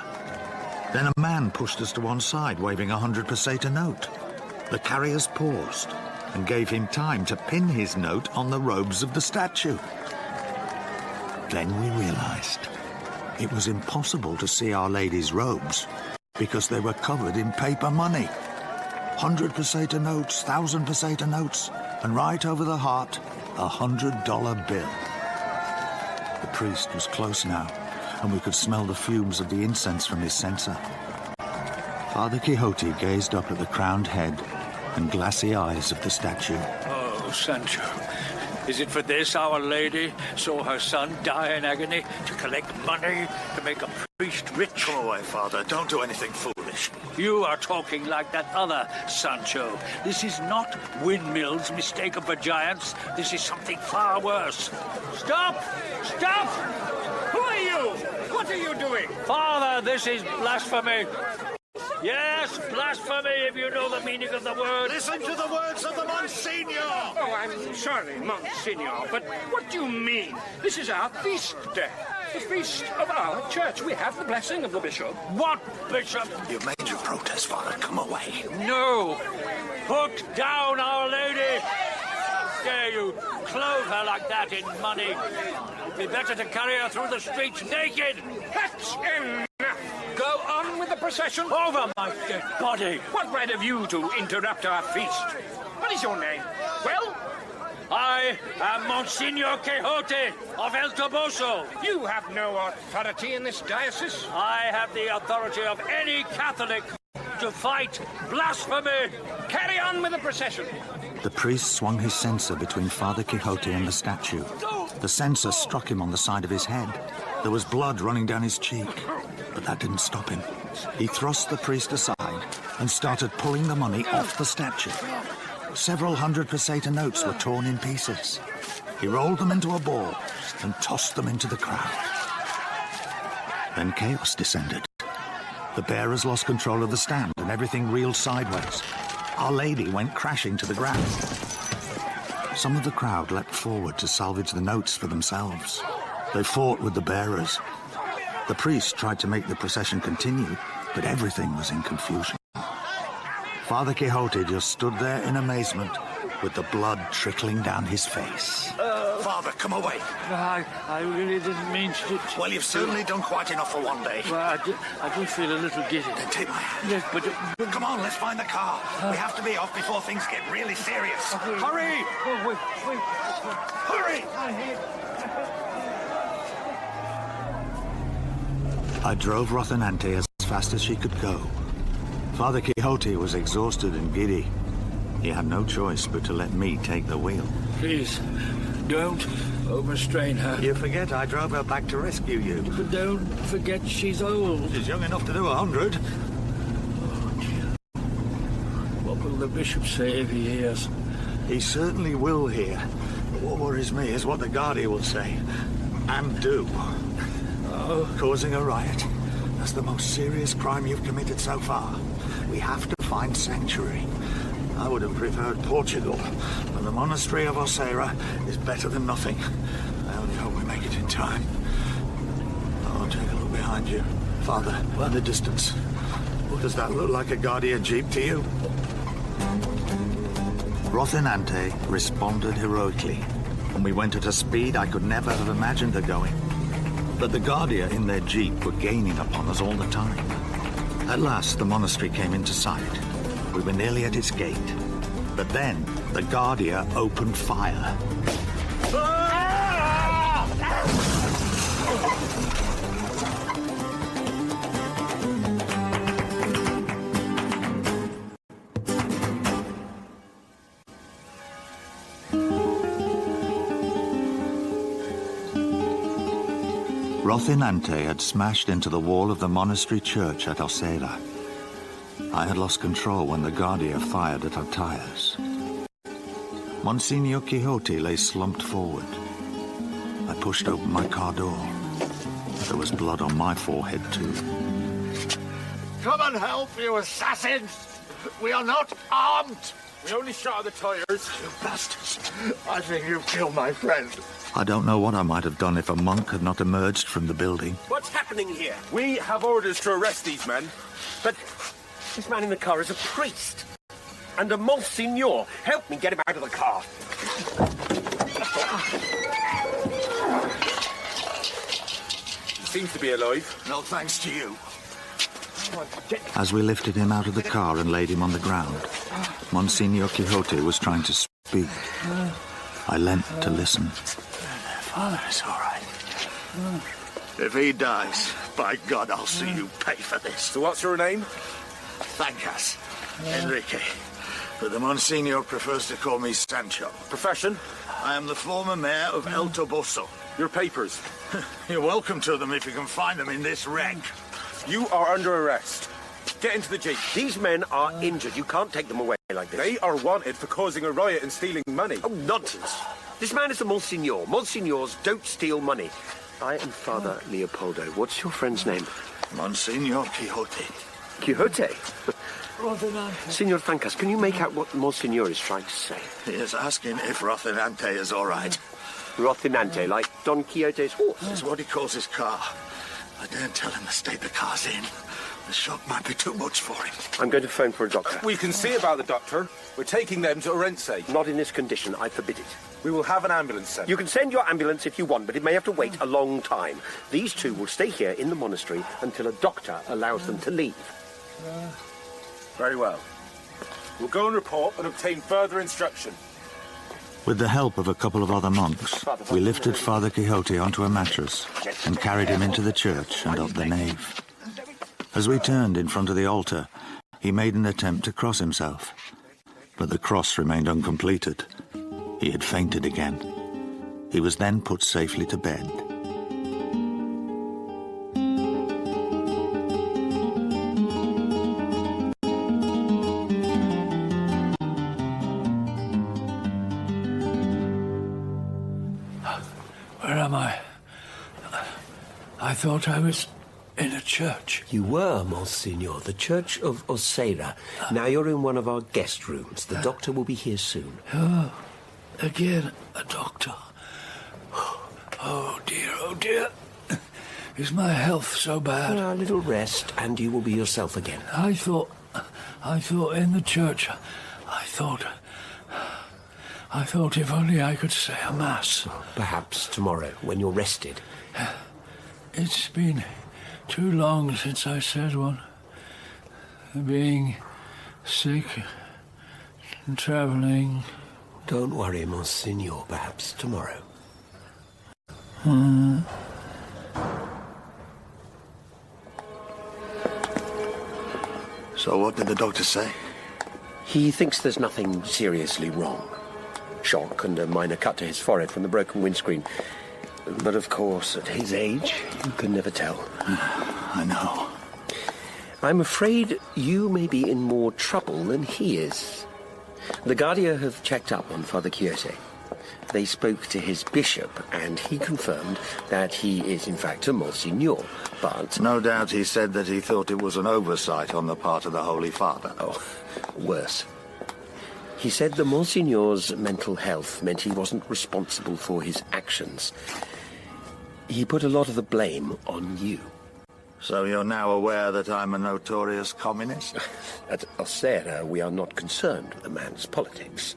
Then a man pushed us to one side, waving 100 peseta note. The carriers paused and gave him time to pin his note on the robes of the statue. Then we realized it was impossible to see Our Lady's robes because they were covered in paper money. 100 peseta notes, 1,000 peseta notes, and right over the heart, a $100 bill. The priest was close now, and we could smell the fumes of the incense from his censer. Father Quixote gazed up at the crowned head and glassy eyes of the statue. Oh, Sancho, is it for this Our Lady saw her son die in agony to collect money to make a priest rich? Come away, Father. Don't do anything foolish. You are talking like that other Sancho. This is not windmills mistaken for giants. This is something far worse. Stop! Stop! Who are you? What are you doing? Father, this is blasphemy. Yes, blasphemy, if you know the meaning of the word. Listen to the words of the Monsignor! Oh, I'm sorry, Monsignor, but what do you mean? This is our feast day. The feast of our church. We have the blessing of the bishop. What bishop? You've made your protest, Father. Come away. No! Put down Our Lady! How dare you clothe her like that in money? It'd be better to carry her through the streets naked. That's enough. Go on with the procession. Over my dead body. What right have you to interrupt our feast? What is your name? Well? I am Monsignor Quixote of El Toboso. You have no authority in this diocese. I have the authority of any Catholic to fight blasphemy. Carry on with the procession. The priest swung his censer between Father Quixote and the statue. The censer struck him on the side of his head. There was blood running down his cheek, but that didn't stop him. He thrust the priest aside and started pulling the money off the statue. Several hundred peseta notes were torn in pieces. He rolled them into a ball and tossed them into the crowd. Then chaos descended. The bearers lost control of the stand and everything reeled sideways. Our Lady went crashing to the ground. Some of the crowd leapt forward to salvage the notes for themselves. They fought with the bearers. The priest tried to make the procession continue, but everything was in confusion. Father Quixote just stood there in amazement, with the blood trickling down his face. Father, come away. I really didn't mean to... Well, you've certainly done quite enough for one day. Well, I do feel a little giddy. Then take my hand. Yes, but... Come on, let's find the car. We have to be off before things get really serious. Hurry! Oh, wait. Hurry! I drove Rocinante as fast as she could go. Father Quixote was exhausted and giddy. He had no choice but to let me take the wheel. Please, don't overstrain her. You forget I drove her back to rescue you. But don't forget she's old. She's young enough to do 100. Oh, dear. What will the bishop say if he hears? He certainly will hear. But what worries me is what the Guardia will say. And do. Oh. Causing a riot. That's the most serious crime you've committed so far. We have to find sanctuary. I would have preferred Portugal, but the monastery of Osera is better than nothing. I only hope we make it in time. Oh, take a look behind you. Father, in the distance. Does that look like a Guardia jeep to you? Rocinante responded heroically, and we went at a speed I could never have imagined her going. But the Guardia in their jeep were gaining upon us all the time. At last, the monastery came into sight. We were nearly at its gate. But then, the Guardia opened fire. Rocinante had smashed into the wall of the monastery church at Osera. I had lost control when the Guardia fired at our tires. Monsignor Quixote lay slumped forward. I pushed open my car door. There was blood on my forehead, too. Come and help, you assassins! We are not armed! We only shot at the tires. You bastards! I think you've killed my friend. I don't know what I might have done if a monk had not emerged from the building. What's happening here? We have orders to arrest these men. But this man in the car is a priest. And a Monsignor. Help me get him out of the car. He seems to be alive. No thanks to you. As we lifted him out of the car and laid him on the ground, Monsignor Quixote was trying to speak. I leant to listen. Father is all right. If he dies, by God, I'll see you pay for this. So what's your name? Thank us, Enrique. But the Monsignor prefers to call me Sancho. Profession? I am the former mayor of El Toboso. Your papers? You're welcome to them if you can find them in this wreck. You are under arrest. Get into the jeep. These men are injured. You can't take them away like this. They are wanted for causing a riot and stealing money. Oh, nonsense. This man is a Monsignor. Monsignors don't steal money. I am Father Leopoldo. What's your friend's name? Monsignor Quixote. Quixote? Signor Thankas, can you make out what Monsignor is trying to say? He is asking if Rocinante is all right. Rocinante, like Don Quixote's horse? That's what he calls his car. I daren't tell him the state the car's in. The shock might be too much for him. I'm going to phone for a doctor. We can see about the doctor. We're taking them to Orense. Not in this condition. I forbid it. We will have an ambulance sent. You can send your ambulance if you want, but it may have to wait a long time. These two will stay here in the monastery until a doctor allows them to leave. Very well. We'll go and report and obtain further instruction. With the help of a couple of other monks, we lifted Father Quixote onto a mattress and carried him into the church and up the nave. As we turned in front of the altar, he made an attempt to cross himself, but the cross remained uncompleted. He had fainted again. He was then put safely to bed. Where am I? I thought I was in a church. You were, Monsignor, the Church of Oseira. Now you're in one of our guest rooms. The doctor will be here soon. Oh, again, a doctor. Oh, dear, oh, dear. Is my health so bad? A little rest, and you will be yourself again. I thought in the church, I thought if only I could say a mass. Perhaps tomorrow, when you're rested. It's been too long since I said one. Being sick and travelling. Don't worry, Monsignor. Perhaps tomorrow. So what did the doctor say? He thinks there's nothing seriously wrong. Shock and a minor cut to his forehead from the broken windscreen. But of course, at his age, you can never tell. I know. I'm afraid you may be in more trouble than he is. The Guardia have checked up on Father Quixote. They spoke to his bishop, and he confirmed that he is in fact a Monsignor, but... No doubt he said that he thought it was an oversight on the part of the Holy Father. Oh, worse. He said the Monsignor's mental health meant he wasn't responsible for his actions. He put a lot of the blame on you. So you're now aware that I'm a notorious communist? At Oseira, we are not concerned with the man's politics.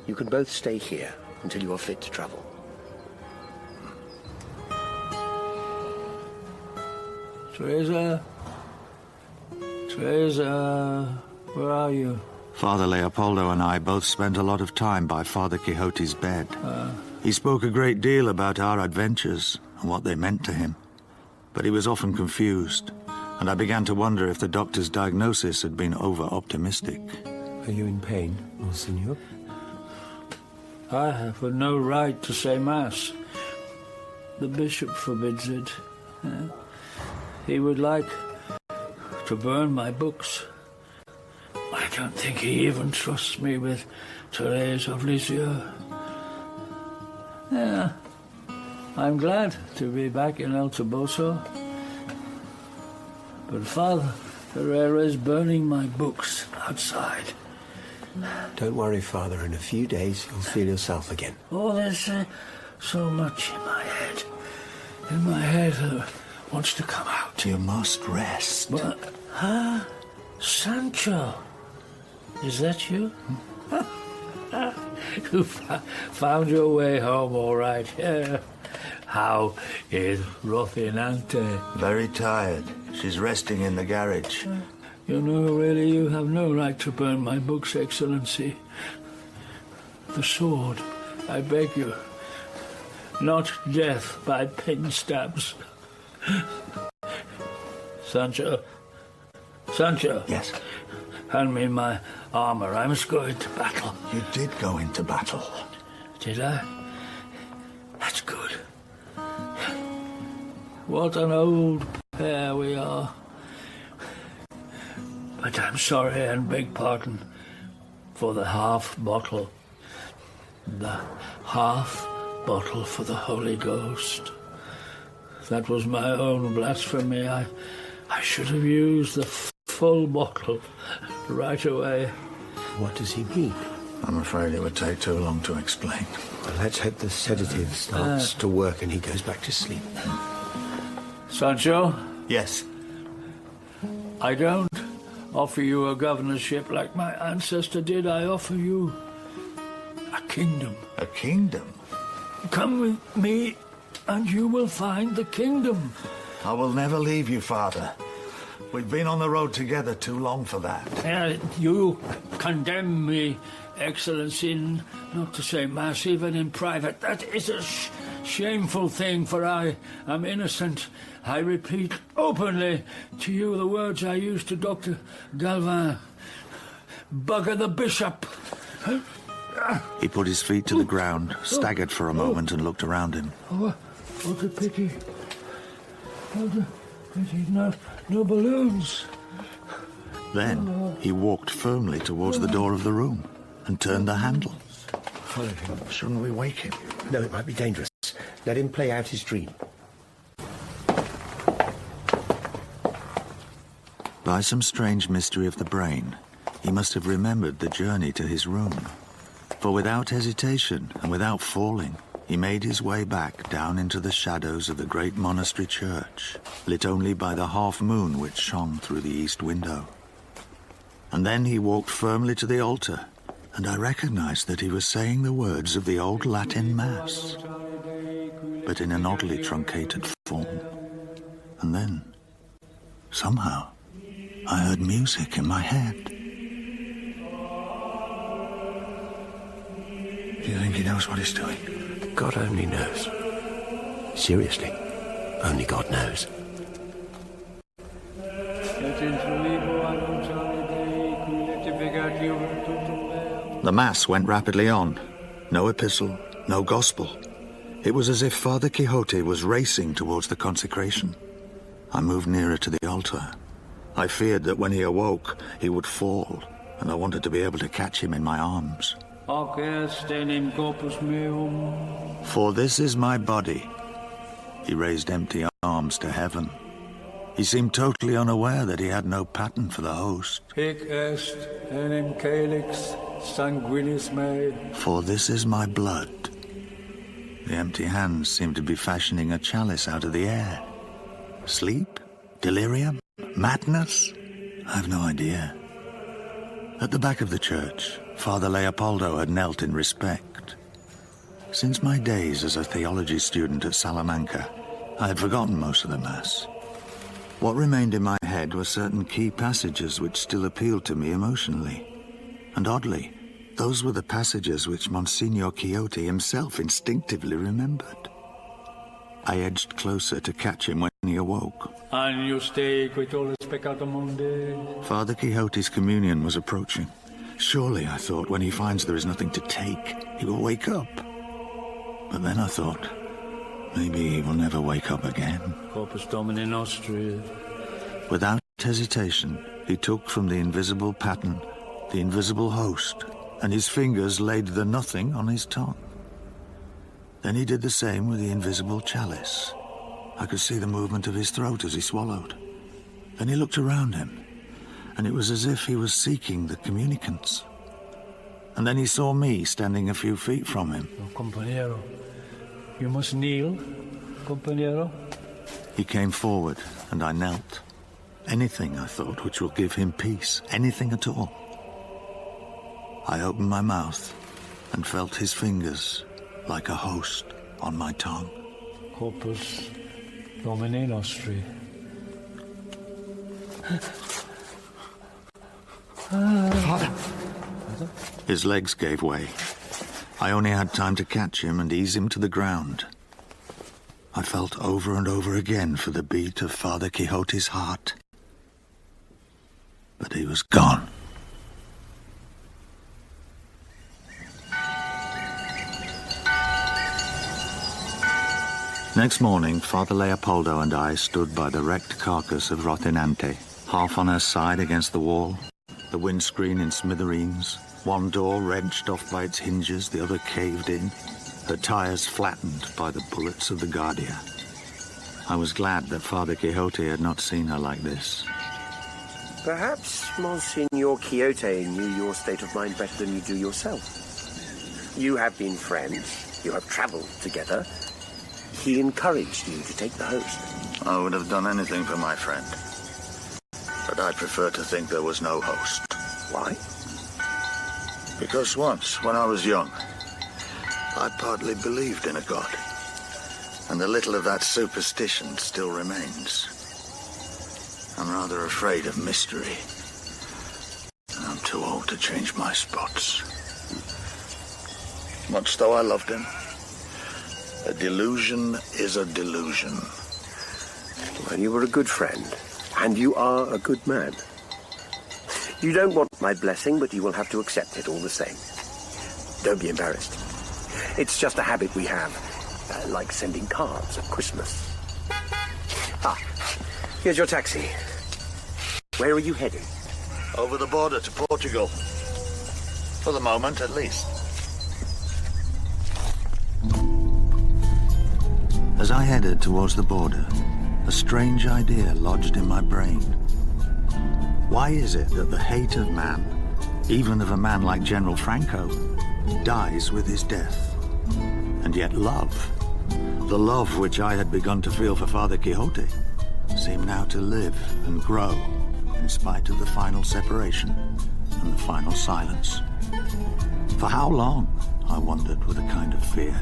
You can both stay here until you are fit to travel. Teresa, where are you? Father Leopoldo and I both spent a lot of time by Father Quixote's bed. He spoke a great deal about our adventures and what they meant to him. But he was often confused, and I began to wonder if the doctor's diagnosis had been over-optimistic. Are you in pain, Monsignor? I have no right to say Mass. The bishop forbids it. He would like to burn my books. I don't think he even trusts me with Therese of Lisieux. Yeah, I'm glad to be back in El Toboso. But Father Herrera is burning my books outside. Don't worry, Father. In a few days, you'll feel yourself again. Oh, there's so much in my head. In my head wants to come out. You must rest. But, Sancho, is that you? You found your way home all right. Yeah. How is Rocinante? Very tired. She's resting in the garage. You know, really, you have no right to burn my books, Excellency. The sword, I beg you. Not death by pin stabs. Sancho. Sancho. Yes? Hand me my armor. I must go into battle. You did go into battle. Did I? That's good. What an old pair we are. But I'm sorry and beg pardon for the half bottle. The half bottle for the Holy Ghost. That was my own blasphemy. I should have used the full bottle right away. What does he mean? I'm afraid it would take too long to explain. Well, let's hope the sedative starts to work and he goes back to sleep. Sancho? Yes? I don't offer you a governorship like my ancestor did. I offer you a kingdom. A kingdom? Come with me and you will find the kingdom. I will never leave you, Father. We've been on the road together too long for that. You condemn me, Excellency, not to say Mass, even in private. That is a shameful thing, for I am innocent. I repeat openly to you the words I used to Dr. Galvin. Bugger the bishop. He put his feet to the ground, staggered for a moment and looked around him. Oh, what a pity. What a pity. No balloons. Then he walked firmly towards the door of the room and turned the handle. Follow him. Shouldn't we wake him? No, it might be dangerous. Let him play out his dream. By some strange mystery of the brain, he must have remembered the journey to his room. For without hesitation and without falling, he made his way back down into the shadows of the great monastery church, lit only by the half-moon which shone through the east window. And then he walked firmly to the altar, and I recognized that he was saying the words of the old Latin Mass, but in an oddly truncated form. And then, somehow, I heard music in my head. Do you think he knows what he's doing? God only knows. Seriously, only God knows. The Mass went rapidly on. No epistle, no gospel. It was as if Father Quixote was racing towards the consecration. I moved nearer to the altar. I feared that when he awoke, he would fall, and I wanted to be able to catch him in my arms. For this is my body. He raised empty arms to heaven. He seemed totally unaware that he had no pattern for the host. Hic est enim caelix sanguinis mei. For this is my blood. The empty hands seemed to be fashioning a chalice out of the air. Sleep? Delirium? Madness? I have no idea. At the back of the church, Father Leopoldo had knelt in respect. Since my days as a theology student at Salamanca, I had forgotten most of the Mass. What remained in my head were certain key passages which still appealed to me emotionally. And oddly, those were the passages which Monsignor Quixote himself instinctively remembered. I edged closer to catch him when he awoke. Father Quixote's communion was approaching. Surely, I thought, when he finds there is nothing to take, he will wake up. But then I thought, maybe he will never wake up again. Corpus Domini Nostri. Without hesitation, he took from the invisible pattern the invisible host, and his fingers laid the nothing on his tongue. Then he did the same with the invisible chalice. I could see the movement of his throat as he swallowed. Then he looked around him, and it was as if he was seeking the communicants. And then he saw me standing a few feet from him. Oh, compañero, you must kneel, compañero. He came forward, and I knelt. Anything, I thought, which will give him peace. Anything at all. I opened my mouth and felt his fingers like a host on my tongue. Corpus Domini Nostri. Father! His legs gave way. I only had time to catch him and ease him to the ground. I felt over and over again for the beat of Father Quixote's heart. But he was gone. Next morning, Father Leopoldo and I stood by the wrecked carcass of Rocinante, half on her side against the wall, the windscreen in smithereens, one door wrenched off by its hinges, the other caved in, her tires flattened by the bullets of the Guardia. I was glad that Father Quixote had not seen her like this. Perhaps Monsignor Quixote knew your state of mind better than you do yourself. You have been friends, you have travelled together. He encouraged you to take the host. I would have done anything for my friend. But I prefer to think there was no host. Why? Because once, when I was young, I partly believed in a god. And a little of that superstition still remains. I'm rather afraid of mystery. And I'm too old to change my spots. Much though I loved him, a delusion is a delusion. Well, you were a good friend, and you are a good man. You don't want my blessing, but you will have to accept it all the same. Don't be embarrassed. It's just a habit we have, like sending cards at Christmas. Ah, here's your taxi. Where are you heading? Over the border to Portugal. For the moment, at least. As I headed towards the border, a strange idea lodged in my brain. Why is it that the hate of man, even of a man like General Franco, dies with his death? And yet love, the love which I had begun to feel for Father Quixote, seemed now to live and grow in spite of the final separation and the final silence. For how long, I wondered with a kind of fear,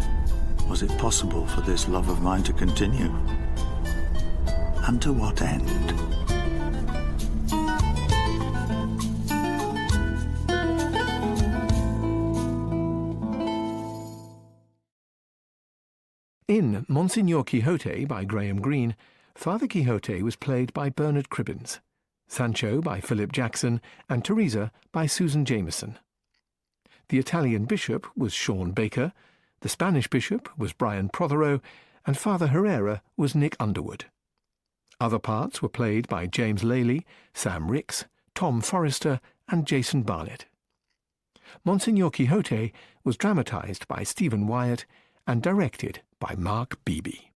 was it possible for this love of mine to continue? And to what end? In Monsignor Quixote by Graham Greene, Father Quixote was played by Bernard Cribbins, Sancho by Philip Jackson, and Teresa by Susan Jameson. The Italian bishop was Sean Baker, the Spanish bishop was Brian Prothero, and Father Herrera was Nick Underwood. Other parts were played by James Lely, Sam Ricks, Tom Forrester, and Jason Barnett. Monsignor Quixote was dramatised by Stephen Wyatt and directed by Mark Beebe.